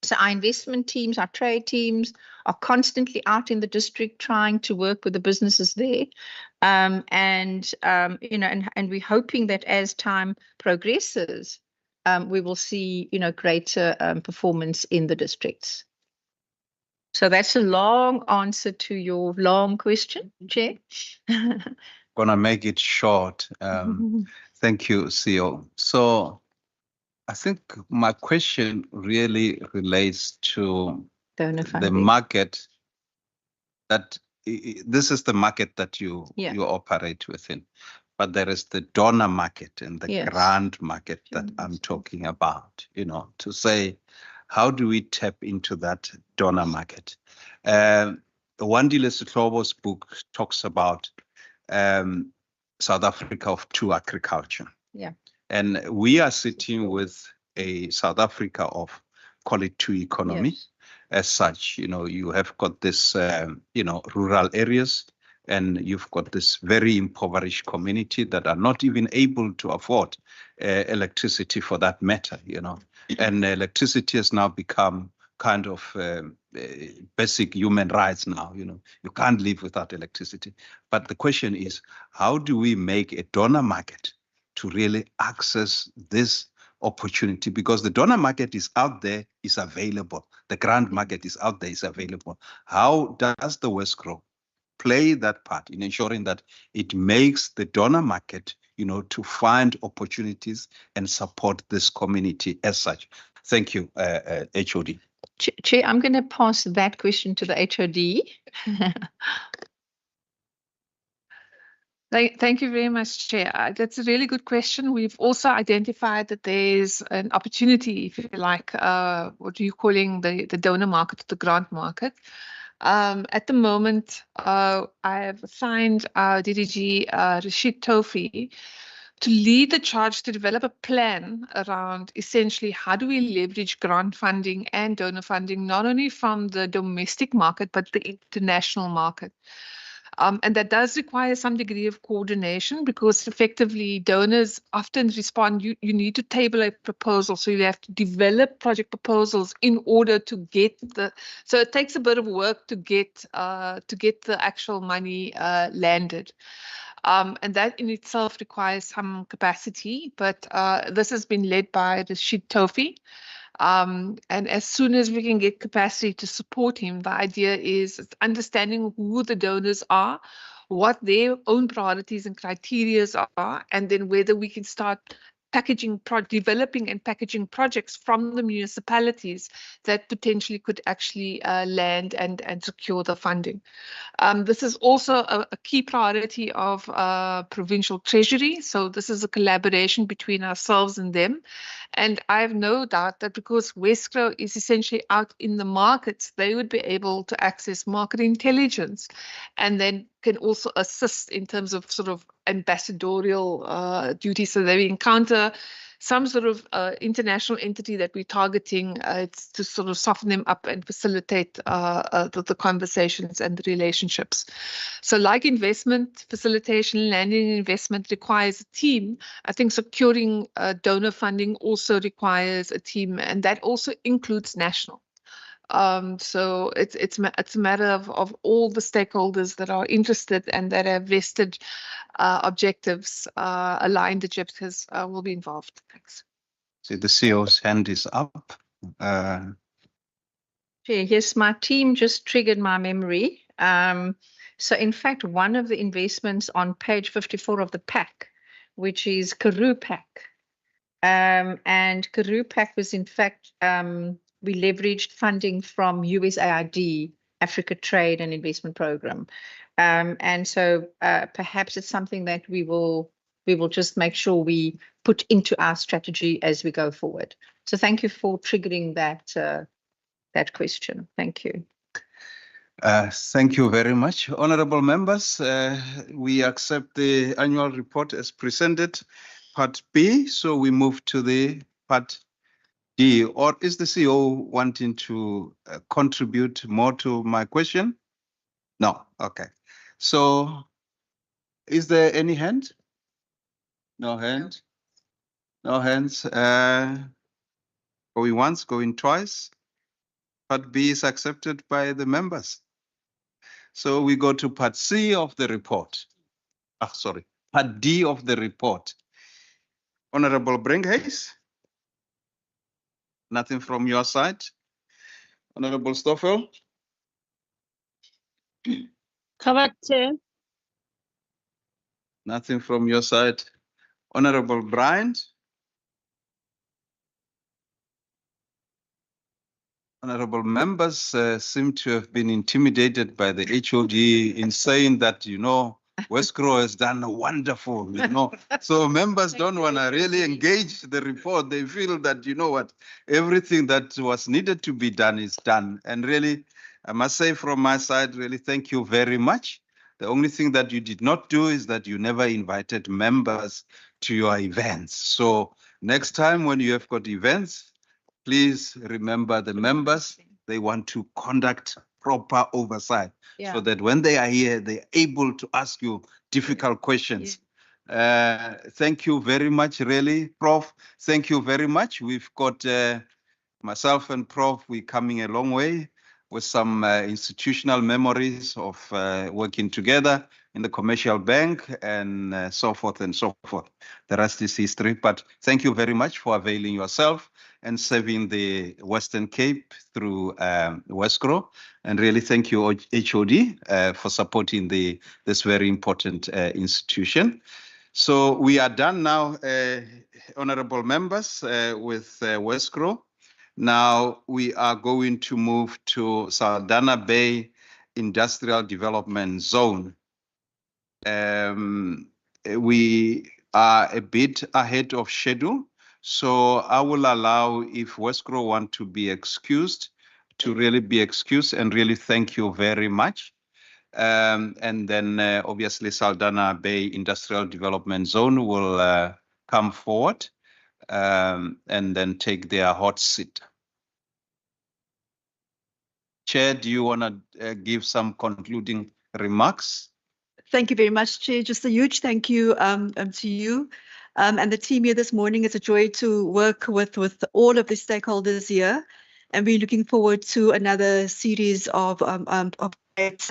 So our investment teams, our trade teams are constantly out in the district trying to work with the businesses there. And we're hoping that as time progresses, we will see, greater performance in the districts. So that's a long answer to your long question, Chair. Gonna make it short. Thank you, CEO. So I think my question really relates to the market that this is the market that you operate within, but there is the donor market and the grant market that I'm talking about, to say, how do we tap into that donor market? Wandile Sihlobo's book talks about South Africa of two agriculture. Yeah. And we are sitting with a South Africa of, call it two economy. Yes. As such, you have got this, rural areas, and you've got this very impoverished community that are not even able to afford electricity for that matter, and electricity has now become kind of basic human rights now, you can't live without electricity. But the question is, how do we make a donor market to really access this opportunity? Because the donor market is out there, is available. The grant market is out there, is available. How does the Wesgro play that part in ensuring that it makes the donor market, to find opportunities and support this community as such? Thank you, HOD. Chair, I'm going to pass that question to the HOD. Thank you very much, Chair. That's a really good question. We've also identified that there's an opportunity, if you like, what are you calling the donor market, the grant market. At the moment, I have assigned our DDG, Rashid Tofi, to lead the charge to develop a plan around essentially how do we leverage grant funding and donor funding, not only from the domestic market, but the international market. And that does require some degree of coordination, because effectively donors often respond, you need to table a proposal. So you have to develop project proposals in order to get so it takes a bit of work to get the actual money landed. And that in itself requires some capacity, but this has been led by Rashid Tofi. And as soon as we can get capacity to support him, the idea is understanding who the donors are, what their own priorities and criteria are, and then whether we can start developing and packaging projects from the municipalities that potentially could actually land and secure the funding. This is also a key priority of Provincial Treasury. So this is a collaboration between ourselves and them. And I have no doubt that because Wesgro is essentially out in the markets, they would be able to access market intelligence and then can also assist in terms of sort of ambassadorial duties. So they encounter some sort of international entity that we're targeting to sort of soften them up and facilitate the conversations and the relationships. So like investment facilitation, landing investment requires a team. I think securing donor funding also requires a team, and that also includes national. So it's a matter of all the stakeholders that are interested and that have vested objectives, aligned objectives will be involved. Thanks. See, the CEO's hand is up. Yes, my team just triggered my memory. So in fact, one of the investments on page 54 of the pack, which is Karoo Pack. And Karoo Pack was in fact, we leveraged funding from USAID, Africa Trade and Investment Program. And so perhaps it's something that we will just make sure we put into our strategy as we go forward. So thank you for triggering that question. Thank you. Thank you very much. Honorable members, we accept the annual report as presented, part B. So we move to the part D. Or is the CEO wanting to contribute more to my question? No. Okay. So is there any hand? No hand? No hands. Going once, going twice. Part B is accepted by the members. So we go to Part C of the report. Sorry, Part D of the report. Honorable Brinkhuis? Nothing from your side? Honorable Stoffel? Covered, Chair. Nothing from your side. Honorable Bryant? Honorable members seem to have been intimidated by the HOD in saying that, Westcro has done wonderful, So members don't want to really engage the report. They feel that, everything that was needed to be done is done. And really, I must say from my side, really, thank you very much. The only thing that you did not do is that you never invited members to your events. So next time when you have got events, please remember the members, they want to conduct proper oversight so that when they are here, they're able to ask you difficult questions. Thank you very much, really, Prof. Thank you very much. We've got myself and Prof, we're coming a long way with some institutional memories of working together in the commercial bank and so forth and so forth. The rest is history, but thank you very much for availing yourself and serving the Western Cape through Westcro. And really thank you, HOD, for supporting this very important institution. So we are done now, honorable members, with Westcro. Now we are going to move to Saldanha Bay Industrial Development Zone. We are a bit ahead of schedule, so I will allow, if Westcro want to be excused, to really be excused, and really thank you very much. And then obviously Saldanha Bay Industrial Development Zone will come forward and then take their hot seat. Chair, do you want to give some concluding remarks? Thank you very much, Chair. Just a huge thank you to you and the team here this morning. It's a joy to work with all of the stakeholders here, and we're looking forward to another series of great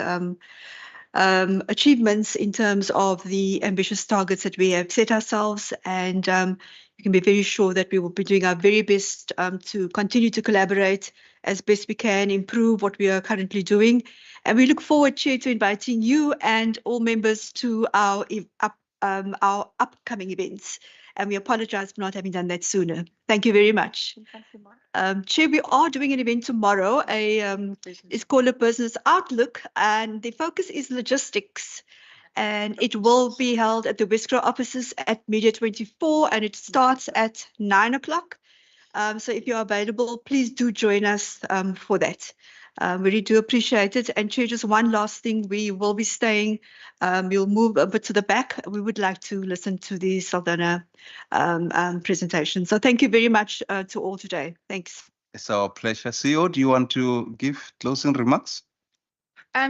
achievements in terms of the ambitious targets that we have set ourselves. And you can be very sure that we will be doing our very best to continue to collaborate as best we can, improve what we are currently doing. And we look forward, Chair, to inviting you and all members to our upcoming events. And we apologize for not having done that sooner. Thank you very much. Chair, we are doing an event tomorrow. It's called a Business Outlook, and the focus is logistics. And it will be held at the Westcro offices at Media 24, and it starts at 9 o'clock. So if you're available, please do join us for that. We really do appreciate it. And Chair, just one last thing, we will be staying, we'll move a bit to the back. We would like to listen to the Saldanha presentation. So thank you very much to all today. Thanks. It's our pleasure. CEO, do you want to give closing remarks?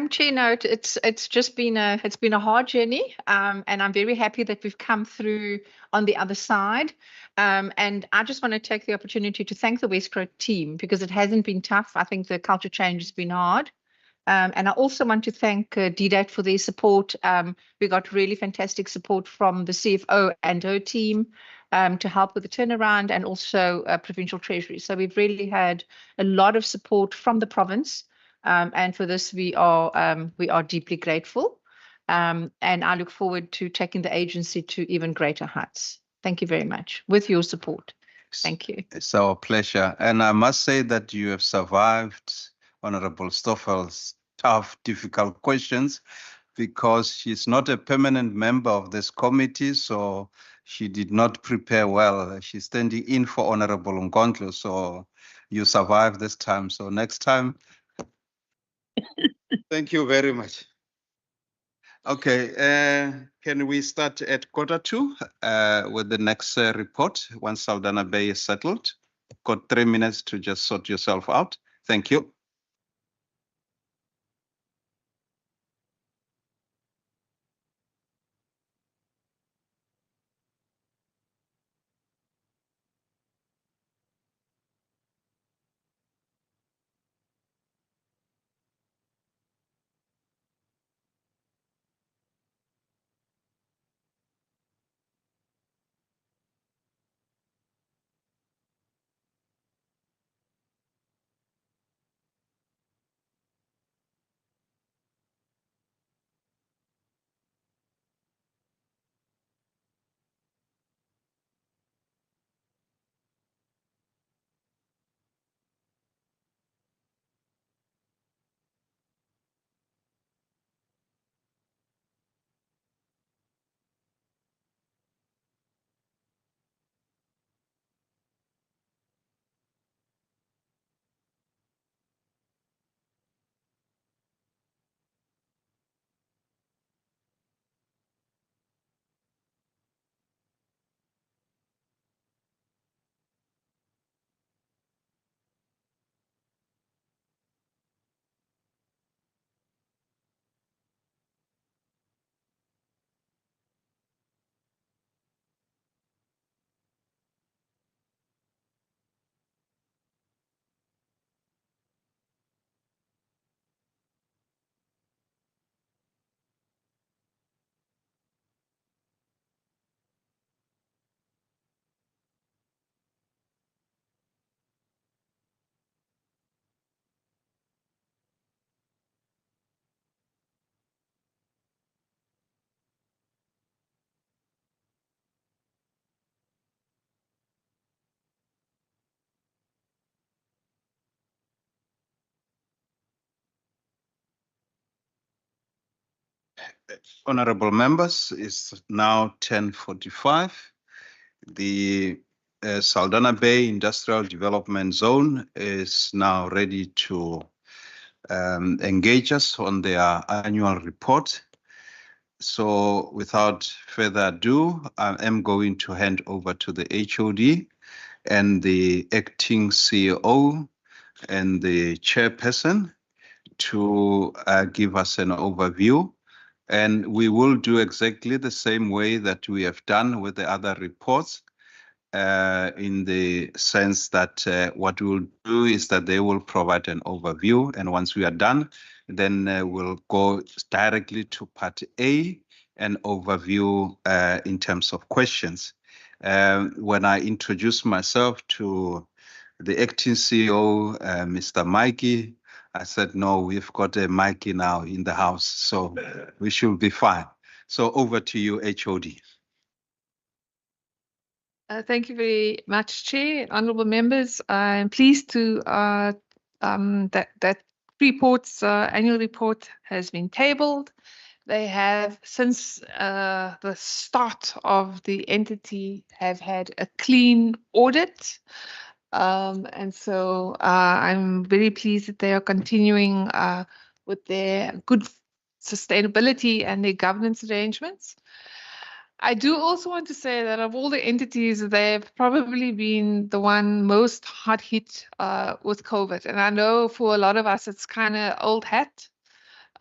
Chair, no, it's just been a hard journey, and I'm very happy that we've come through on the other side. And I just want to take the opportunity to thank the Westcro team, because it hasn't been tough. I think the culture change has been hard. And I also want to thank DDAT for their support. We got really fantastic support from the CFO and her team to help with the turnaround, and also Provincial Treasury. So we've really had a lot of support from the province. And for this, we are deeply grateful. And I look forward to taking the agency to even greater heights. Thank you very much, with your support. Thank you. It's our pleasure. And I must say that you have survived Honorable Stoffel's tough, difficult questions, because she's not a permanent member of this committee, so she did not prepare well. She's standing in for Honorable Nkontlo, so you survived this time. So next time, thank you very much. Okay, can we start at 1:45 with the next report once Saldanha Bay is settled? Got 3 minutes to just sort yourself out. Thank you. Honorable members, it's now 10:45. The Saldanha Bay Industrial Development Zone is now ready to engage us on their annual report. So without further ado, I am going to hand over to the HOD and the acting CEO and the chairperson to give us an overview. And we will do exactly the same way that we have done with the other reports, in the sense that what we'll do is that they will provide an overview. And once we are done, then we'll go directly to part A, an overview in terms of questions. When I introduced myself to the acting CEO, Mr. Mikey, I said, no, we've got a Mikey now in the house, so we should be fine. So over to you, HOD. Thank you very much, Chair. Honourable members, I'm pleased to that report's annual report has been tabled. They have, since the start of the entity, have had a clean audit. And so I'm very pleased that they are continuing with their good sustainability and their governance arrangements. I do also want to say that of all the entities, they've probably been the one most hard hit with COVID. And I know for a lot of us, it's kind of old hat,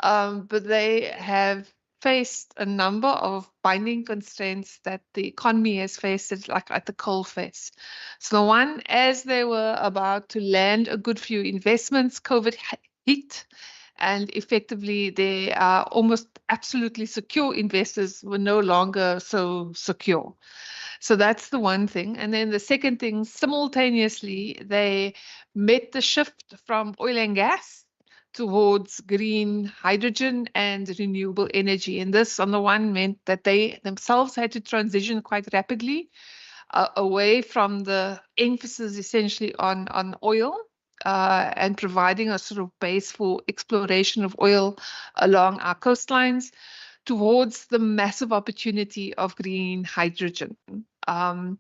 but they have faced a number of binding constraints that the economy has faced, like at the coal face. So one, as they were about to land a good few investments, COVID hit, and effectively they are almost absolutely secure investors were no longer so secure. So that's the one thing. And then the second thing, simultaneously, they met the shift from oil and gas towards green hydrogen and renewable energy. And this, on the one, meant that they themselves had to transition quite rapidly away from the emphasis essentially on oil and providing a sort of base for exploration of oil along our coastlines towards the massive opportunity of green hydrogen. And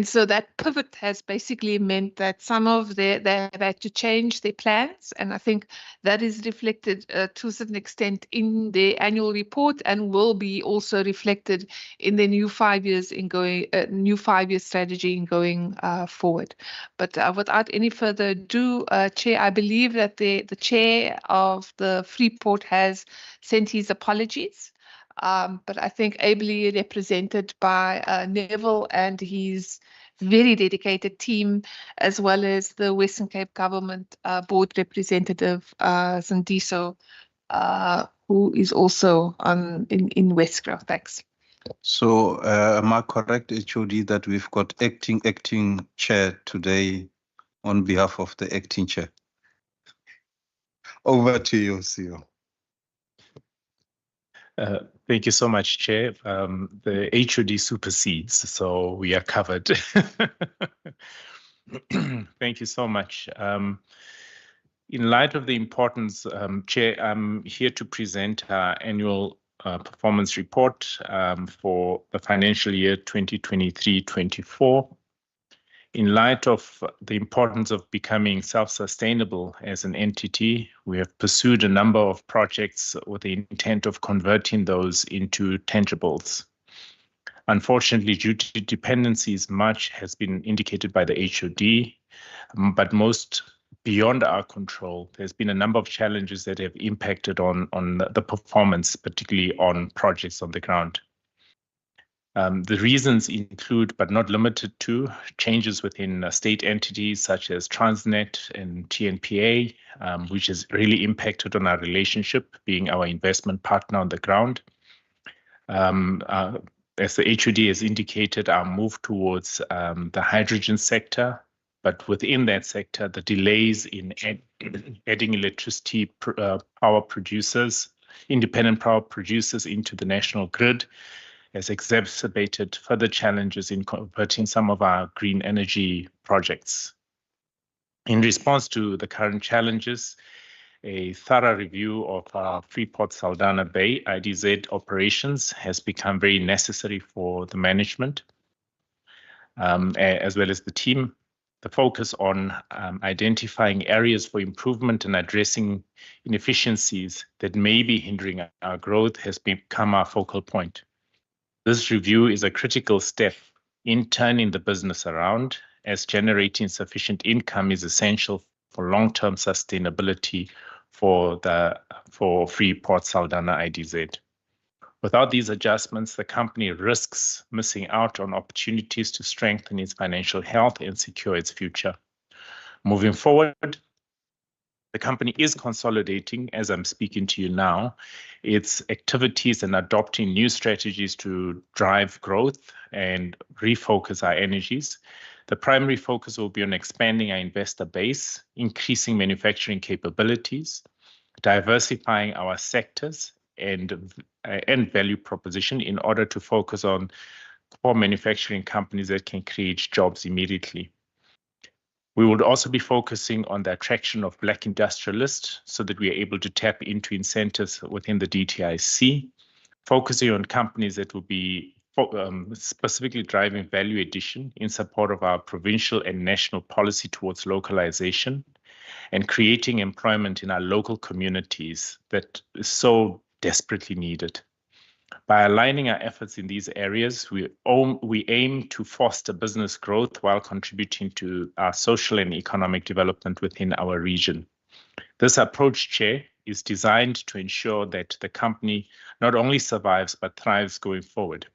so that pivot has basically meant that some of they have had to change their plans, and I think that is reflected to a certain extent in the annual report and will be also reflected in the new 5 years new 5-year strategy in going forward. But without any further ado, Chair, I believe that the chair of the Freeport has sent his apologies. But I think ably represented by Neville and his very dedicated team, as well as the Western Cape Government Board representative, Zindiso, who is also in Westgrove. Thanks. So am I correct, HOD, that we've got acting chair today on behalf of the acting chair? Over to you, CEO. Thank you so much, Chair. The HOD supersedes, so we are covered. Thank you so much. In light of the importance, Chair, I'm here to present our annual performance report for the financial year 2023-24. In light of the importance of becoming self-sustainable as an entity, we have pursued a number of projects with the intent of converting those into tangibles. Unfortunately, due to dependencies, much has been indicated by the HOD, but most beyond our control. There's been a number of challenges that have impacted on the performance, particularly on projects on the ground. The reasons include, but not limited to, changes within state entities such as Transnet and TNPA, which has really impacted on our relationship, being our investment partner on the ground. As the HOD has indicated, our move towards the hydrogen sector, but within that sector, the delays in adding electricity power producers, independent power producers into the national grid, has exacerbated further challenges in converting some of our green energy projects. In response to the current challenges, A thorough review of our Freeport Saldanha Bay IDZ operations has become very necessary for the management, as well as the team. The focus on identifying areas for improvement and addressing inefficiencies that may be hindering our growth has become our focal point. This review is a critical step in turning the business around, as generating sufficient income is essential for long-term sustainability for Freeport Saldanha IDZ. Without these adjustments, the company risks missing out on opportunities to strengthen its financial health and secure its future. Moving forward, the company is consolidating, as I'm speaking to you now, its activities and adopting new strategies to drive growth and refocus our energies. The primary focus will be on expanding our investor base, increasing manufacturing capabilities, diversifying our sectors and value proposition in order to focus on core manufacturing companies that can create jobs immediately. We would also be focusing on the attraction of Black industrialists so that we are able to tap into incentives within the DTIC, focusing on companies that will be specifically driving value addition in support of our provincial and national policy towards localization, and creating employment in our local communities that is so desperately needed. By aligning our efforts in these areas, we aim to foster business growth while contributing to our social and economic development within our region. This approach, Chair, is designed to ensure that the company not only survives but thrives going forward.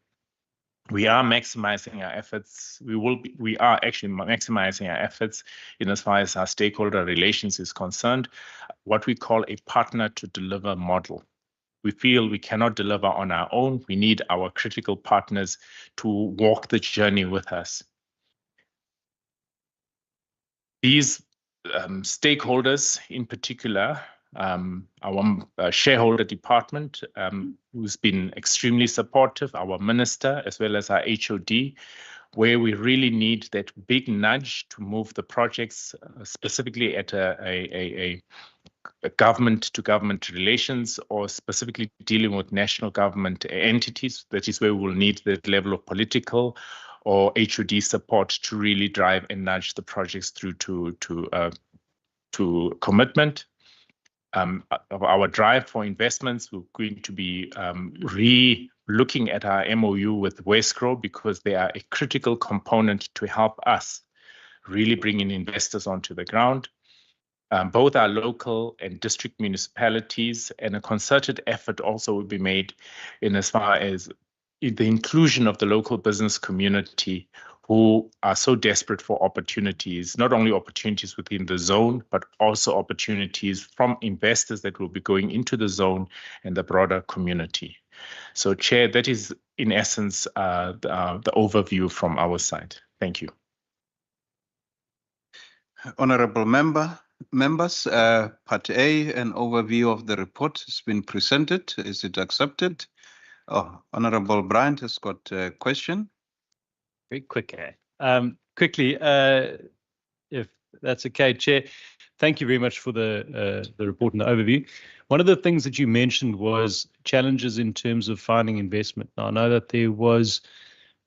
We are maximizing our efforts. We are actually maximizing our efforts in as far as our stakeholder relations is concerned, what we call a partner to deliver model. We feel we cannot deliver on our own. We need our critical partners to walk the journey with us. These stakeholders, in particular, our shareholder department, who's been extremely supportive, our minister, as well as our HOD, where we really need that big nudge to move the projects, specifically at a government-to-government relations, or specifically dealing with national government entities. That is where we will need that level of political or HOD support to really drive and nudge the projects through to commitment. Our drive for investments, we're going to be re-looking at our MOU with Wesgro, because they are a critical component to help us really bring in investors onto the ground. Both our local and district municipalities, and a concerted effort also will be made in as far as the inclusion of the local business community, who are so desperate for opportunities, not only opportunities within the zone, but also opportunities from investors that will be going into the zone and the broader community. So, Chair, that is in essence the overview from our side. Thank you. Honorable members, Part A, an overview of the report has been presented. Is it accepted? Oh, Honorable Bryant has got a question. Very quick. Quickly, if that's okay, Chair. Thank you very much for the report and the overview. One of the things that you mentioned was challenges in terms of finding investment. Now, I know that there was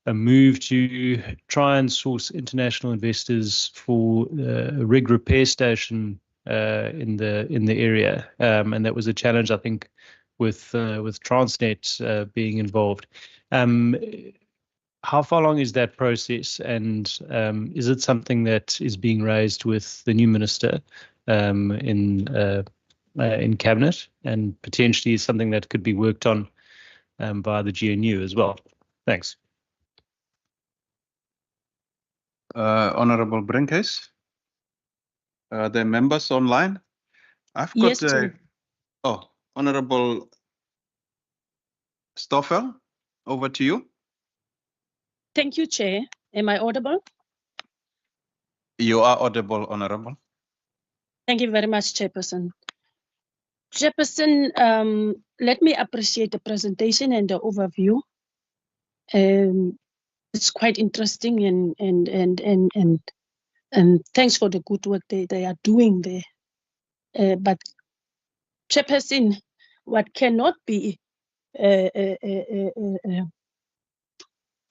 a move to try and source international investors for a rig repair station in the area, and that was a challenge, I think, with Transnet being involved. How far along is that process, and is it something that is being raised with the new minister in cabinet, and potentially something that could be worked on by the GNU as well? Thanks. Honorable Brinkhuis, are there members online? I've got Yes, Honorable Stoffel, over to you. Thank you, Chair. Am I audible? You are audible, Honorable. Thank you very much, Chairperson. Chairperson, let me appreciate the presentation and the overview. It's quite interesting, and thanks for the good work they are doing there. But Chairperson, what cannot be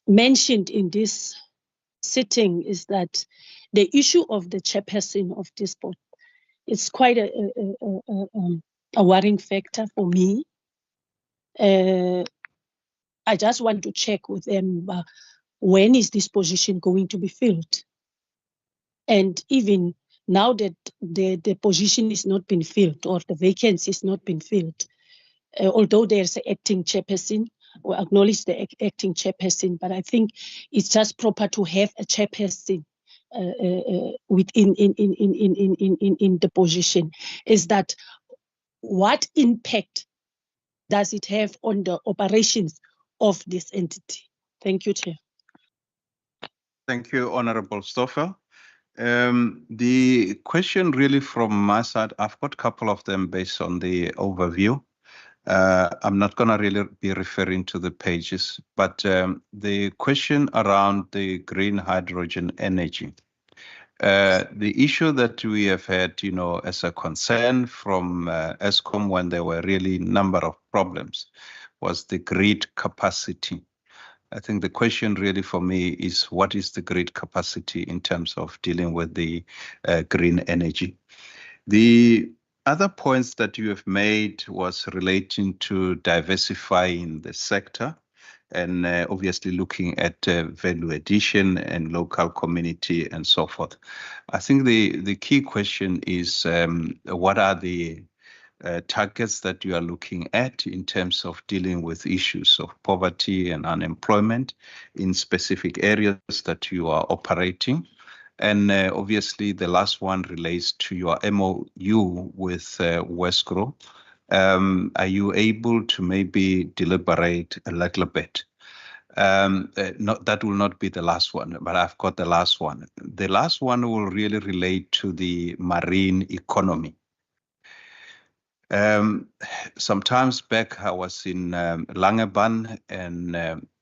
mentioned in this sitting is that the issue of the chairperson of this board is quite a worrying factor for me. I just want to check with them when is this position going to be filled? And even now that the position is not been filled or the vacancy is not been filled, although there's an acting chairperson, we acknowledge the acting chairperson, but I think it's just proper to have a chairperson within in the position. Is that what impact does it have on the operations of this entity? Thank you, Chair. Thank you, Honorable Stoffel. The question really from my side, I've got a couple of them based on the overview. I'm not going to really be referring to the pages, but the question around the green hydrogen energy. The issue that we have had, as a concern from Eskom when there were really a number of problems was the grid capacity. I think the question really for me is what is the grid capacity in terms of dealing with the green energy? The other points that you have made was relating to diversifying the sector and obviously looking at value addition and local community and so forth. I think the key question is what are the targets that you are looking at in terms of dealing with issues of poverty and unemployment in specific areas that you are operating. And obviously the last one relates to your MOU with Wesgro. Are you able to maybe deliberate a little bit? That will not be the last one, but I've got the last one. The last one will really relate to the marine economy. Sometimes back, I was in Langeban and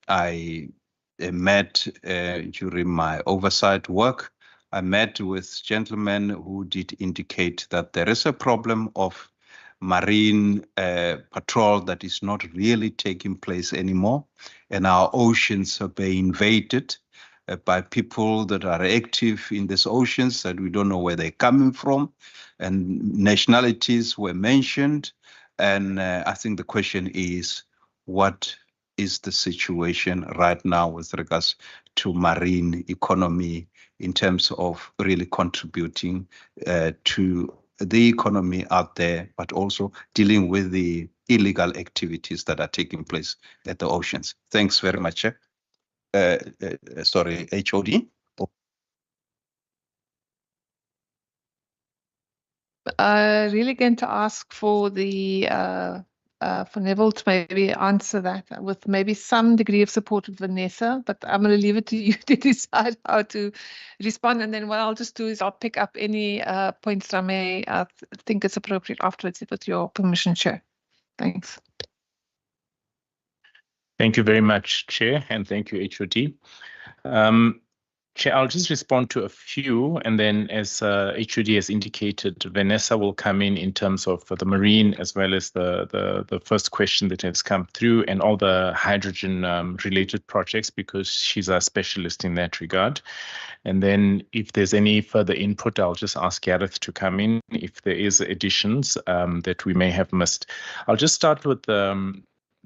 I met during my oversight work. I met with gentlemen who did indicate that there is a problem of marine patrol that is not really taking place anymore, and our oceans are being invaded by people that are active in these oceans that we don't know where they're coming from, and nationalities were mentioned. And I think the question is, what is the situation right now with regards to marine economy in terms of really contributing to the economy out there, but also dealing with the illegal activities that are taking place at the oceans? Thanks very much. Sorry, HOD. Really going to ask for the for Neville to maybe answer that with maybe some degree of support with Vanessa, but I'm going to leave it to you to decide how to respond. And then what I'll just do is I'll pick up any points that I may think is appropriate afterwards with your permission, Chair. Thanks. Thank you very much, Chair, and thank you, HOD. Chair, I'll just respond to a few, and then as HOD has indicated, Vanessa will come in terms of the marine as well as the first question that has come through and all the hydrogen related projects, because she's a specialist in that regard. And then if there's any further input, I'll just ask Gareth to come in if there is additions that we may have missed. I'll just start with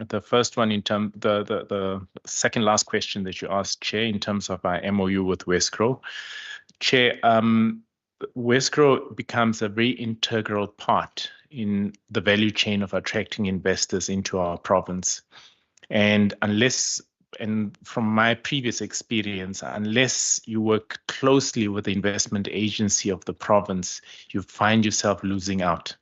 the first one in terms the second last question that you asked, Chair, in terms of our MOU with Wesgro. Chair, Wesgro becomes a very integral part in the value chain of attracting investors into our province. And from my previous experience, unless you work closely with the investment agency of the province, you find yourself losing out.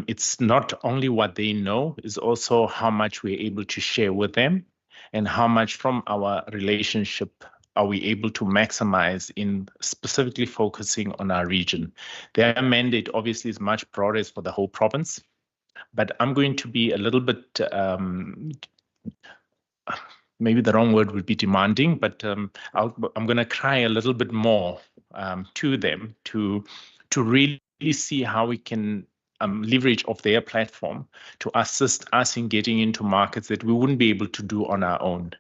It's not only what they know, it's also how much we're able to share with them and how much from our relationship are we able to maximize in specifically focusing on our region. Their mandate obviously is much broader for the whole province, but I'm going to be a little bit, maybe the wrong word would be demanding, but I'm going to cry a little bit more to them to really see how we can leverage of their platform to assist us in getting into markets that we wouldn't be able to do on our own.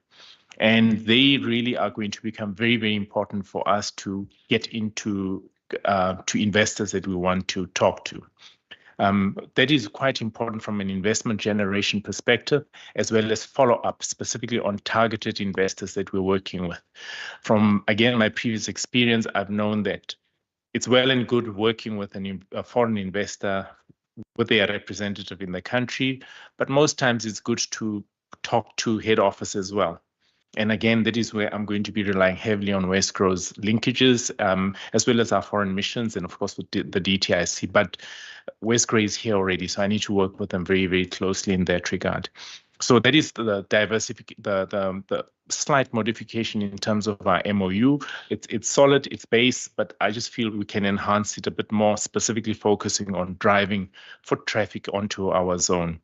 And they really are going to become very, very important for us to get into to investors that we want to talk to. That is quite important from an investment generation perspective, as well as follow-up specifically on targeted investors that we're working with. From, again, my previous experience, I've known that it's well and good working with a foreign investor with their representative in the country, but most times it's good to talk to head office as well. And again, that is where I'm going to be relying heavily on Wesgro's linkages, as well as our foreign missions, and of course with the DTIC. But Wesgro is here already, so I need to work with them very, very closely in that regard. So that is the diversification, the slight modification in terms of our MOU. It's solid, it's base, but I just feel we can enhance it a bit more, specifically focusing on driving foot traffic onto our zone.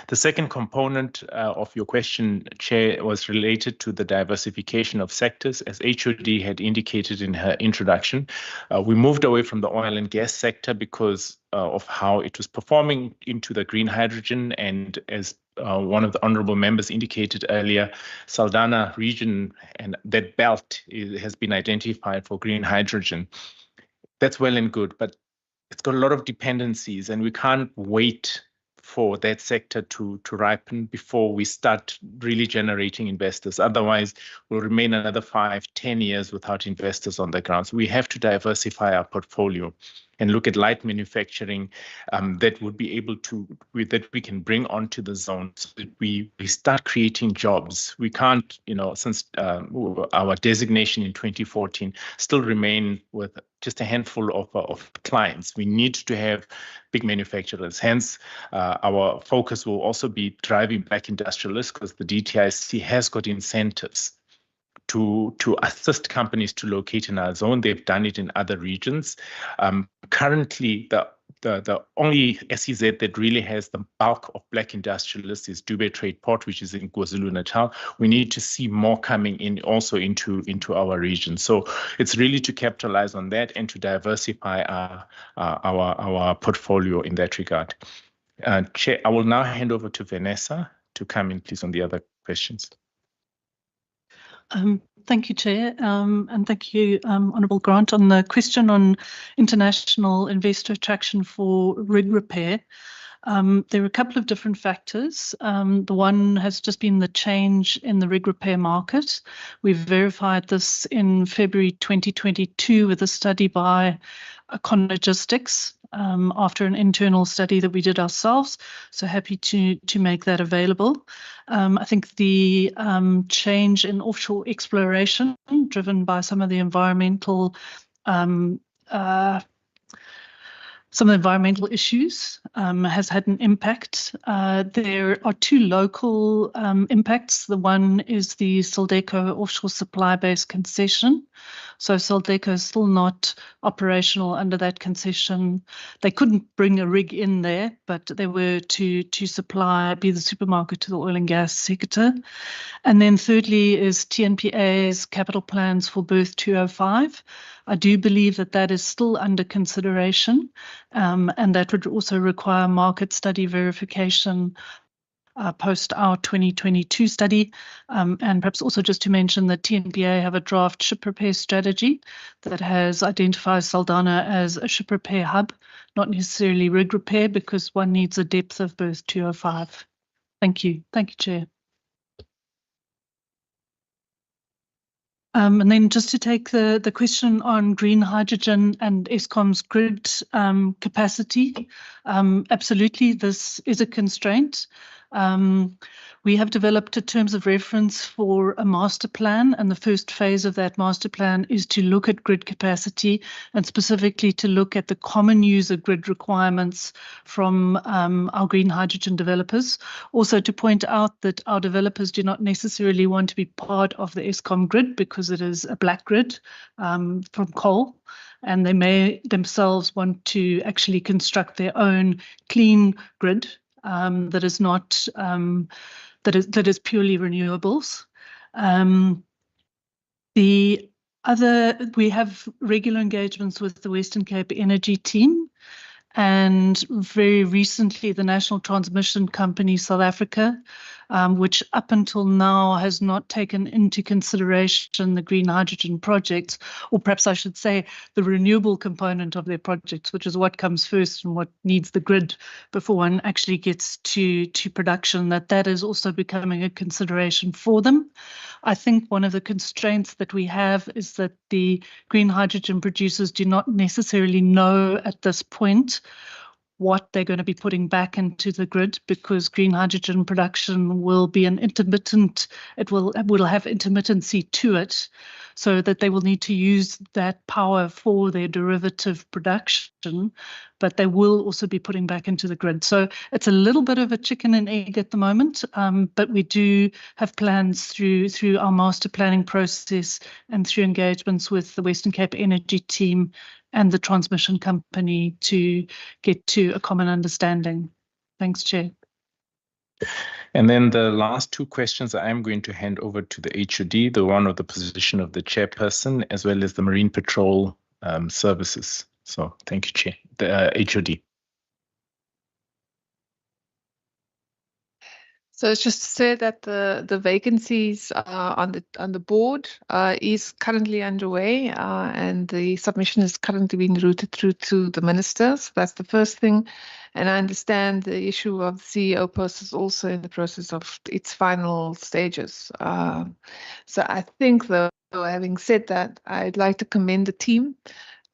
The second component of your question, Chair, was related to the diversification of sectors. As HOD had indicated in her introduction, we moved away from the oil and gas sector because of how it was performing into the green hydrogen. And as one of the honourable members indicated earlier, Saldanha region and that belt has been identified for green hydrogen. That's well and good, but it's got a lot of dependencies, and we can't wait for that sector to ripen before we start really generating investors. Otherwise, we'll remain another 5-10 years without investors on the ground. So we have to diversify our portfolio and look at light manufacturing that would be able to, that we can bring onto the zone so that we start creating jobs. We can't, since our designation in 2014, still remain with just a handful of clients. We need to have big manufacturers. Hence, our focus will also be driving back industrialists, because the DTIC has got incentives to assist companies to locate in our zone. They've done it in other regions. Currently, the only SEZ that really has the bulk of black industrialists is Dubai Trade Port, which is in KwaZulu-Natal. We need to see more coming in also into our region. So it's really to capitalize on that and to diversify our portfolio in that regard. Chair, I will now hand over to Vanessa to come in, please, on the other questions. Thank you, Chair, and thank you, Honourable Grant, on the question on international investor attraction for rig repair. There are a couple of different factors. The one has just been the change in the rig repair market. We've verified this in February 2022 with a study by Econogistics after an internal study that we did ourselves. So happy to make that available. I think the change in offshore exploration, driven by some of the environmental issues, has had an impact. There are two local impacts. The one is the Suldeco offshore supply base concession. So Suldeco is still not operational under that concession. They couldn't bring a rig in there, but they were to supply, be the supermarket to the oil and gas sector. And then thirdly is TNPA's capital plans for Berth 205. I do believe that is still under consideration, and that would also require market study verification post our 2022 study. And perhaps also just to mention that TNPA have a draft ship repair strategy that has identified Saldanha as a ship repair hub, not necessarily rig repair, because one needs a depth of Berth 205. Thank you. Thank you, Chair. And then just to take the question on green hydrogen and Eskom's grid capacity, absolutely, this is a constraint. We have developed a terms of reference for a master plan, and the first phase of that master plan is to look at grid capacity and specifically to look at the common user grid requirements from our green hydrogen developers. Also to point out that our developers do not necessarily want to be part of the Eskom grid because it is a black grid from coal, and they may themselves want to actually construct their own clean grid that is not that is purely renewables. We have regular engagements with the Western Cape Energy team, and very recently the National Transmission Company South Africa, which up until now has not taken into consideration the green hydrogen projects, or perhaps I should say the renewable component of their projects, which is what comes first and what needs the grid before one actually gets to production, that is also becoming a consideration for them. I think one of the constraints that we have is that the green hydrogen producers do not necessarily know at this point what they're going to be putting back into the grid, because green hydrogen production will be an intermittent, it will have intermittency to it, so that they will need to use that power for their derivative production, but they will also be putting back into the grid. So it's a little bit of a chicken and egg at the moment, but we do have plans through our master planning process and through engagements with the Western Cape Energy team and the transmission company to get to a common understanding. Thanks, Chair. And then the last two questions I'm going to hand over to the HOD, the one of the position of the chairperson, as well as the Marine Patrol Services. So thank you, Chair. The HOD. So it's just to say that the vacancies on the board is currently underway, and the submission is currently being routed through to the ministers. That's the first thing. And I understand the issue of the CEO post is also in the process of its final stages. So I think, though, having said that, I'd like to commend the team.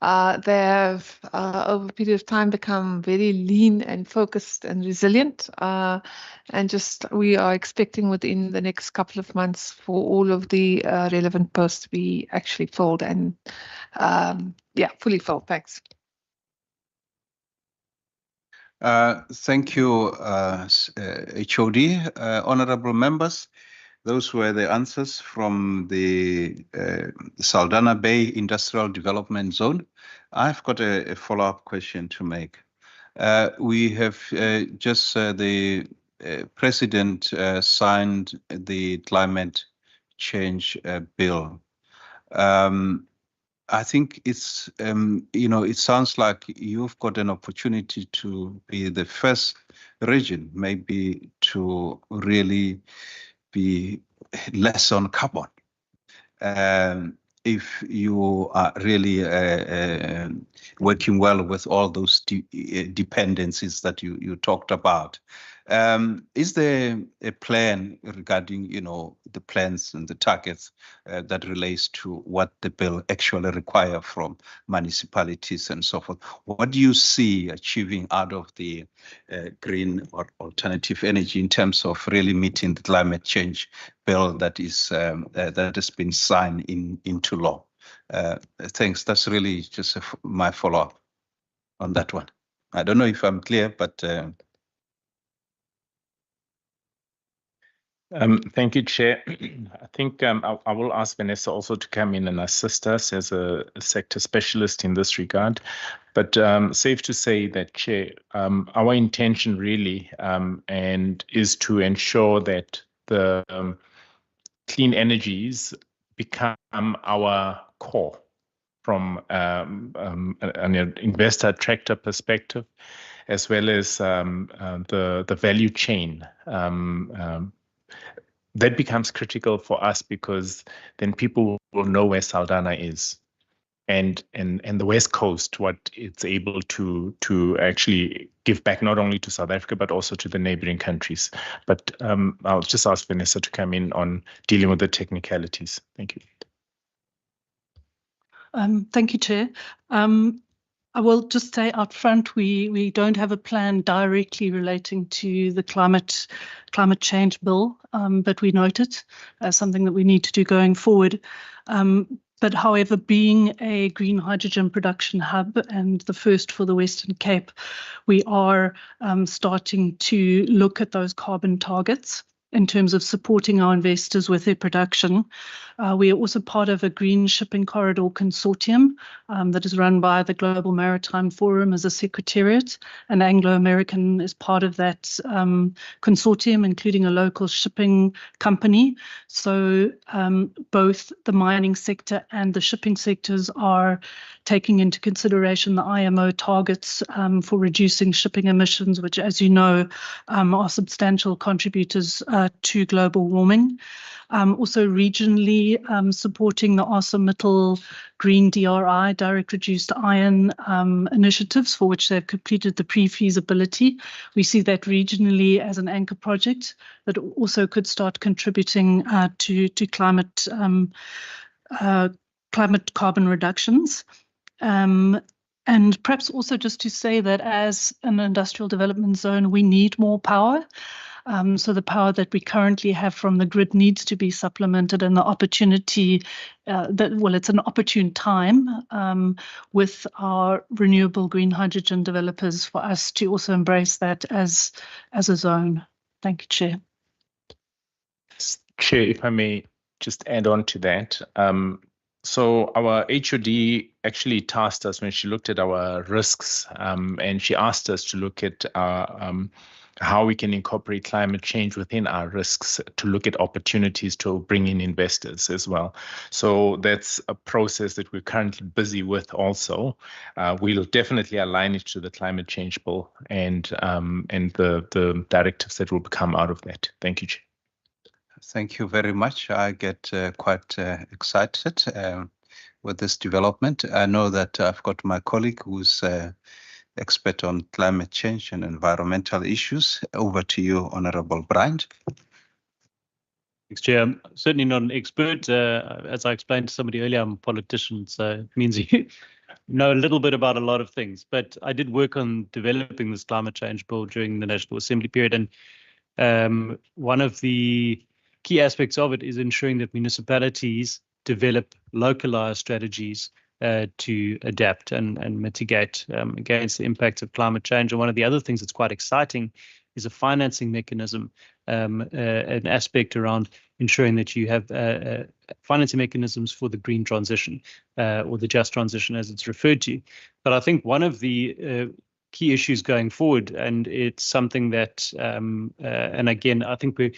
They have, over a period of time, become very lean and focused and resilient. And just we are expecting within the next couple of months for all of the relevant posts to be actually filled and, fully filled. Thanks. Thank you, HOD. Honorable members, those were the answers from the Saldanha Bay Industrial Development Zone. I've got a follow-up question to make. We have the President signed the climate change bill. I think it's, it sounds like you've got an opportunity to be the first region, maybe, to really be less on carbon. If you are really working well with all those dependencies that you talked about. Is there a plan regarding, the plans and the targets that relates to what the bill actually require from municipalities and so forth? What do you see achieving out of the green or alternative energy in terms of really meeting the climate change bill that is that has been signed into law? Thanks. That's really just my follow-up on that one. I don't know if I'm clear, but. Thank you, Chair. I think I will ask Vanessa also to come in and assist us as a sector specialist in this regard. But safe to say that, Chair, our intention really and is to ensure that the clean energies become our core from an investor attractor perspective, as well as the value chain. That becomes critical for us, because then people will know where Saldanha is and the West Coast, what it's able to actually give back not only to South Africa, but also to the neighboring countries. But I'll just ask Vanessa to come in on dealing with the technicalities. Thank you. Thank you, Chair. I will just say up front, we don't have a plan directly relating to the climate change bill, but we note it as something that we need to do going forward. But however, being a green hydrogen production hub and the first for the Western Cape, we are starting to look at those carbon targets. in terms of supporting our investors with their production. We are also part of a Green Shipping Corridor Consortium that is run by the Global Maritime Forum as a secretariat, and Anglo American is part of that consortium, including a local shipping company. So both the mining sector and the shipping sectors are taking into consideration the IMO targets for reducing shipping emissions, which, as you know, are substantial contributors to global warming. Also regionally supporting the ArcelorMittal Green DRI, direct reduced iron initiatives, for which they've completed the pre-feasibility. We see that regionally as an anchor project that also could start contributing to climate carbon reductions. And perhaps also just to say that as an industrial development zone, we need more power. So the power that we currently have from the grid needs to be supplemented, and the opportunity it's an opportune time with our renewable green hydrogen developers for us to also embrace that as a zone. Thank you, Chair. Chair, if I may just add on to that. So our HOD actually tasked us when she looked at our risks, and she asked us to look at how we can incorporate climate change within our risks, to look at opportunities to bring in investors as well. So that's a process that we're currently busy with also. We'll definitely align it to the climate change bill and the directives that will come out of that. Thank you, Chair. Thank you very much. I get quite excited with this development. I know that I've got my colleague who's expert on climate change and environmental issues. Over to you, Honorable Bryant. Thanks, Chair. I'm certainly not an expert. As I explained to somebody earlier, I'm a politician, so it means you know a little bit about a lot of things. But I did work on developing this climate change bill during the National Assembly period, and one of the key aspects of it is ensuring that municipalities develop localized strategies to adapt and mitigate against the impacts of climate change. And one of the other things that's quite exciting is a financing mechanism, an aspect around ensuring that you have financing mechanisms for the green transition or the just transition as it's referred to. But I think one of the key issues going forward, and it's something that, and again, I think we're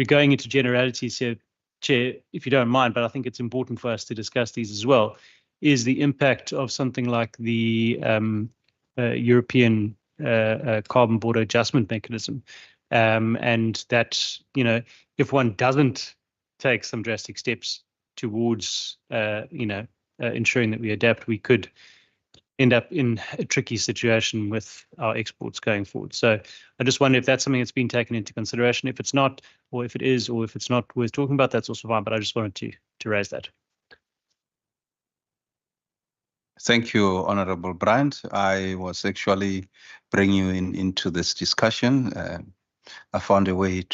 going into generalities here, Chair, if you don't mind, but I think it's important for us to discuss these as well, is the impact of something like the European carbon border adjustment mechanism. And that, if one doesn't take some drastic steps towards, ensuring that we adapt, we could end up in a tricky situation with our exports going forward. So I just wonder if that's something that's been taken into consideration. If it's not, or if it is, or if it's not worth talking about, that's also fine. But I just wanted to raise that. Thank you, Honorable Bryant. I was actually bringing you into this discussion. I found a way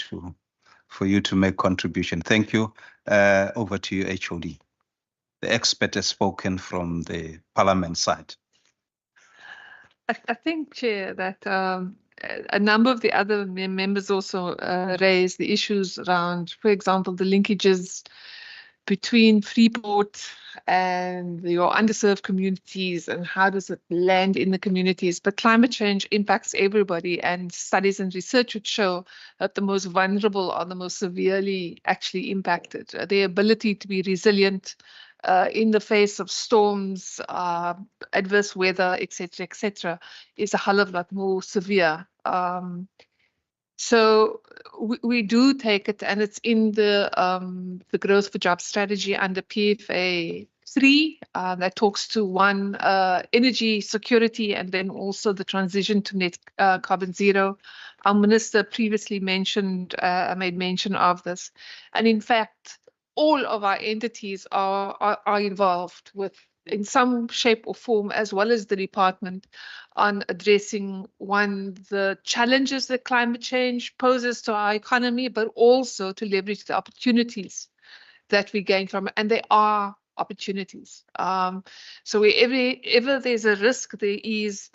for you to make contribution. Thank you. Over to you, HOD. The expert has spoken from the Parliament side. I think, Chair, that a number of the other members also raised the issues around, for example, the linkages between Freeport and your underserved communities, and how does it land in the communities. But climate change impacts everybody, and studies and research would show that the most vulnerable are the most severely actually impacted. Their ability to be resilient in the face of storms, adverse weather, etc., is a hell of a lot more severe. So we do take it, and it's in the Growth for Jobs strategy under PFA 3 that talks to one, energy security, and then also the transition to net carbon zero. Our minister previously made mention of this, and in fact, all of our entities are involved with, in some shape or form, as well as the department, on addressing, one, the challenges that climate change poses to our economy, but also to leverage the opportunities that we gain from it. And there are opportunities. So wherever there's a risk, there is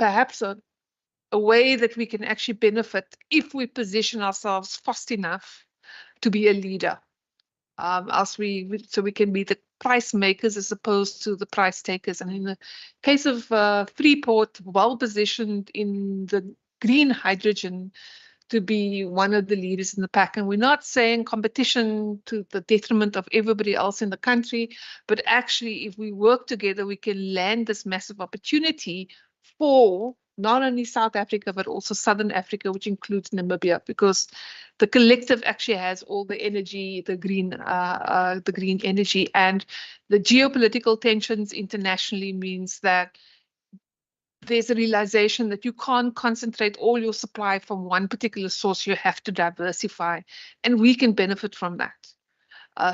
perhaps a a way that we can actually benefit if we position ourselves fast enough to be a leader. So we can be the price makers as opposed to the price takers. And in the case of Freeport, well positioned in the green hydrogen to be one of the leaders in the pack. And we're not saying competition to the detriment of everybody else in the country, but actually if we work together, we can land this massive opportunity for not only South Africa, but also Southern Africa, which includes Namibia, because the collective actually has all the energy, the green energy, and the geopolitical tensions internationally means that there's a realization that you can't concentrate all your supply from one particular source. You have to diversify, and we can benefit from that.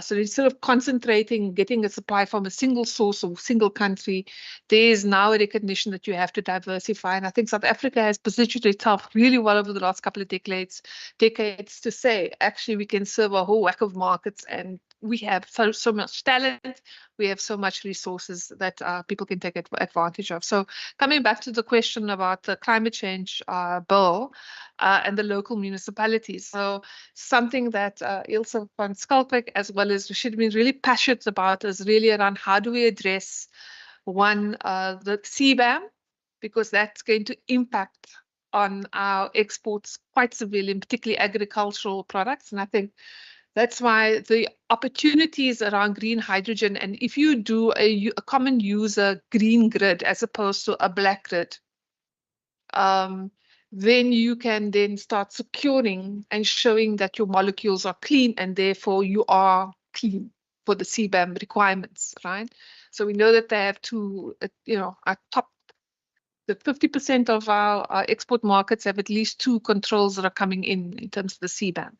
So instead of concentrating, getting a supply from a single source or single country, there is now a recognition that you have to diversify. And I think South Africa has positioned itself really well over the last couple of decades to say, actually, we can serve a whole whack of markets, and we have so much talent, we have so much resources that people can take advantage of. So coming back to the question about the climate change bill and the local municipalities. So something that Ilse van Schalkwyk as well as Rashid been really passionate about is really around how do we address the CBAM, because that's going to impact on our exports quite severely, particularly agricultural products. And I think that's why the opportunities around green hydrogen, and if you do a common user green grid as opposed to a black grid, then you can then start securing and showing that your molecules are clean and therefore you are clean for the CBAM requirements, right? So we know that they have to, our top, the 50% of our export markets have at least 2 controls that are coming in terms of the CBAM.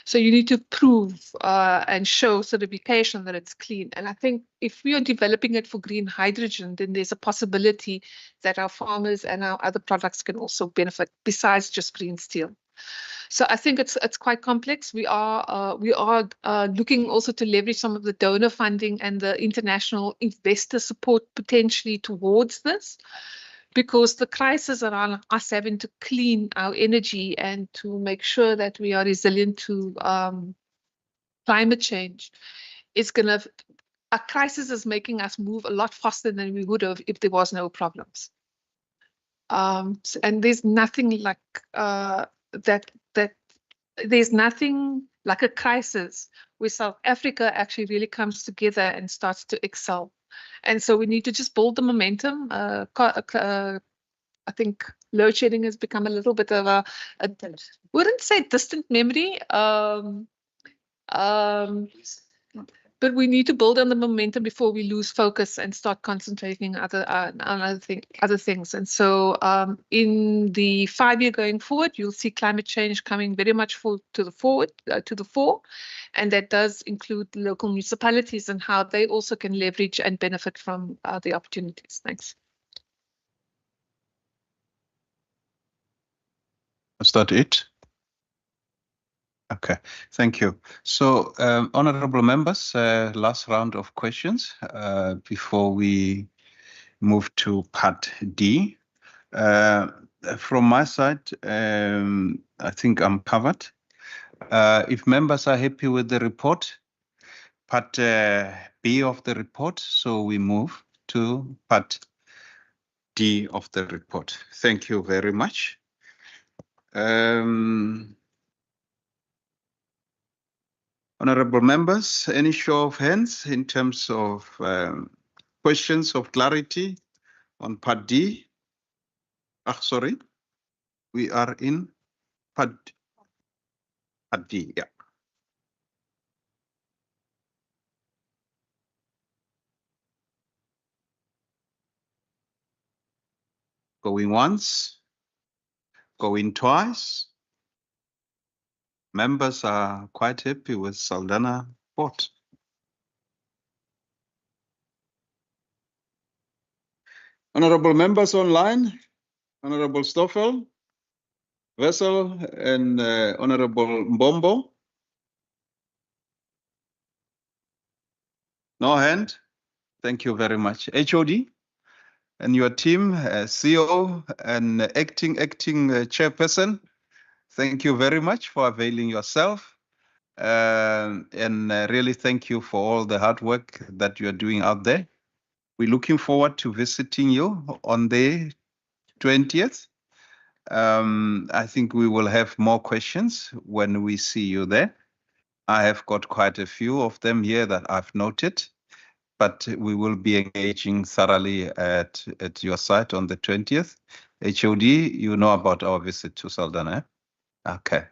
So you need to prove and show certification that it's clean. And I think if we are developing it for green hydrogen, then there's a possibility that our farmers and our other products can also benefit besides just green steel. So I think it's quite complex. We are looking also to leverage some of the donor funding and the international investor support potentially towards this, because the crisis around us having to clean our energy and to make sure that we are resilient to climate change is a crisis is making us move a lot faster than we would have if there was no problems. And there's nothing like there's nothing like a crisis where South Africa actually really comes together and starts to excel. And so we need to just build the momentum. I think load shedding has become a little bit of a wouldn't say distant memory, but we need to build on the momentum before we lose focus and start concentrating on other things. And so in the 5-year going forward, you'll see climate change coming very much to the fore. And that does include local municipalities and how they also can leverage and benefit from the opportunities. Thanks. Is that it? Okay, thank you. So, honorable members, last round of questions before we move to part D. From my side, I think I'm covered. If members are happy with the report, part B of the report, so we move to part D of the report. Thank you very much. Honorable members, any show of hands in terms of questions of clarity on part D? Sorry, we are in part D, yeah. Going once, going twice. Members are quite happy with Saldanha Port. Honorable members online, Honorable Stoffel, Wessel, and Honorable Mbombo. No hand? Thank you very much. HOD, and your team, CEO and acting chairperson. Thank you very much for availing yourself. And really thank you for all the hard work that you are doing out there. We're looking forward to visiting you on the 20th. I think we will have more questions when we see you there. I have got quite a few of them here that I've noted, but we will be engaging thoroughly at your site on the 20th. HOD, you know about our visit to Saldanha. Okay.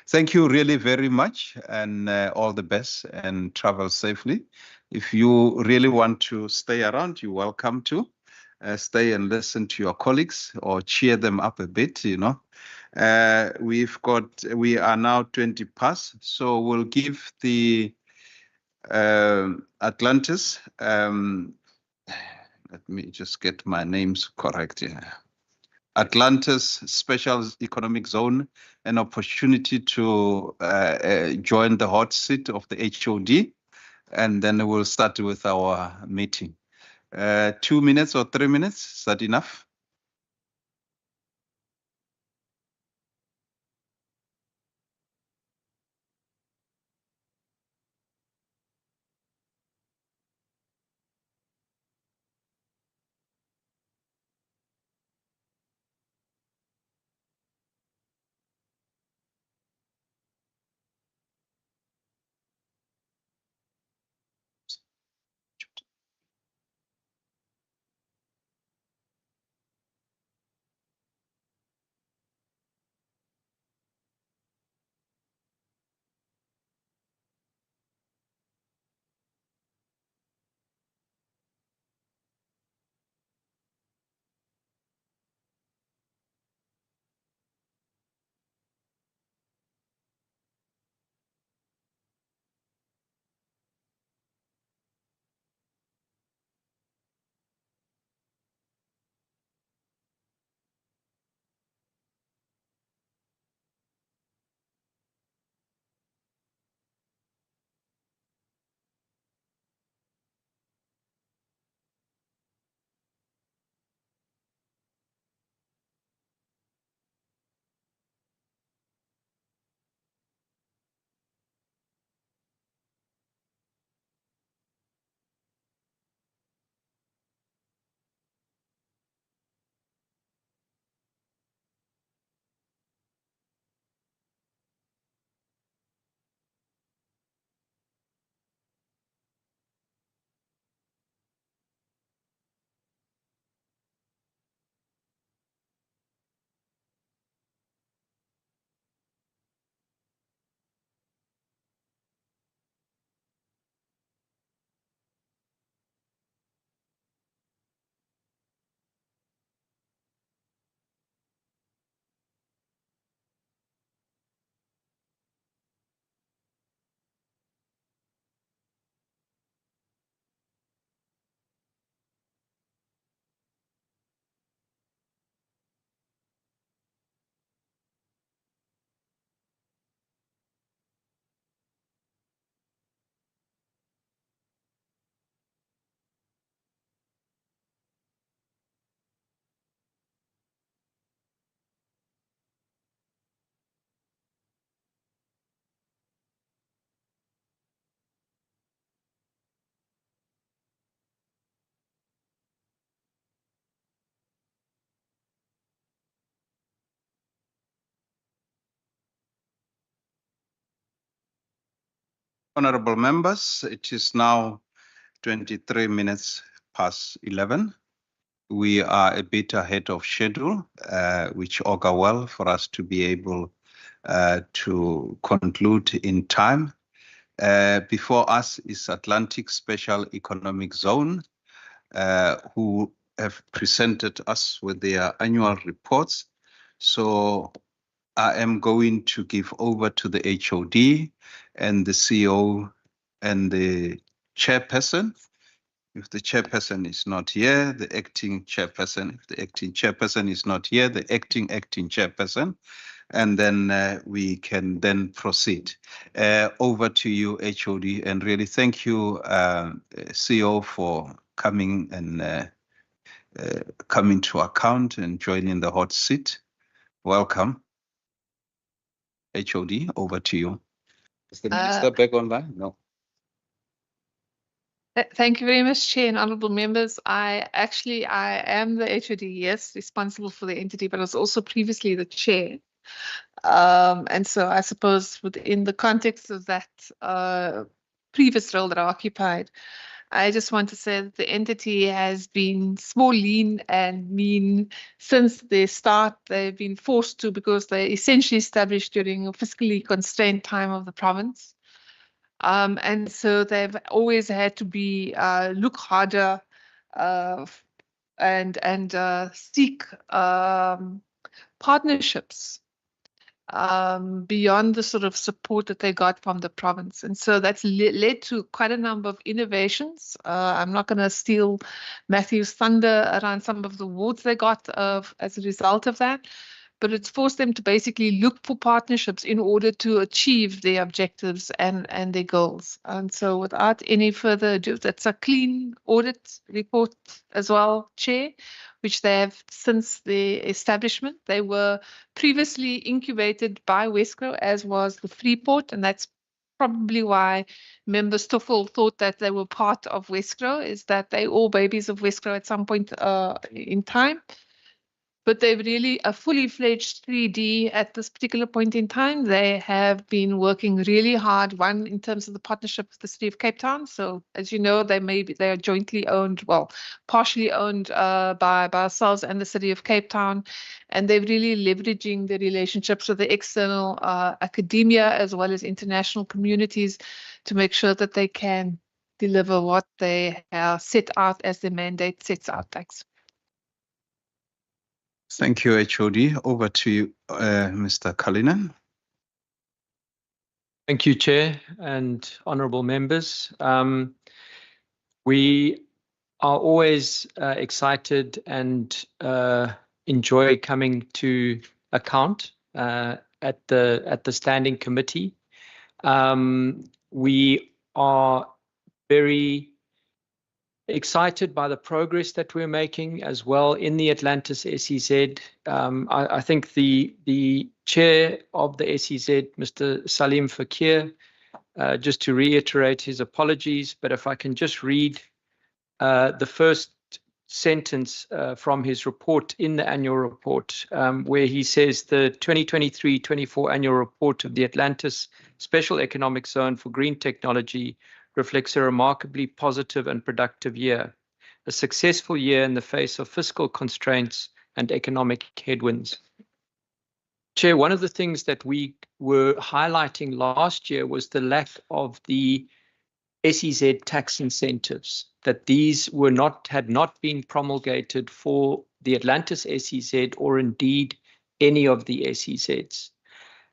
Thank you really very much, and all the best, and travel safely. If you really want to stay around, you're welcome to stay and listen to your colleagues or cheer them up a bit, you know. We are now 20 past, so we'll give the Atlantis, let me just get my names correct here. Atlantis Special Economic Zone an opportunity to join the hot seat of the HOD, and then we'll start with our meeting. 2 minutes or 3 minutes, is that enough? Honorable members, it is now 23 minutes past 11. We are a bit ahead of schedule, which augur well for us to be able to conclude in time. Before us is Atlantic Special Economic Zone, who have presented us with their annual reports. So I am going to give over to the HOD and the CEO and the chairperson. If the chairperson is not here, the acting chairperson. If the acting chairperson is not here, the acting chairperson. And then we can then proceed. Over to you, HOD, and really thank you, CEO, for coming and coming to account and joining the hot seat. Welcome. HOD, over to you. Is the minister back online? No. Thank you very much, Chair and honourable members. I am the HOD, yes, responsible for the entity, but I was also previously the chair. And so I suppose within the context of that previous role that I occupied, I just want to say that the entity has been small, lean and mean since their start. They've been forced to because they essentially established during a fiscally constrained time of the province. And so they've always had to be look harder and seek partnerships beyond the sort of support that they got from the province. And so that's led to quite a number of innovations. I'm not going to steal Matthew's thunder around some of the awards they got as a result of that, but it's forced them to basically look for partnerships in order to achieve their objectives and their goals. And so without any further ado, that's a clean audit report as well, Chair, which they have since the establishment. They were previously incubated by Wesco, as was the Freeport, and that's probably why Member Stoffel thought that they were part of Wesco, is that they all babies of Wesco at some point in time. But they're really a fully fledged 3D at this particular point in time. They have been working really hard, one in terms of the partnership with the City of Cape Town. So as you know, they are jointly owned, well, partially owned by ourselves and the City of Cape Town. And they're really leveraging the relationships with the external academia as well as international communities to make sure that they can deliver what they set out as the mandate sets out. Thanks. Thank you, HOD. Over to you, Mr. Cullinan. Thank you, Chair and honourable members. We are always excited and enjoy coming to account at the standing committee. We are very excited by the progress that we're making as well in the Atlantis SEZ. I think the chair of the SEZ, Mr. Salim Fakir, just to reiterate his apologies, but if I can just read the first sentence from his report in the annual report, where he says the 2023-24 annual report of the Atlantis Special Economic Zone for Green Technology reflects a remarkably positive and productive year, a successful year in the face of fiscal constraints and economic headwinds. Chair, one of the things that we were highlighting last year was the lack of the SEZ tax incentives, that these had not been promulgated for the Atlantis SEZ or indeed any of the SEZs.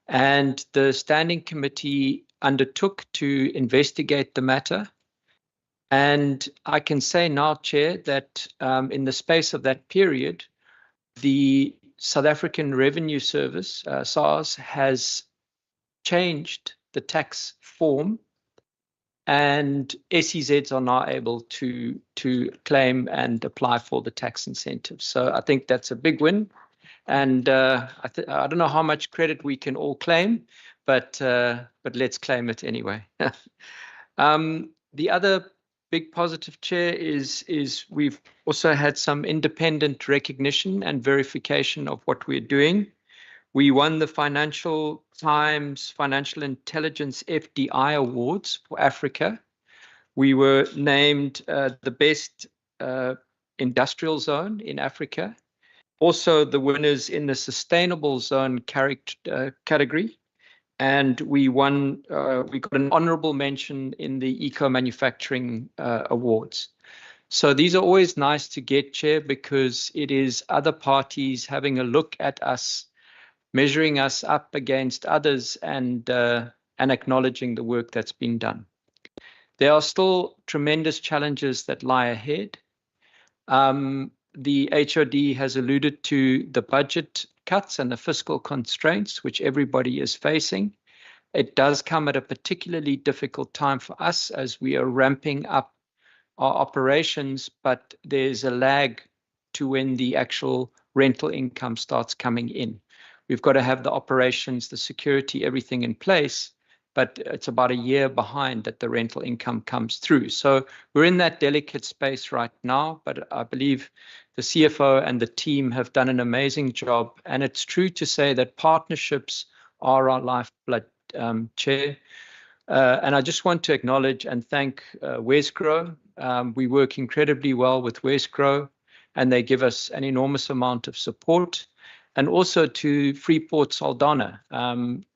And the Standing Committee undertook to investigate the matter. And I can say now, Chair, that in the space of that period, the South African Revenue Service, SARS, has changed the tax form, and SEZs are now able to claim and apply for the tax incentives. So I think that's a big win. And I don't know how much credit we can all claim, but let's claim it anyway. The other big positive, Chair, is we've also had some independent recognition and verification of what we're doing. We won the Financial Times Financial Intelligence FDI Awards for Africa. We were named the best industrial zone in Africa. Also the winners in the Sustainable Zone category. And we got an honourable mention in the Eco Manufacturing Awards. So these are always nice to get, Chair, because it is other parties having a look at us, measuring us up against others and acknowledging the work that's been done. There are still tremendous challenges that lie ahead. The HOD has alluded to the budget cuts and the fiscal constraints which everybody is facing. It does come at a particularly difficult time for us as we are ramping up our operations, but there's a lag to when the actual rental income starts coming in. We've got to have the operations, the security, everything in place, but it's about a year behind that the rental income comes through. So we're in that delicate space right now, but I believe the CFO and the team have done an amazing job. And it's true to say that partnerships are our lifeblood, Chair. And I just want to acknowledge and thank Wesgro. We work incredibly well with Wesgro, and they give us an enormous amount of support. And also to Freeport Saldanha.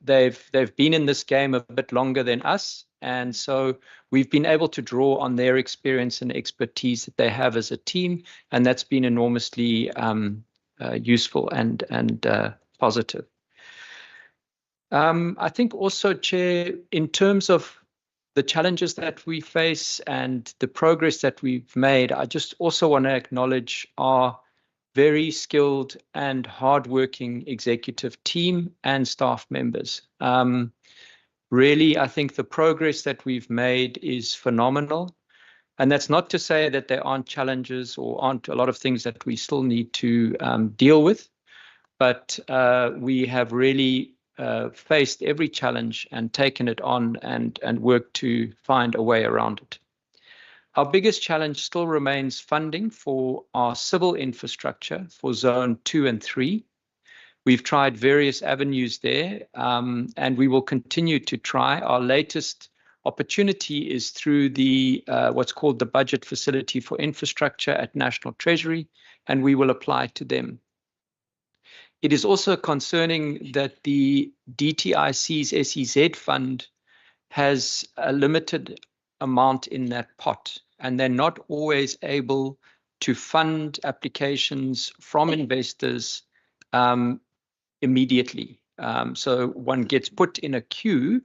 They've been in this game a bit longer than us, and so we've been able to draw on their experience and expertise that they have as a team, and that's been enormously useful and positive. I think also, Chair, in terms of the challenges that we face and the progress that we've made, I just also want to acknowledge our very skilled and hardworking executive team and staff members. Really, I think the progress that we've made is phenomenal. And that's not to say that there aren't challenges or aren't a lot of things that we still need to deal with, but we have really faced every challenge and taken it on and worked to find a way around it. Our biggest challenge still remains funding for our civil infrastructure for Zone 2 and 3. We've tried various avenues there, and we will continue to try. Our latest opportunity is through the what's called the Budget Facility for Infrastructure at National Treasury, and we will apply to them. It is also concerning that the DTIC's SEZ fund has a limited amount in that pot, and they're not always able to fund applications from investors immediately. So one gets put in a queue,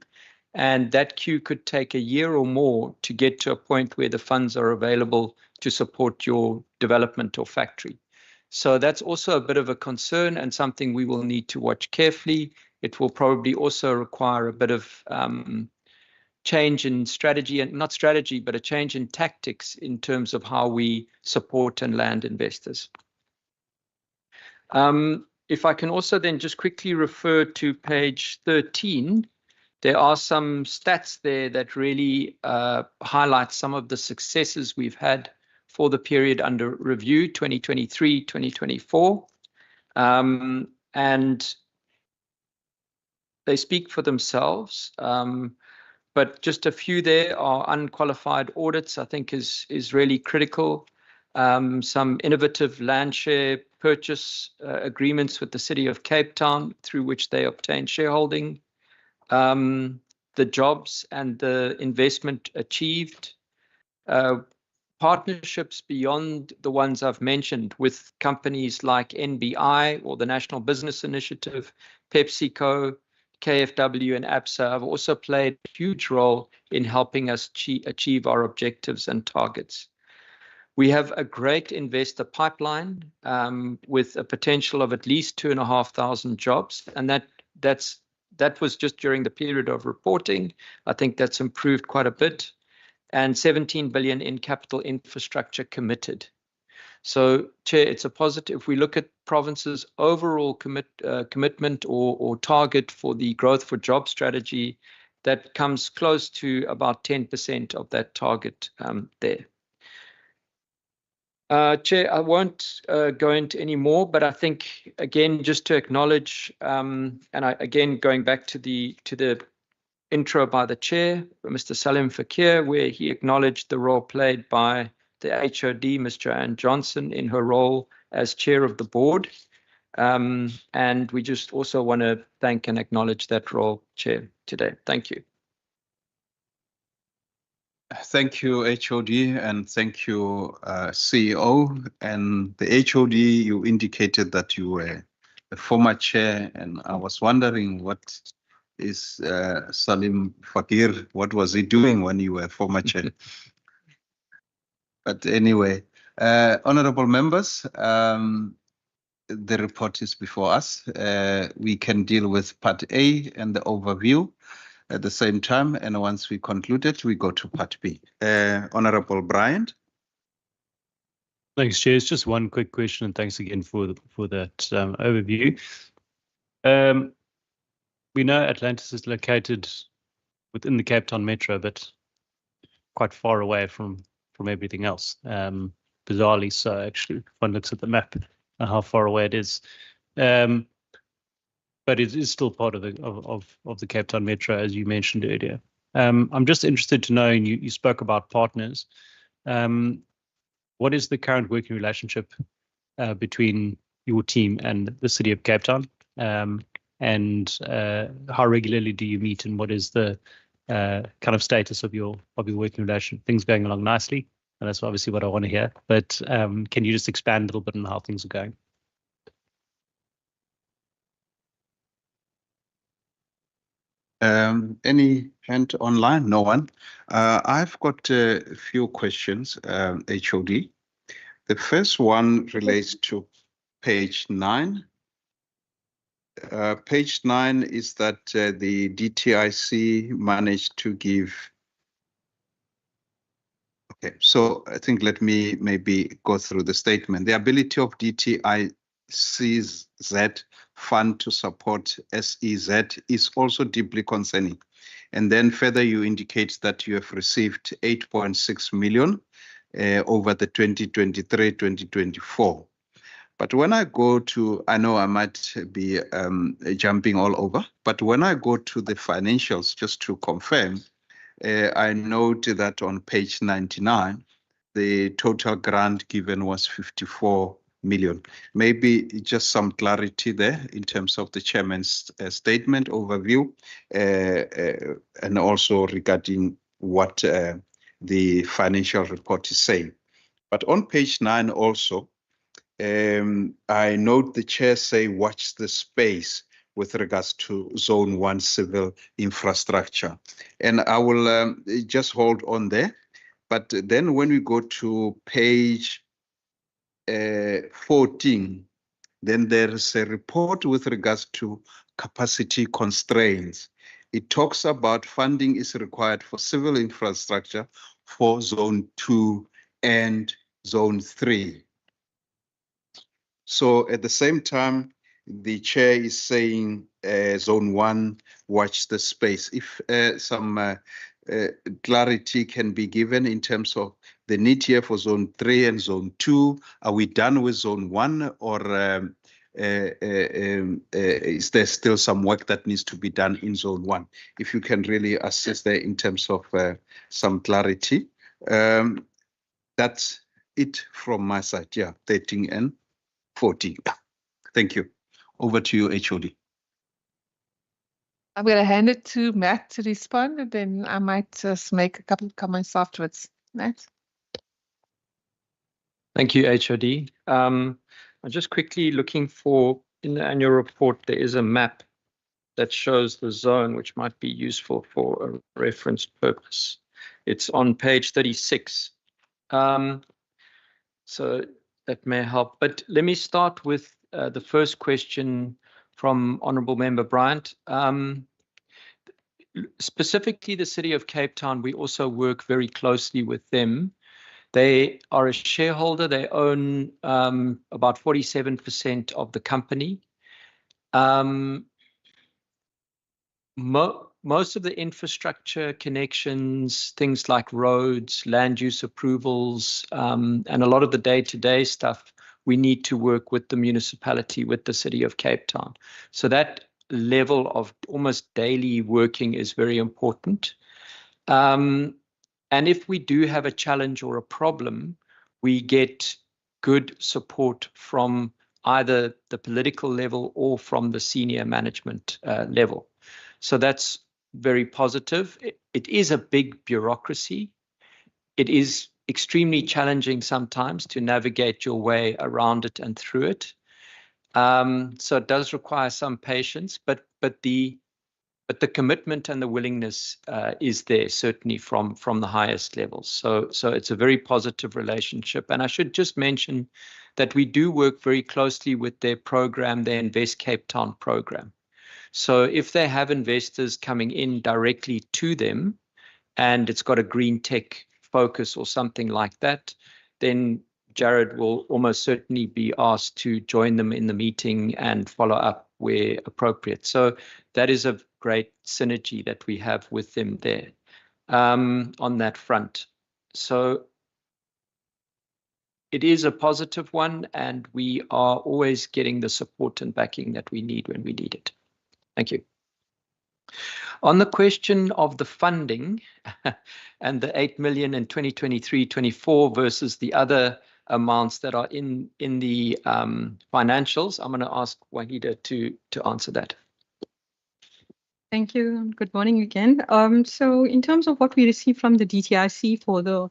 and that queue could take a year or more to get to a point where the funds are available to support your development or factory. So that's also a bit of a concern and something we will need to watch carefully. It will probably also require a bit of change in strategy, and not strategy, but a change in tactics in terms of how we support and land investors. If I can also then just quickly refer to page 13, there are some stats there that really highlight some of the successes we've had for the period under review, 2023, 2024. And they speak for themselves. But just a few there are unqualified audits, I think is really critical. Some innovative land share purchase agreements with the City of Cape Town through which they obtain shareholding. The jobs and the investment achieved. Partnerships beyond the ones I've mentioned with companies like NBI or the National Business Initiative, PepsiCo, KFW and ABSA have also played a huge role in helping us achieve our objectives and targets. We have a great investor pipeline with a potential of at least 2,500 jobs, and that was just during the period of reporting. I think that's improved quite a bit, and 17 billion in capital infrastructure committed. So, Chair, it's a positive. If we look at province's overall commitment or target for the growth for job strategy, that comes close to about 10% of that target there. Chair, I won't go into any more, but I think, again, just to acknowledge, again, going back to the intro by the Chair, Mr. Salim Fakir, where he acknowledged the role played by the HOD, Ms. Joanne Johnson, in her role as Chair of the Board. And we just also want to thank and acknowledge that role, Chair, today. Thank you. Thank you, HOD, and thank you, CEO. And the HOD, you indicated that you were a former chair, and I was wondering what is Salim Fakir, what was he doing when you were former chair? But anyway, honorable members, the report is before us. We can deal with part A and the overview at the same time, and once we conclude it, we go to part B. Honorable Bryant. Thanks, Chair. It's just one quick question, and thanks again for that overview. We know Atlantis is located within the Cape Town Metro, but quite far away from everything else. Bizarrely so, actually, if one looks at the map and how far away it is. But it is still part of the Cape Town Metro, as you mentioned earlier. I'm just interested to know, and you spoke about partners. What is the current working relationship between your team and the City of Cape Town? And how regularly do you meet, and what is the kind of status of your working relation? Things going along nicely, and that's obviously what I want to hear. But can you just expand a little bit on how things are going? Any hand online? No one. I've got a few questions, HOD. The first one relates to page 9. Page 9 is that the DTIC managed to give. Okay, so I think let me maybe go through the statement. The ability of DTIC's Z fund to support SEZ is also deeply concerning. And then further, you indicate that you have received 8.6 million over the 2023-2024. But when I go to, I know I might be jumping all over, but when I go to the financials, just to confirm, I note that on page 99, the total grant given was 54 million. Maybe just some clarity there in terms of the chairman's statement overview, and also regarding what the financial report is saying. But on page 9 also, I note the chair say, watch the space with regards to Zone 1 civil infrastructure. And I will just hold on there. But then when we go to page 14, then there is a report with regards to capacity constraints. It talks about funding is required for civil infrastructure for Zone 2 and Zone 3. So at the same time, the chair is saying Zone 1, watch the space. If some clarity can be given in terms of the need here for Zone 3 and Zone 2, are we done with Zone 1, or is there still some work that needs to be done in Zone 1? If you can really assist there in terms of some clarity. That's it from my side. Yeah, 13 and 14. Thank you. Over to you, HOD. I'm going to hand it to Matt to respond, and then I might just make a couple of comments afterwards. Matt? Thank you, HOD. I'm just quickly looking for, in the annual report, there is a map that shows the zone, which might be useful for a reference purpose. It's on page 36. So that may help. But let me start with the first question from Honourable Member Bryant. Specifically, the City of Cape Town, we also work very closely with them. They are a shareholder. They own about 47% of the company. Most of the infrastructure connections, things like roads, land use approvals, and a lot of the day-to-day stuff, we need to work with the municipality, with the City of Cape Town. So that level of almost daily working is very important. And if we do have a challenge or a problem, we get good support from either the political level or from the senior management level. So that's very positive. It is a big bureaucracy. It is extremely challenging sometimes to navigate your way around it and through it. So it does require some patience, but the commitment and the willingness is there, certainly from the highest levels. So it's a very positive relationship. And I should just mention that we do work very closely with their program, their Invest Cape Town program. So if they have investors coming in directly to them and it's got a green tech focus or something like that, then Jared will almost certainly be asked to join them in the meeting and follow up where appropriate. So that is a great synergy that we have with them there on that front. So it is a positive one, and we are always getting the support and backing that we need when we need it. Thank you. On the question of the funding and the 8 million in 2023-24 versus the other amounts that are in the financials, I'm going to ask Wahida to answer that. Thank you. Good morning again. So in terms of what we received from the DTIC for the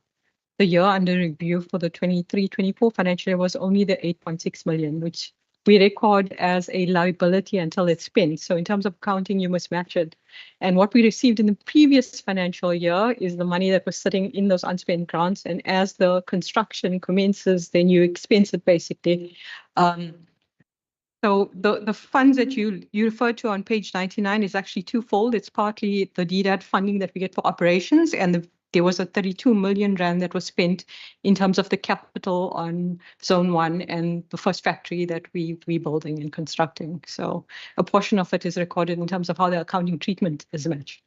year under review for the 23-24 financial year was only the 8.6 million, which we record as a liability until it's spent. So in terms of accounting, you must match it. And what we received in the previous financial year is the money that was sitting in those unspent grants. And as the construction commences, then you expense it basically. So the funds that you refer to on page 99 is actually twofold. It's partly the DDAT funding that we get for operations, and there was a 32 million rand that was spent in terms of the capital on Zone 1 and the first factory that we're building and constructing. So a portion of it is recorded in terms of how the accounting treatment is matched.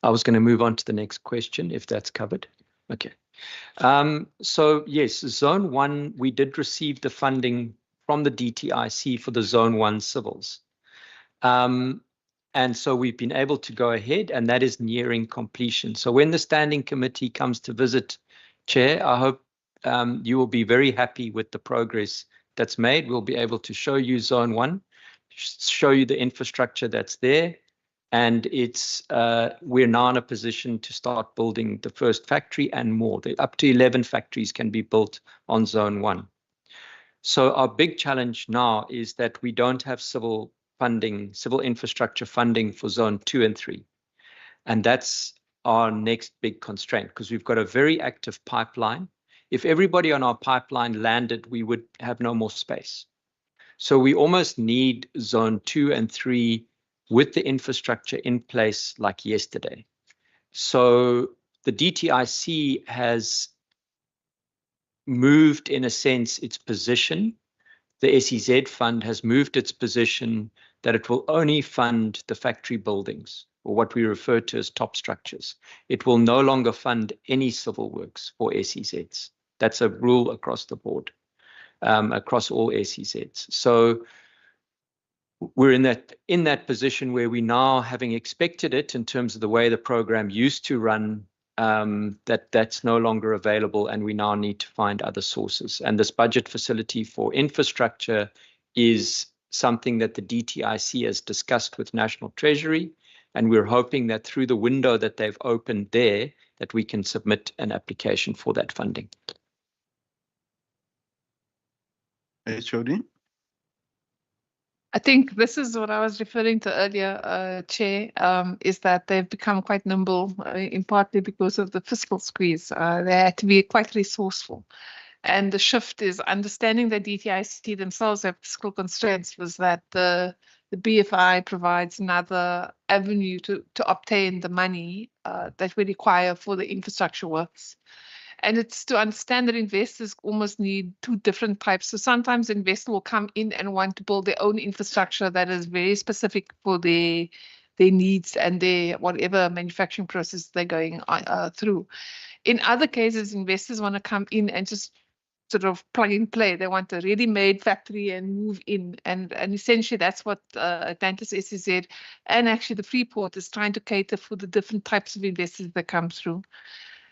I was going to move on to the next question, if that's covered. Okay. So yes, Zone 1, we did receive the funding from the DTIC for the Zone 1 civils. And so we've been able to go ahead, and that is nearing completion. So when the standing committee comes to visit, Chair, I hope you will be very happy with the progress that's made. We'll be able to show you Zone 1, show you the infrastructure that's there. And we're now in a position to start building the first factory and more. Up to 11 factories can be built on Zone 1. So our big challenge now is that we don't have civil infrastructure funding for Zone 2 and 3. And that's our next big constraint, because we've got a very active pipeline. If everybody on our pipeline landed, we would have no more space. So we almost need Zone 2 and 3 with the infrastructure in place like yesterday. So the DTIC has moved, in a sense, its position. The SEZ fund has moved its position that it will only fund the factory buildings, or what we refer to as top structures. It will no longer fund any civil works for SEZs. That's a rule across the board, across all SEZs. So we're in that position where we now, having expected it in terms of the way the program used to run, that's no longer available, and we now need to find other sources. And this budget facility for infrastructure is something that the DTIC has discussed with National Treasury, and we're hoping that through the window that they've opened there, that we can submit an application for that funding. HOD? I think this is what I was referring to earlier, Chair, is that they've become quite nimble, in partly because of the fiscal squeeze. They had to be quite resourceful. And the shift is understanding that DTIC themselves have fiscal constraints, was that the BFI provides another avenue to obtain the money that we require for the infrastructure works. And it's to understand that investors almost need two different types. So sometimes investors will come in and want to build their own infrastructure that is very specific for their needs and their whatever manufacturing process they're going through. In other cases, investors want to come in and just sort of plug and play. They want a ready-made factory and move in. And essentially that's what Atlantis SEZ and actually the Freeport is trying to cater for, the different types of investors that come through.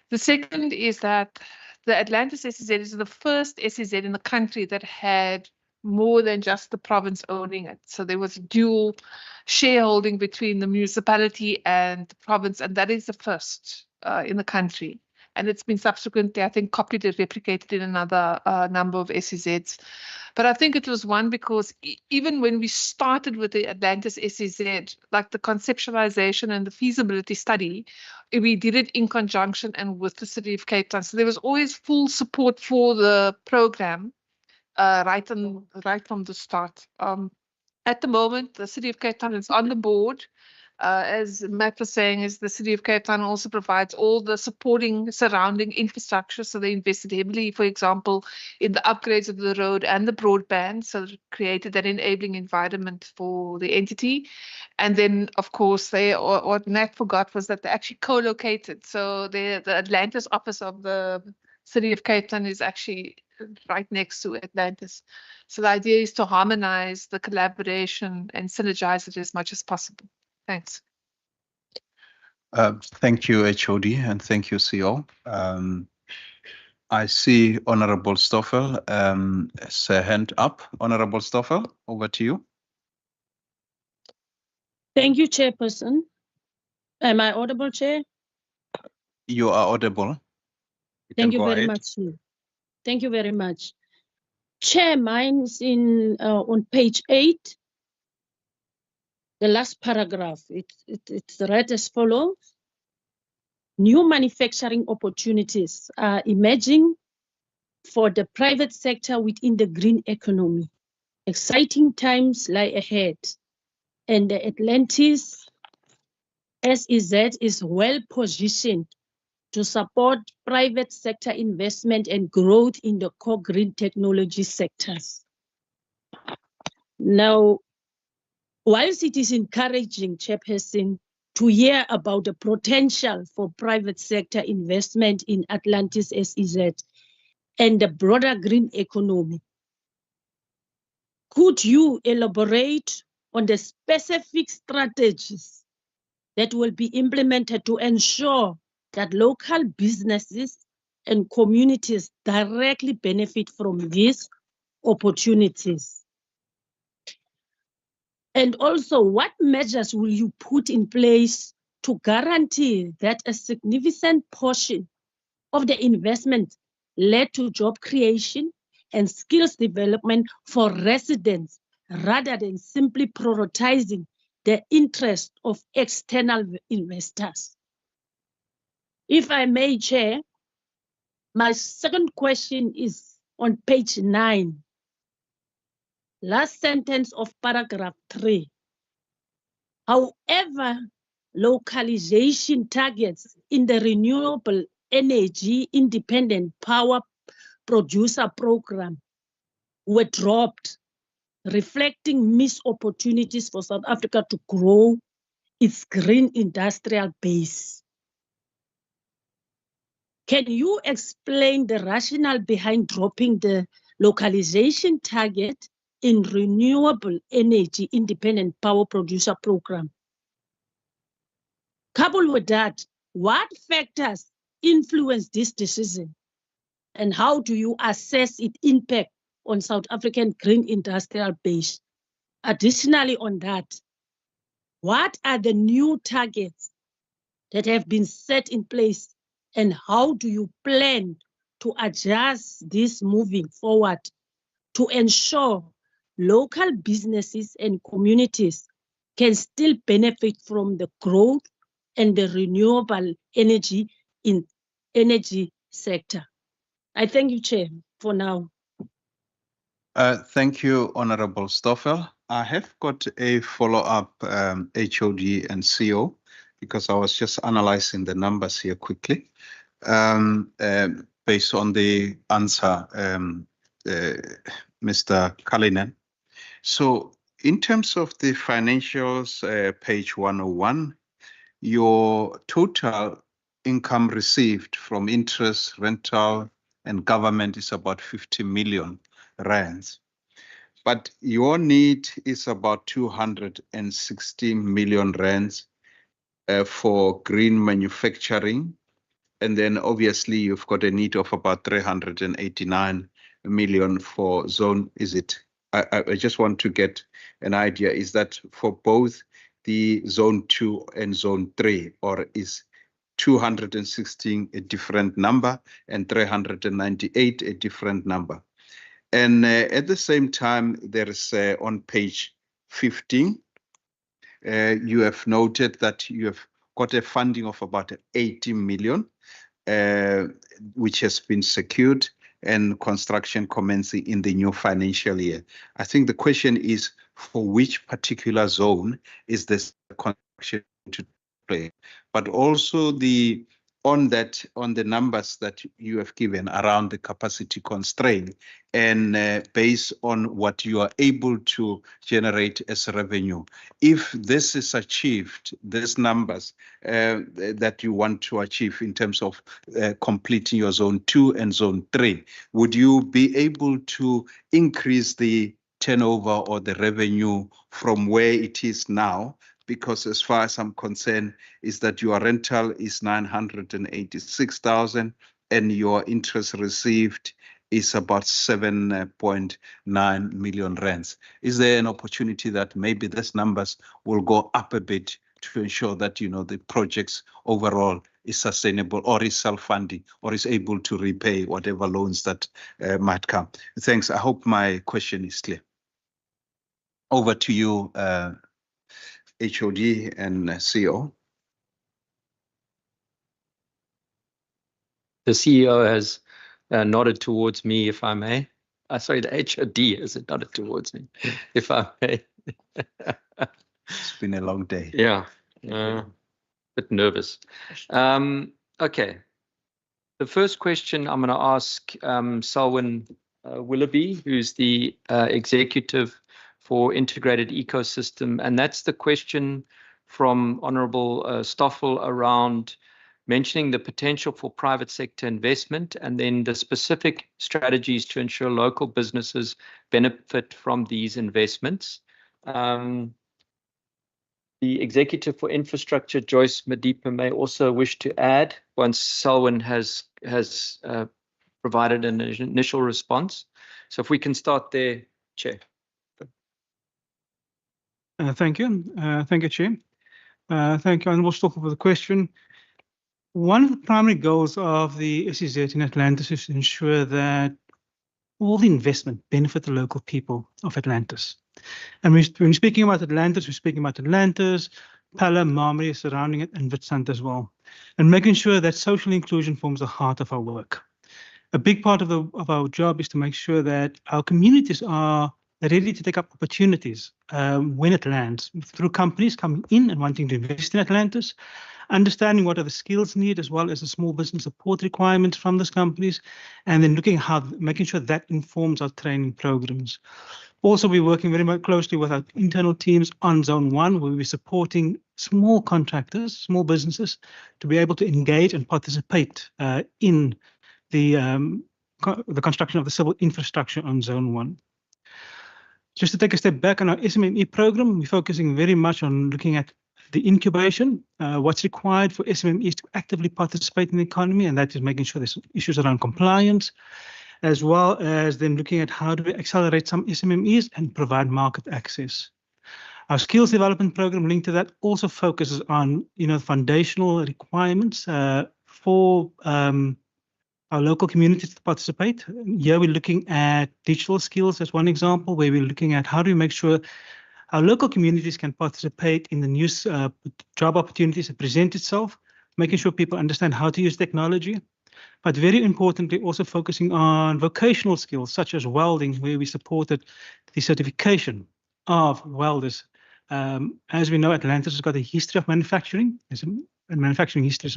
The second is that the Atlantis SEZ is the first SEZ in the country that had more than just the province owning it. So there was dual shareholding between the municipality and the province, and that is the first in the country. And it's been subsequently, I think, copied and replicated in another number of SEZs. But I think it was one because even when we started with the Atlantis SEZ, like the conceptualization and the feasibility study, we did it in conjunction and with the City of Cape Town. So there was always full support for the program right from the start. At the moment, the City of Cape Town is on the board. as Matt was saying, is the City of Cape Town also provides all the supporting surrounding infrastructure. So they invested heavily, for example, in the upgrades of the road and the broadband, so it created that enabling environment for the entity. And then, of course, what Matt forgot was that they actually co-located. So the Atlantis office of the City of Cape Town is actually right next to Atlantis. So the idea is to harmonize the collaboration and synergize it as much as possible. Thanks. Thank you, HOD, and thank you, CO. I see Honorable Stoffel as a hand up. Honorable Stoffel, over to you. Thank you, Chairperson. Am I audible, Chair? You are audible. Thank you go very ahead. much. Thank you very much. Chair, mine is on page 8, the last paragraph. It's read as follows. New manufacturing opportunities are emerging for the private sector within the green economy. Exciting times lie ahead, and the Atlantis SEZ is well positioned to support private sector investment and growth in the core green technology sectors. Now, whilst it is encouraging, Chairperson, to hear about the potential for private sector investment in Atlantis SEZ and the broader green economy, could you elaborate on the specific strategies that will be implemented to ensure that local businesses and communities directly benefit from these opportunities? And also, what measures will you put in place to guarantee that a significant portion of the investment led to job creation and skills development for residents rather than simply prioritizing the interest of external investors? If I may, Chair, my second question is on page 9. Last sentence of paragraph 3. However, localization targets in the renewable energy independent power producer program were dropped, reflecting missed opportunities for South Africa to grow its green industrial base. Can you explain the rationale behind dropping the localization target in renewable energy independent power producer program? Coupled with that, what factors influence this decision, and how do you assess its impact on South African green industrial base? Additionally on that, what are the new targets that have been set in place, and how do you plan to adjust this moving forward to ensure local businesses and communities can still benefit from the growth and the renewable energy in energy sector? I thank you, Chair, for now. Thank you, Honorable Stoffel. I have got a follow-up HOD and CO because I was just analyzing the numbers here quickly based on the answer, Mr. Kalinen. So in terms of the financials, page 101, your total income received from interest, rental, and government is about 50 million rands. But your need is about 216 million rands for green manufacturing. And then obviously you've got a need of about 389 million for zone. Is it? I just want to get an idea. Is that for both the zone 2 and zone 3, or is 216 a different number and 398 a different number? And at the same time, there is on page 15, you have noted that you have got a funding of about 80 million, which has been secured and construction commencing in the new financial year. I think the question is, for which particular zone is this construction to play, but also on the numbers that you have given around the capacity constraint, and based on what you are able to generate as revenue. If this is achieved, these numbers that you want to achieve in terms of completing your zone 2 and zone 3, would you be able to increase the turnover or the revenue from where it is now? Because as far as I'm concerned, is that your rental is 986,000 and your interest received is about 7.9 million rands. Is there an opportunity that maybe these numbers will go up a bit to ensure that, you know, the projects overall is sustainable or is self-funding or is able to repay whatever loans that might come? Thanks. I hope my question is clear. Over to you, HOD and CEO. The CEO has nodded towards me, if I may. Sorry, the HOD has nodded towards me, if I may. It's been a long day. Yeah, bit nervous. Okay. The first question I'm going to ask Selwyn Willoughby, who's the executive for Integrated Ecosystem, and that's the question from Honourable Stoffel around mentioning the potential for private sector investment and then the specific strategies to ensure local businesses benefit from these investments. The Executive for Infrastructure, Joyce Madipa, may also wish to add once Selwyn has provided an initial response. So if we can start there, Chair. Thank you. Thank you, Chair. Thank you, Honourable Stoffel, for the question. One of the primary goals of the SEZ in Atlantis is to ensure that all the investment benefit the local people of Atlantis. And when we're speaking about Atlantis, we're speaking about Atlantis, Pella, Marmaris, surrounding it, and Witstrand as well. And making sure that social inclusion forms the heart of our work. A big part of our job is to make sure that our communities are ready to take up opportunities when it lands, through companies coming in and wanting to invest in Atlantis, understanding what are the skills needed as well as the small business support requirements from those companies, and then making sure that informs our training programs. Also, we're working very much closely with our internal teams on Zone 1, where we're supporting small contractors, small businesses, to be able to engage and participate in the construction of the civil infrastructure on Zone 1. Just to take a step back on our SMME program, we're focusing very much on looking at the incubation, what's required for SMMEs to actively participate in the economy, and that is making sure there's issues around compliance, as well as then looking at how do we accelerate some SMMEs and provide market access. Our skills development program linked to that also focuses on, foundational requirements for our local communities to participate. Here we're looking at digital skills as one example, where we're looking at how do we make sure our local communities can participate in the new job opportunities that present itself, making sure people understand how to use technology, but very importantly, also focusing on vocational skills such as welding, where we supported the certification of welders. As we know, Atlantis has got a history of manufacturing. There's a manufacturing history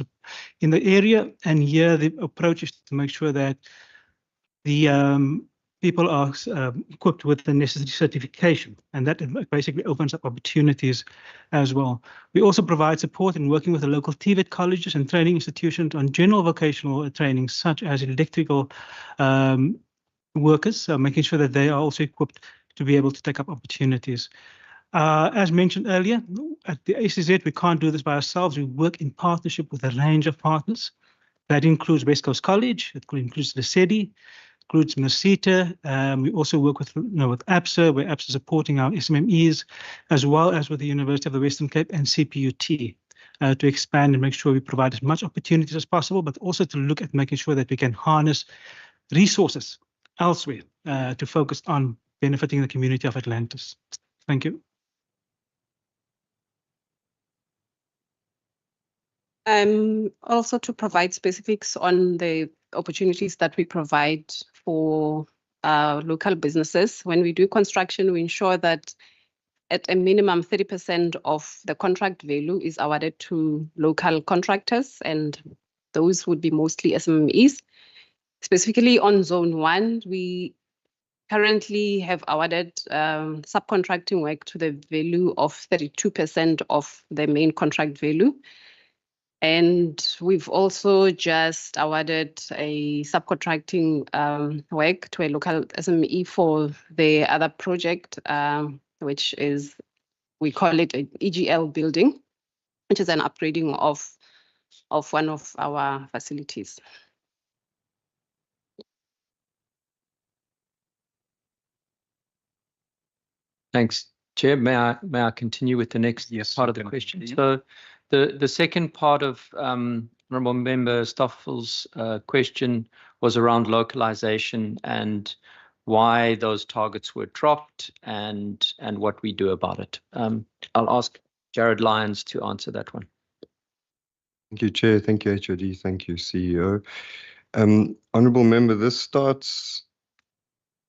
in the area, and here the approach is to make sure that the people are equipped with the necessary certification, and that basically opens up opportunities as well. We also provide support in working with the local TVET colleges and training institutions on general vocational training, such as electrical workers, making sure that they are also equipped to be able to take up opportunities. As mentioned earlier, at the ACZ, we can't do this by ourselves. We work in partnership with a range of partners. That includes West Coast College, it includes the SEDI, includes Masita. We also work with ABSA, where ABSA is supporting our SMMEs, as well as with the University of the Western Cape and CPUT, to expand and make sure we provide as much opportunities as possible, but also to look at making sure that we can harness resources elsewhere to focus on benefiting the community of Atlantis. Thank you. Also to provide specifics on the opportunities that we provide for local businesses. When we do construction, we ensure that at a minimum 30% of the contract value is awarded to local contractors, and those would be mostly SMEs. Specifically on Zone 1, we currently have awarded subcontracting work to the value of 32% of the main contract value. And we've also just awarded a subcontracting work to a local SME for the other project, which is, we call it an EGL building, which is an upgrading of one of our facilities. Thanks, Chair. May I continue with the next part of the question? So the second part of Honourable Member Stoffel's question was around localization and why those targets were dropped and what we do about it. I'll ask Jared Lyons to answer that one. Thank you, Chair. Thank you, HOD. Thank you, CEO. Honourable Member, this starts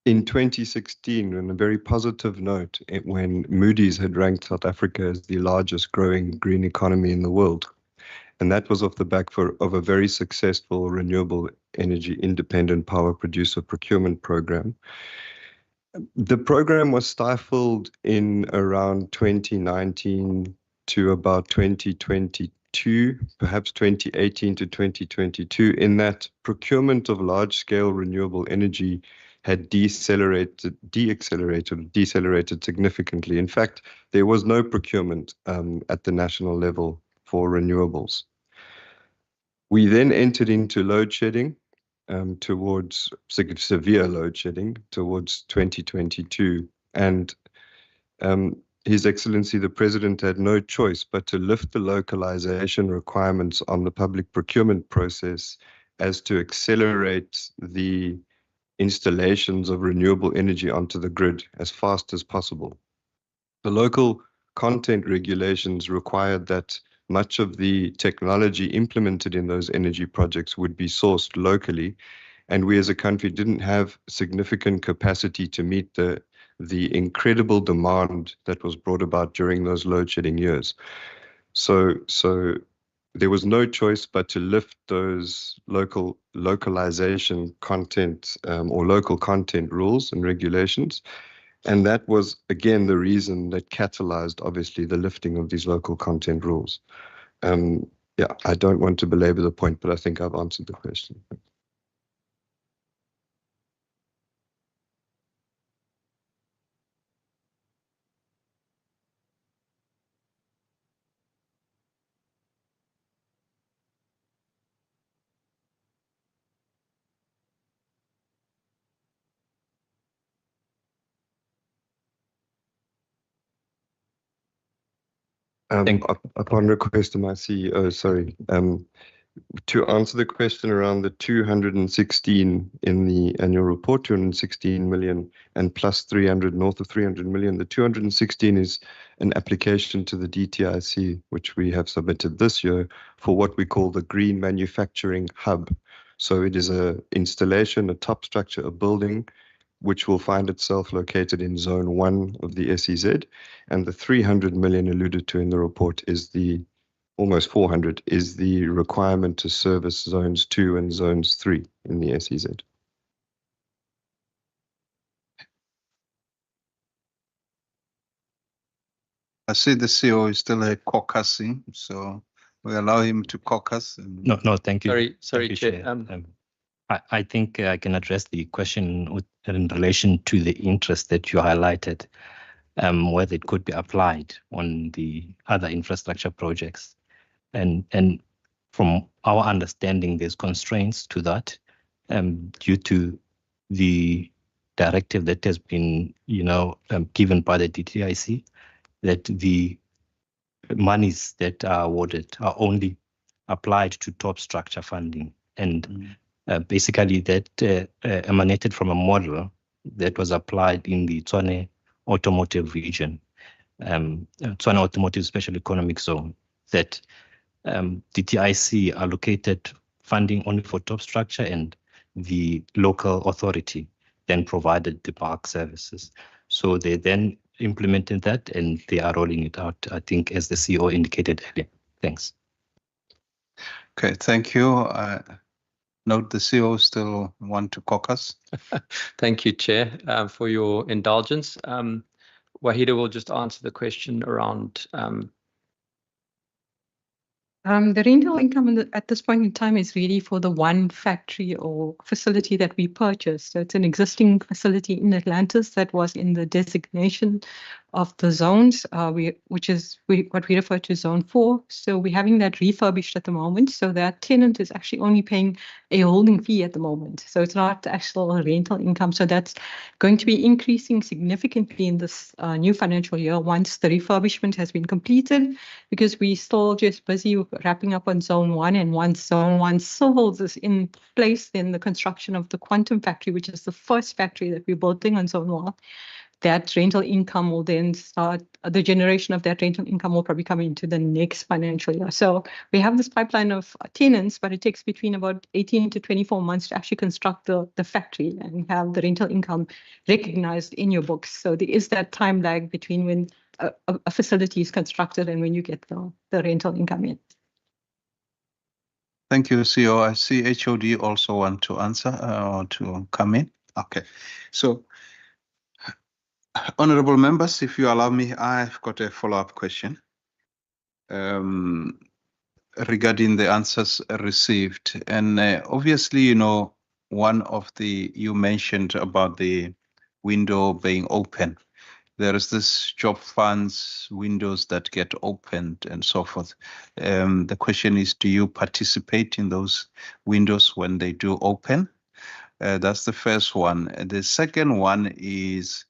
in 2016 on a very positive note when Moody's had ranked South Africa as the largest growing green economy in the world. And that was off the back of a very successful renewable energy independent power producer procurement program. The program was stifled in around 2019 to about 2022, perhaps 2018 to 2022, in that procurement of large-scale renewable energy had decelerated significantly. In fact, there was no procurement at the national level for renewables. We then entered into load shedding towards severe load shedding towards 2022. And His Excellency the President had no choice but to lift the localization requirements on the public procurement process as to accelerate the installations of renewable energy onto the grid as fast as possible. The local content regulations required that much of the technology implemented in those energy projects would be sourced locally, and we as a country didn't have significant capacity to meet the incredible demand that was brought about during those load shedding years. So there was no choice but to lift those localization content or local content rules and regulations. And that was, again, the reason that catalyzed, obviously, the lifting of these local content rules. Yeah, I don't want to belabor the point, but I think I've answered the question. Upon request of my CEO, sorry, to answer the question around the 216 in the annual report, 216 million and plus 300, north of 300 million. The 216 is an application to the DTIC, which we have submitted this year for what we call the Green Manufacturing Hub. So it is an installation, a top structure, a building, which will find itself located in Zone 1 of the SEZ. And the 300 million alluded to in the report is the, almost 400, is the requirement to service Zones 2 and Zones 3 in the SEZ. I see the CEO is still caucusing, so we allow him to caucus. No, thank you. Sorry, Thank you, Chair. I think I can address the question in relation to the interest that you highlighted, whether it could be applied on the other infrastructure projects. And from our understanding, there's constraints to that due to the directive that has been, given by the DTIC, that the monies that are awarded are only applied to top structure funding. And basically that emanated from a model that was applied in the Tshwane automotive region, Tshwane automotive special economic zone, that DTIC allocated funding only for top structure, and the local authority then provided the park services. So they then implementing that, and they are rolling it out, I think, as the CEO indicated earlier. Thanks. Okay, thank you. Note the CEO still want to caucus. Thank you, Chair, for your indulgence. Wahida will just answer the question around the rental income at this point in time is really for the one factory or facility that we purchased. So it's an existing facility in Atlantis that was in the designation of the zones, which is what we refer to zone 4. So we're having that refurbished at the moment. So that tenant is actually only paying a holding fee at the moment. So it's not actual rental income. So that's going to be increasing significantly in this new financial year once the refurbishment has been completed, because we're still just busy wrapping up on zone 1. And once zone 1 civils is in place, then the construction of the quantum factory, which is the first factory that we're building on zone 1, that rental income will then start, the generation of that rental income will probably come into the next financial year. So we have this pipeline of tenants, but it takes between about 18 to 24 months to actually construct the factory and have the rental income recognized in your books. So there is that time lag between when a facility is constructed and when you get the rental income in. Thank you, CEO. I see HOD also want to answer or to come in. Okay, so honorable members, if you allow me, I've got a follow-up question regarding the answers received. And obviously, you know, one of you mentioned about the window being open. There is this job funds windows that get opened and so forth. The question is, do you participate in those windows when they do open? That's the first one. The second one is,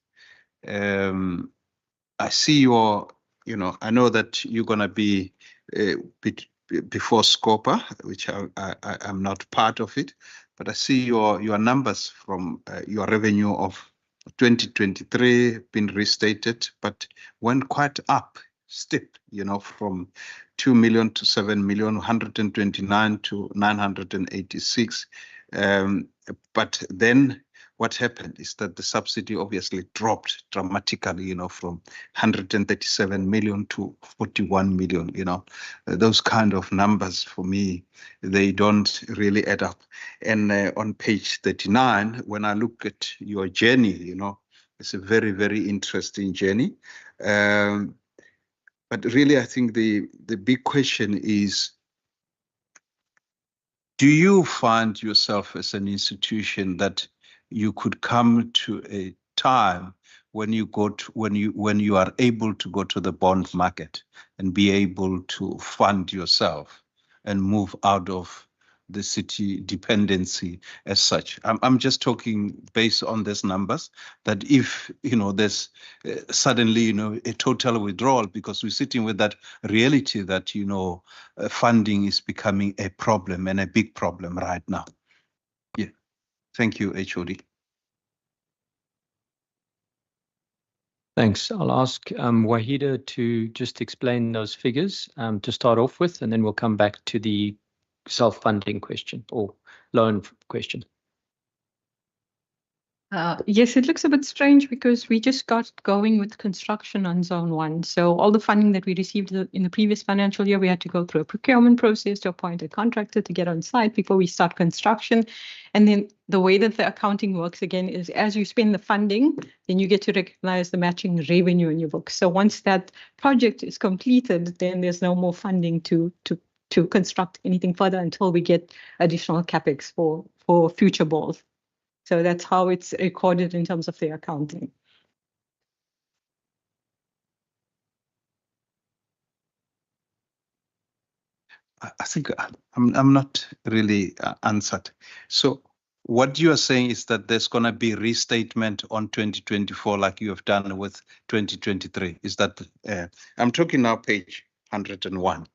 I see I know that you're going to be before Scopa, which I'm not part of it, but I see your numbers from your revenue of 2023 been restated, but went quite up, steep, from 2 million to 7 million, 129 to 986. But then what happened is that the subsidy obviously dropped dramatically, from 137 million to 41 million, those kind of numbers for me, they don't really add up. And on page 39, when I look at your journey, it's a very, very interesting journey. But really, I think the big question is, do you find yourself as an institution that you could come to a time when you are able to go to the bond market and be able to fund yourself and move out of the city dependency as such? I'm just talking based on these numbers, that if there's suddenly a total withdrawal, because we're sitting with that reality that funding is becoming a problem, and a big problem right now. Yeah, thank you, HOD. Thanks. I'll ask Wahida to just explain those figures to start off with, and then we'll come back to the self-funding question or loan question. Yes, it looks a bit strange because we just got going with construction on zone 1. So all the funding that we received in the previous financial year, we had to go through a procurement process to appoint a contractor to get on site before we start construction. And then the way that the accounting works again is, as you spend the funding, then you get to recognize the matching revenue in your books. So once that project is completed, then there's no more funding to construct anything further until we get additional capex for future balls. So that's how it's recorded in terms of the accounting. I think I'm not really answered. So what you are saying is that there's going to be restatement on 2024 like you have done with 2023. Is that, I'm talking now page 101.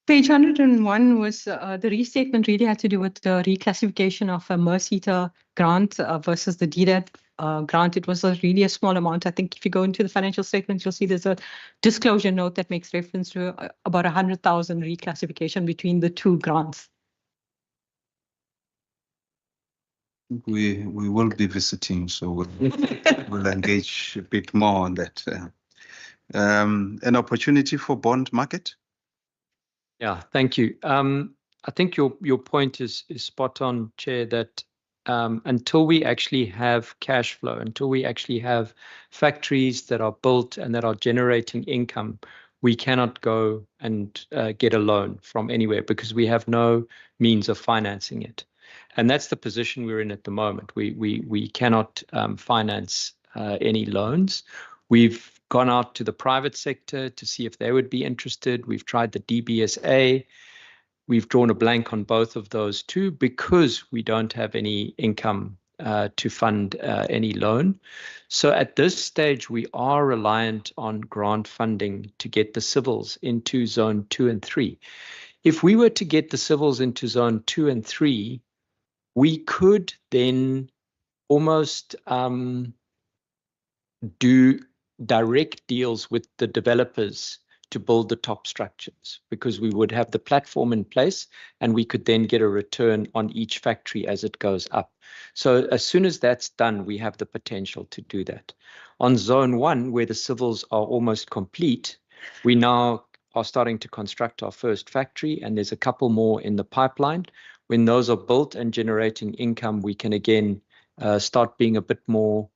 Page 101 was the restatement really had to do with the reclassification of a MERS-HETA grant versus the DDAT grant. It was really a small amount. I think if you go into the financial statements, you'll see there's a disclosure note that makes reference to about 100,000 reclassification between the two grants. We will be visiting, so we'll engage a bit more on that. An opportunity for bond market? Yeah, thank you. I think your point is spot on, Chair, that until we actually have cash flow, until we actually have factories that are built and that are generating income, we cannot go and get a loan from anywhere because we have no means of financing it. And that's the position we're in at the moment. We cannot finance any loans. We've gone out to the private sector to see if they would be interested. We've tried the DBSA. We've drawn a blank on both of those too because we don't have any income to fund any loan. So at this stage, we are reliant on grant funding to get the civils into zone 2 and 3. If we were to get the civils into zone 2 and 3, we could then almost do direct deals with the developers to build the top structures because we would have the platform in place and we could then get a return on each factory as it goes up. So as soon as that's done, we have the potential to do that. On zone 1, where the civils are almost complete, we now are starting to construct our first factory and there's a couple more in the pipeline. When those are built and generating income, we can again start being a bit more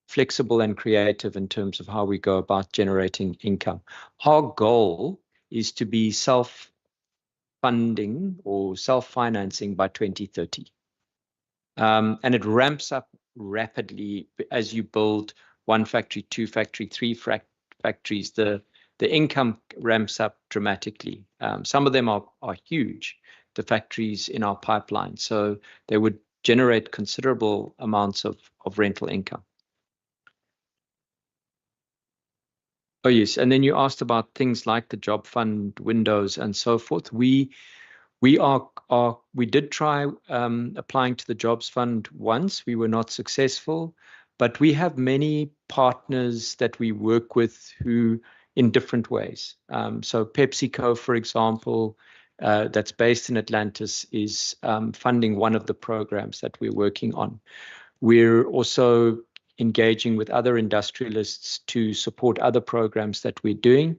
flexible and creative in terms of how we go about generating income. Our goal is to be self-funding or self-financing by 2030. And it ramps up rapidly as you build 1 factory, 2 factory, 3 factories. The income ramps up dramatically. Some of them are huge, the factories in our pipeline. So they would generate considerable amounts of rental income. Oh, yes. And then you asked about things like the job fund windows and so forth. We did try applying to the jobs fund once. We were not successful, but we have many partners that we work with who in different ways. So PepsiCo, for example, that's based in Atlantis, is funding one of the programs that we're working on. We're also engaging with other industrialists to support other programs that we're doing.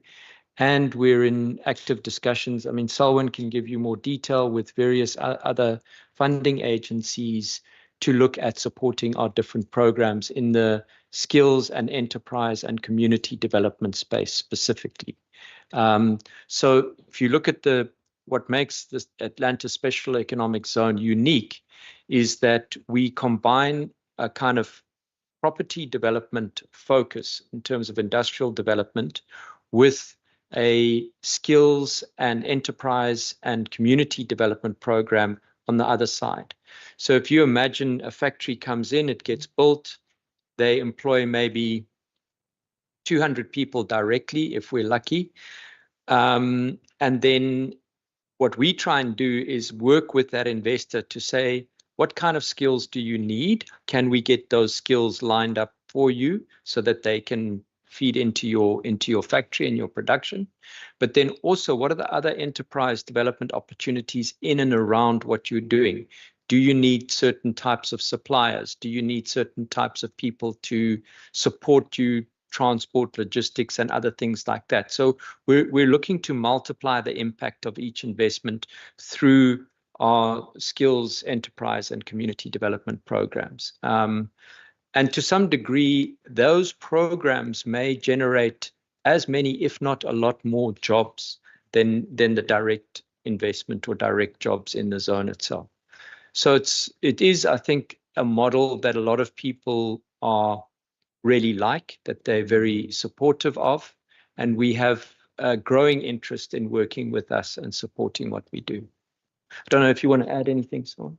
And we're in active discussions. I mean, Selwyn can give you more detail with various other funding agencies to look at supporting our different programs in the skills and enterprise and community development space specifically. So if you look at what makes this Atlantis Special Economic Zone unique is that we combine a kind of property development focus in terms of industrial development with a skills and enterprise and community development program on the other side. So if you imagine a factory comes in, it gets built, they employ maybe 200 people directly if we're lucky. And then what we try and do is work with that investor to say, what kind of skills do you need? Can we get those skills lined up for you so that they can feed into your factory and your production? But then also, what are the other enterprise development opportunities in and around what you're doing? Do you need certain types of suppliers? Do you need certain types of people to support you, transport, logistics, and other things like that? So we're looking to multiply the impact of each investment through our skills, enterprise, and community development programs. And to some degree, those programs may generate as many, if not a lot more jobs than the direct investment or direct jobs in the zone itself. So it is, I think, a model that a lot of people are really like, that they're very supportive of, and we have a growing interest in working with us and supporting what we do. I don't know if you want to add anything, Simon.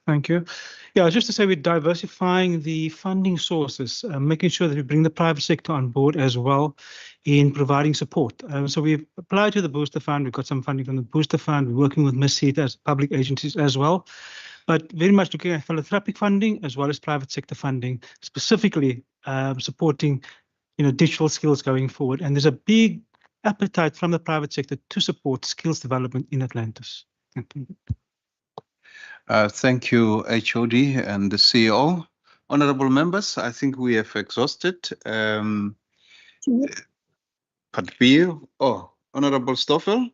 Thank you. Yeah, just to say, we're diversifying the funding sources, making sure that we bring the private sector on board as well in providing support. So we've applied to the Booster Fund. We've got some funding from the Booster Fund. We're working with MISIT as public agencies as well, but very much looking at philanthropic funding as well as private sector funding, specifically supporting, digital skills going forward. And there's a big appetite from the private sector to support skills development in Atlantis. Thank you, HOD and the CEO. Honorable members, I think we have exhausted. Part B. Oh, Honorable Stoffel.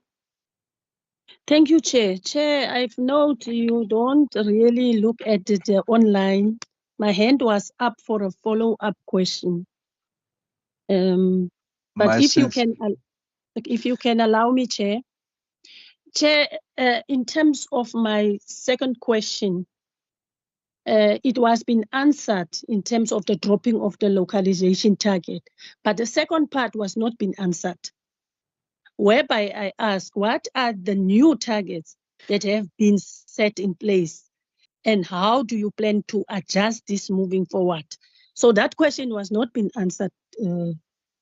Thank you, Chair. Chair, I've noted you don't really look at it online. My hand was up for a follow-up question. But if you can allow me, Chair. Chair, in terms of my second question, it was been answered in terms of the dropping of the localization target, but the second part was not been answered, whereby I ask, what are the new targets that have been set in place, and how do you plan to adjust this moving forward? So that question was not been answered,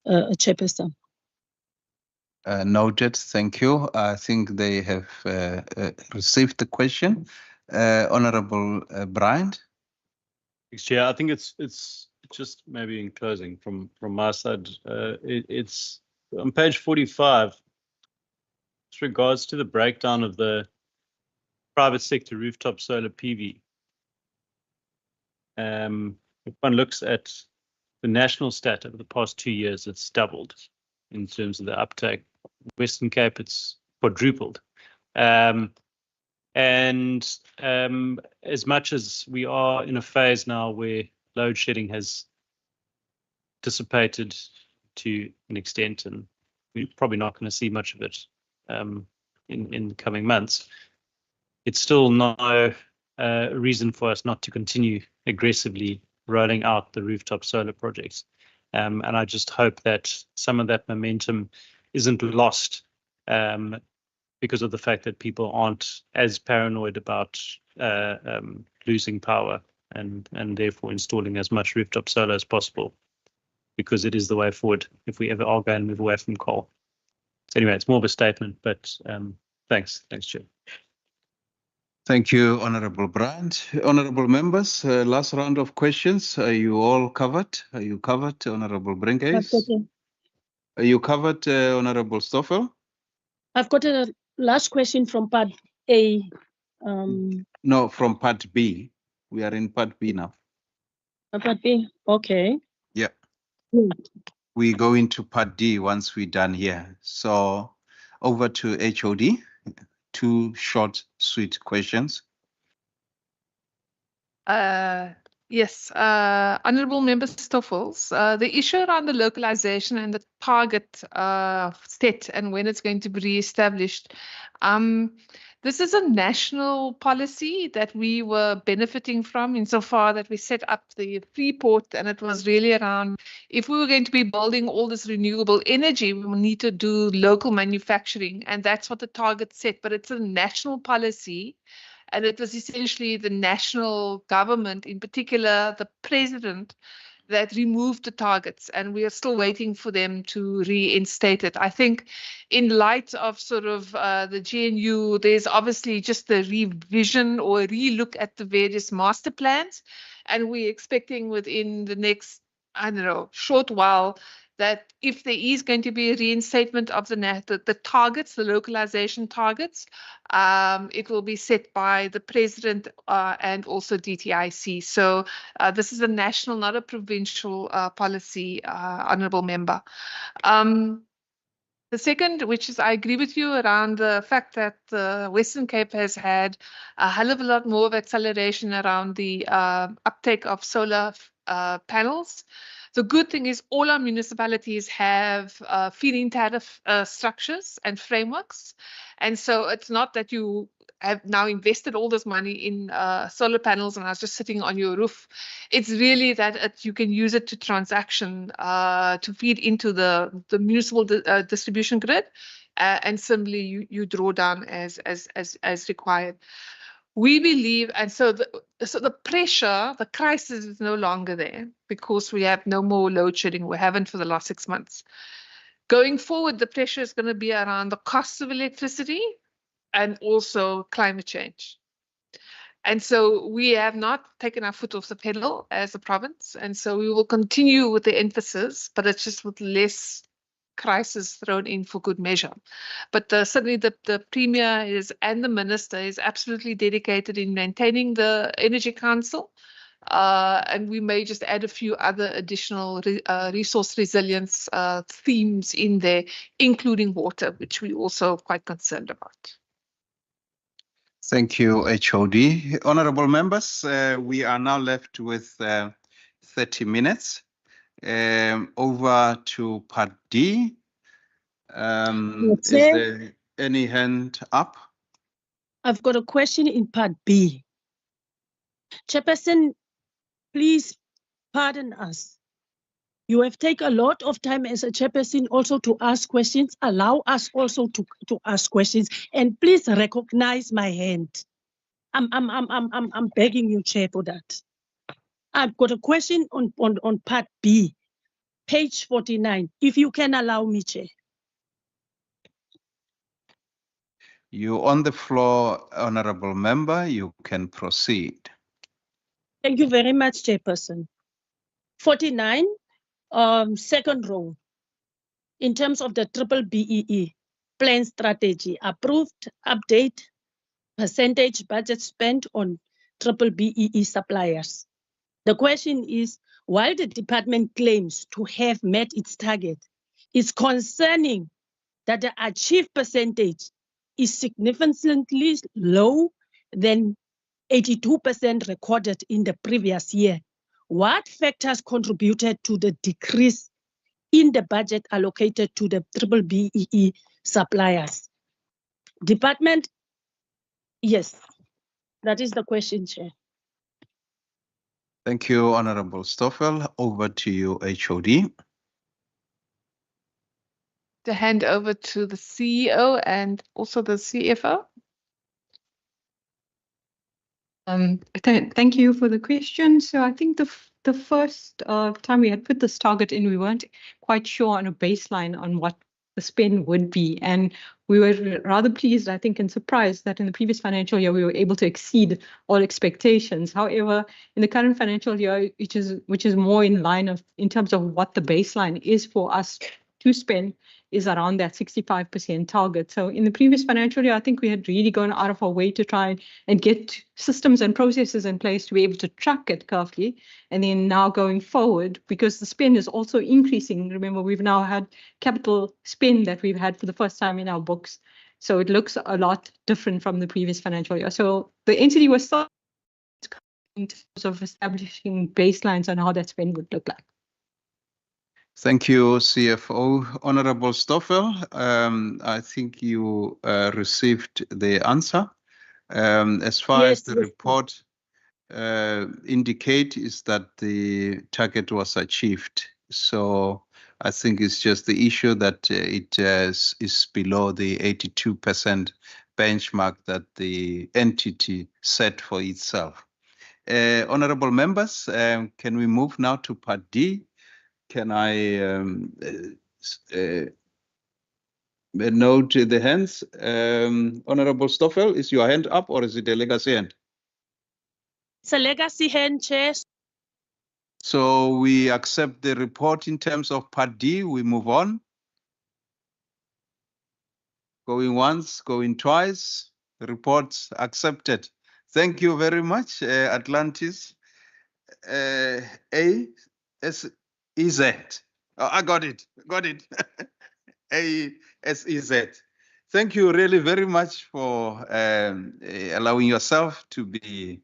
Chairperson. Noted. Thank you. I think they have received the question. Honorable Bryant. Thanks, Chair. I think it's just maybe in closing from my side. It's on page 45. With regards to the breakdown of the private sector rooftop solar PV. If one looks at the national stat over the past 2 years, it's doubled in terms of the uptake. Western Cape, it's quadrupled. As much as we are in a phase now where load shedding has dissipated to an extent, and we're probably not going to see much of it in the coming months, it's still no reason for us not to continue aggressively rolling out the rooftop solar projects. And I just hope that some of that momentum isn't lost because of the fact that people aren't as paranoid about losing power and therefore installing as much rooftop solar as possible, because it is the way forward if we ever are going to move away from coal. So anyway, it's more of a statement, but thanks, Chair. Thank you, Honorable Bryant. Honorable members, last round of questions. Are you all covered? Are you covered, Honorable Brinkhays? Are you covered, Honorable Stoffel? I've got a last question from part A. No, from part B. We are in part B now. Part B, okay. Yeah. We go into part D once we're done here. So over to HOD. 2 short, sweet questions. Yes, Honourable Member Stoffels, the issue around the localization and the target set and when it's going to be re-established. This is a national policy that we were benefiting from insofar that we set up the Freeport, and it was really around if we were going to be building all this renewable energy, we will need to do local manufacturing, and that's what the target set, but it's a national policy. And it was essentially the national government, in particular the president, that removed the targets, and we are still waiting for them to reinstate it. I think in light of sort of the GNU, there's obviously just a revision or a relook at the various master plans, and we're expecting within the next, I don't know, short while, that if there is going to be a reinstatement of the targets, the localization targets, it will be set by the president and also DTIC. So this is a national, not a provincial policy, honourable member. The second, which is I agree with you around the fact that the Western Cape has had a hell of a lot more of acceleration around the uptake of solar panels. The good thing is all our municipalities have feed-in tariff structures and frameworks. And so it's not that you have now invested all this money in solar panels and are just sitting on your roof. It's really that you can use it to transaction, to feed into the municipal distribution grid, and simply you draw down as required. We believe, and so the pressure, the crisis is no longer there because we have no more load shedding. We haven't for the last 6 months. Going forward, the pressure is going to be around the cost of electricity and also climate change. And so we have not taken our foot off the pedal as a province. And so we will continue with the emphasis, but it's just with less crisis thrown in for good measure. But certainly the Premier is and the Minister is absolutely dedicated in maintaining the Energy Council. And we may just add a few other additional resource resilience themes in there, including water, which we're also quite concerned about. Thank you, HOD. Honorable members, we are now left with 30 minutes. Over to Part D. Is there any hand up? I've got a question in Part B. Chairperson, please pardon us. You have taken a lot of time as a chairperson also to ask questions. Allow us also to ask questions, and please recognize my hand. I'm begging you, Chair, for that. I've got a question on Part B, page 49. If you can allow me, Chair. You're on the floor, honorable member. You can proceed. Thank you very much, Chairperson. 49, second row. In terms of the triple BEE plan strategy, approved, update, percentage budget spent on triple BEE suppliers. The question is, while the department claims to have met its target, it's concerning that the achieved percentage is significantly low than 82% recorded in the previous year. What factors contributed to the decrease in the budget allocated to the triple BEE suppliers? Department, yes, that is the question, Chair. Thank you, Honorable Stoffel. Over to you, HOD. To hand over to the CEO and also the CFO. Thank you for the question. So I think the first time we had put this target in, we weren't quite sure on a baseline on what the spend would be. And we were rather pleased, I think, and surprised that in the previous financial year, we were able to exceed all expectations. However, in the current financial year, which is more in terms of what the baseline is for us to spend, is around that 65% target. So in the previous financial year, I think we had really gone out of our way to try and get systems and processes in place to be able to track it carefully. And then now going forward, because the spend is also increasing, remember, we've now had capital spend that we've had for the first time in our books. So it looks a lot different from the previous financial year. So the entity was still in terms of establishing baselines on how that spend would look like. Thank you, CFO. Honorable Stoffel, I think you received the answer. As far as the report indicate is that the target was achieved. So I think it's just the issue that it is below the 82% benchmark that the entity set for itself. Honorable members, can we move now to Part D? Can I note the hands? Honorable Stoffel, is your hand up or is it a legacy hand? It's a legacy hand, Chair. So we accept the report in terms of Part D. We move on. Going once, going twice. The report's accepted. Thank you very much, Atlantis. A-S-E-Z. Oh, I got it. A-S-E-Z. Thank you really very much for allowing yourself to be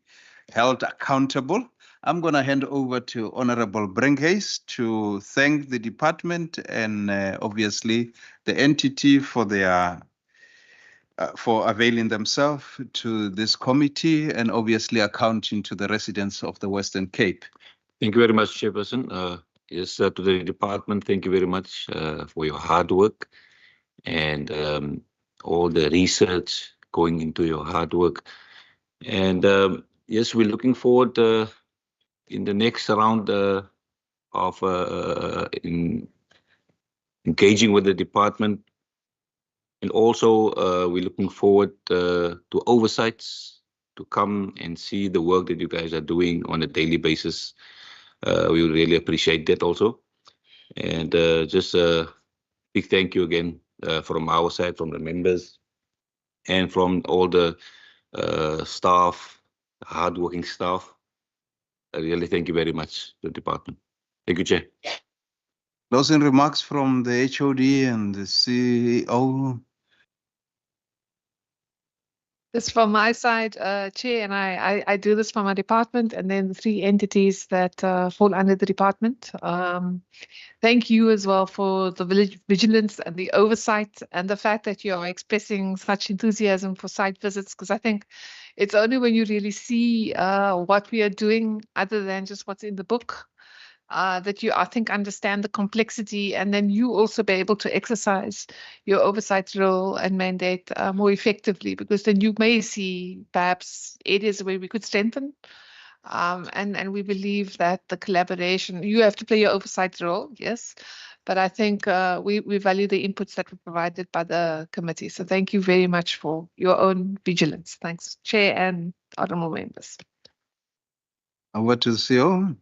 held accountable. I'm going to hand over to Honorable Brinkhuis to thank the department and obviously the entity for their for availing themselves to this committee and obviously accounting to the residents of the Western Cape. Thank you very much, Chairperson. Yes, to the department, thank you very much for your hard work and all the research going into your hard work. And yes, we're looking forward in the next round of engaging with the department. And also, we're looking forward to oversights to come and see the work that you guys are doing on a daily basis. We really appreciate that also. And just big thank you again from our side, from the members, and from all the staff, hardworking staff. I really thank you very much, the department. Thank you, Chair. Closing remarks from the HOD and the CEO. This from my side, Chair, and I do this for my department and then the 3 entities that fall under the department. Thank you as well for the vigilance and the oversight and the fact that you are expressing such enthusiasm for site visits, because I think it's only when you really see what we are doing other than just what's in the book that you, I think, understand the complexity, and then you also be able to exercise your oversight role and mandate more effectively, because then you may see perhaps areas where we could strengthen. And we believe that the collaboration, you have to play your oversight role, yes, but I think we value the inputs that were provided by the committee. So thank you very much for your own vigilance. Thanks, Chair and honourable members. Over to the CEO.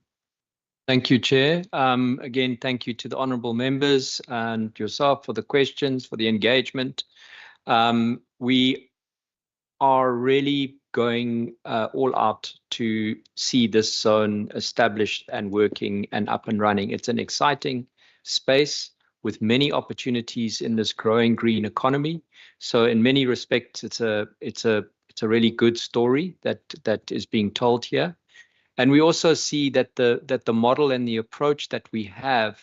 Thank you, Chair. Again, thank you to the honourable members and yourself for the questions, for the engagement. We are really going all out to see this zone established and working and up and running. It's an exciting space with many opportunities in this growing green economy. So in many respects, it's a really good story that is being told here. And we also see that the model and the approach that we have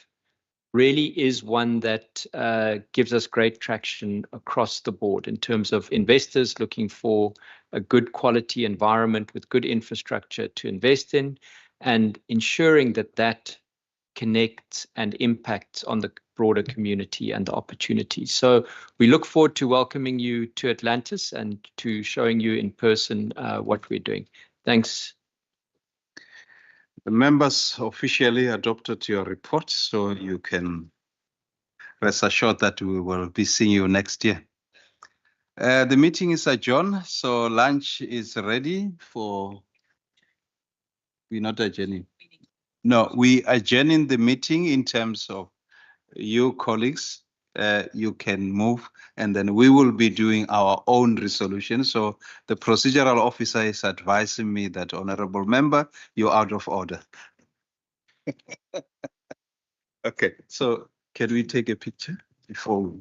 really is one that gives us great traction across the board in terms of investors looking for a good quality environment with good infrastructure to invest in, and ensuring that connects and impacts on the broader community and the opportunities. So we look forward to welcoming you to Atlantis and to showing you in person what we're doing. Thanks. The members officially adopted your report, so you can rest assured that we will be seeing you next year. The meeting is adjourned, so lunch is ready for. We're not adjourning. No, we adjourning the meeting in terms of you colleagues. You can move, and then we will be doing our own resolution. So the procedural officer is advising me that, honorable member, you're out of order. Okay, so can we take a picture before we...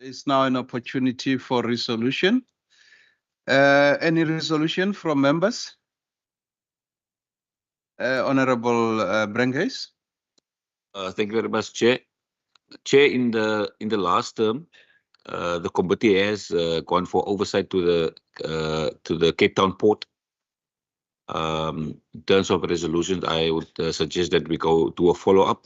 It's now an opportunity for resolution. Any resolution from members? Honorable Brenghuis. Thank you very much, Chair. Chair, in the last term, the committee has gone for oversight to the Cape Town port. In terms of resolutions, I would suggest that we go do a follow-up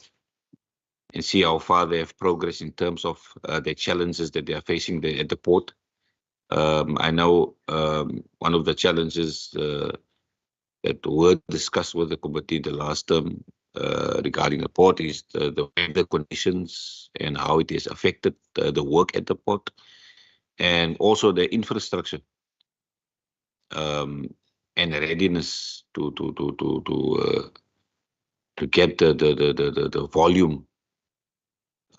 and see how far they have progressed in terms of the challenges that they are facing at the port. I know one of the challenges that were discussed with the committee the last term regarding the port is the weather conditions and how it has affected the work at the port, and also the infrastructure and readiness to get the volume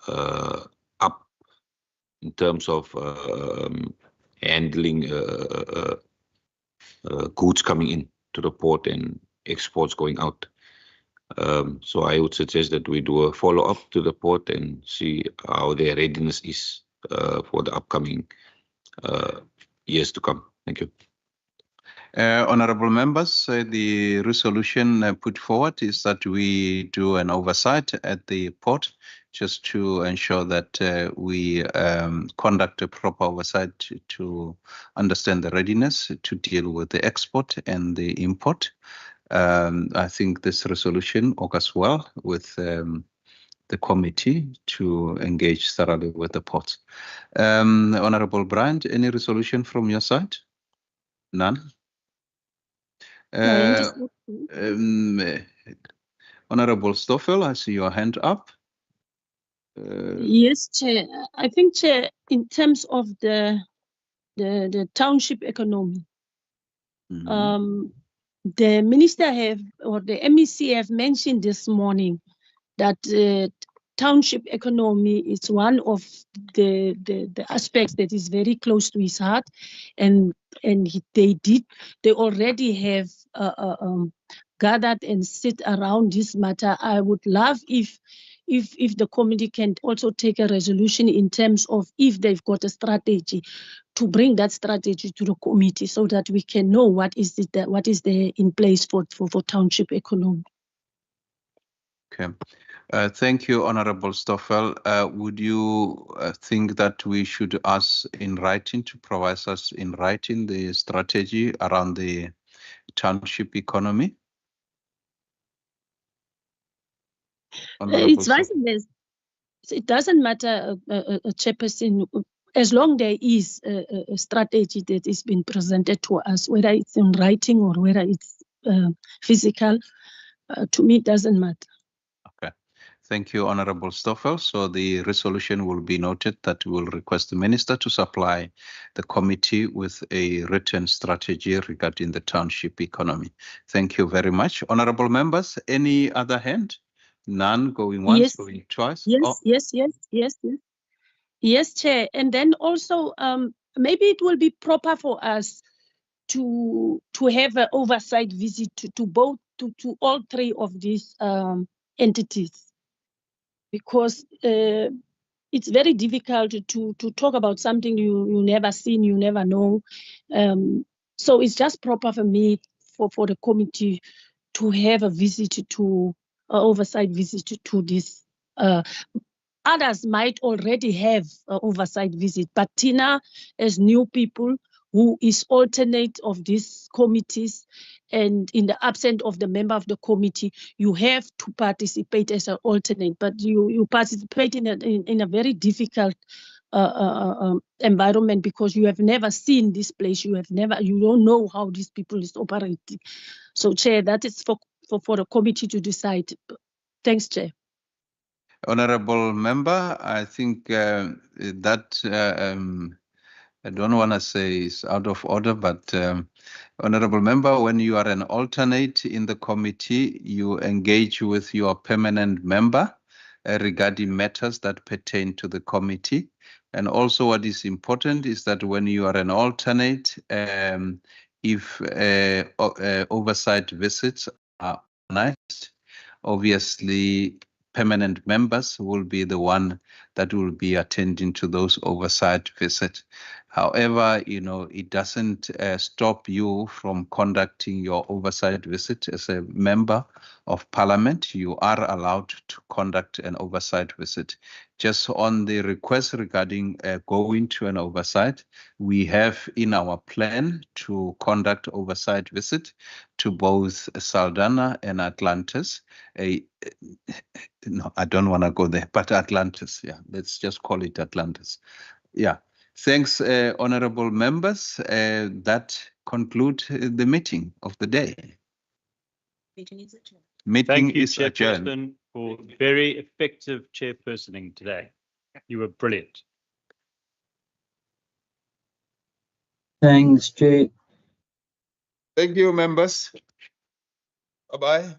up in terms of handling goods coming in to the port and exports going out. So I would suggest that we do a follow-up to the port and see how their readiness is for the upcoming years to come. Thank you. Honorable members, the resolution put forward is that we do an oversight at the port just to ensure that we conduct a proper oversight to understand the readiness to deal with the export and the import. I think this resolution augurs well with the committee to engage thoroughly with the ports. Honorable Bryant, any resolution from your side? None? Honorable Stoffel, I see your hand up. Yes, Chair. I think, Chair, in terms of the township economy, the minister or the MEC have mentioned this morning that township economy is one of the aspects that is very close to his heart, and they already have gathered and sit around this matter. I would love if the committee can also take a resolution in terms of if they've got a strategy to bring that strategy to the committee so that we can know what is there in place for township economy. Okay. Thank you, Honorable Stoffel. Would you think that we should ask in writing to provide us in writing the strategy around the township economy? It's vice versa. It doesn't matter, Chairperson, as long there is a strategy that is being presented to us, whether it's in writing or whether it's physical, to me, it doesn't matter. Okay. Thank you, Honorable Stoffel. So the resolution will be noted that we will request the Minister to supply the committee with a written strategy regarding the township economy. Thank you very much. Honorable members, any other hand? None going once, Yes. going twice? Yes, Oh. yes, Chair. And then also, maybe it will be proper for us to have an oversight visit to all three of these entities, because it's very difficult to talk about something you never seen, you never know. So it's just proper for me for the committee to have a visit to oversight visit to this. Others might already have an oversight visit, but Tina, as new people who is alternate of these committees, and in the absence of the member of the committee, you have to participate as an alternate, but you participate in a very difficult environment, because you have never seen this place, you don't know how these people is operating. So, Chair, that is for the committee to decide. Thanks, Chair. Honorable member, I think that I don't want to say it's out of order, but Honorable member, when you are an alternate in the committee, you engage with your permanent member regarding matters that pertain to the committee. And also what is important is that when you are an alternate, if oversight visits are organized, obviously permanent members will be the one that will be attending to those oversight visits. However, it doesn't stop you from conducting your oversight visit as a member of parliament. You are allowed to conduct an oversight visit. Just on the request regarding going to an oversight, we have in our plan to conduct oversight visit to both Saldanha and Atlantis. No, I don't want to go there, but Atlantis, yeah, let's just call it Atlantis. Yeah, Thanks, honorable members. That concludes the meeting of the day. Meeting is adjourned. Meeting Thank you, is adjourned. Chairperson, for very effective chairpersoning today. You were brilliant. Thanks, Chair. Thank you, members. Bye-bye.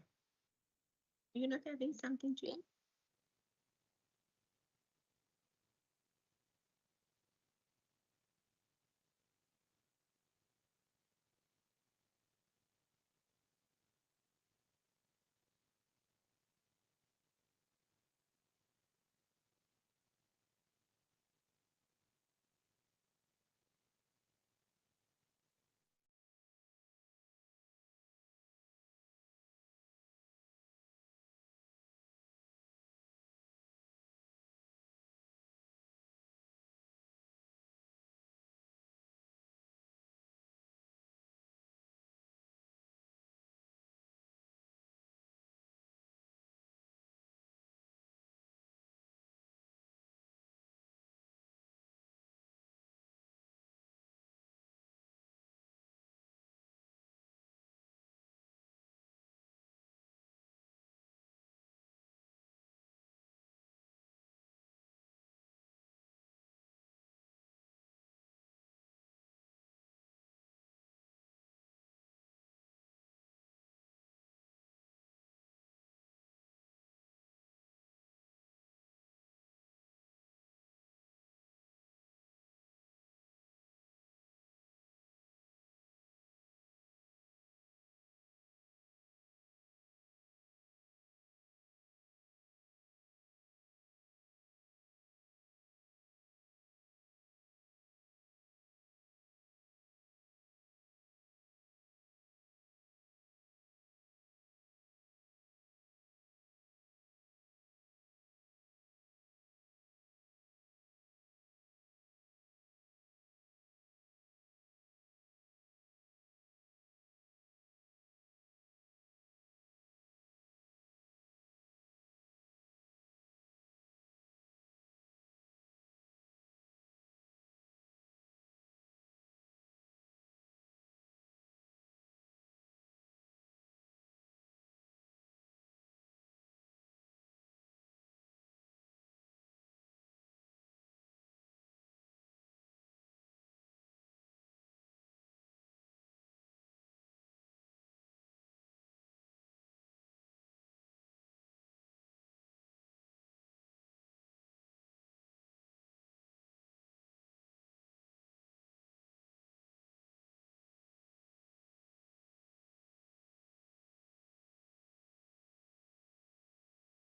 You're not having something, Jane?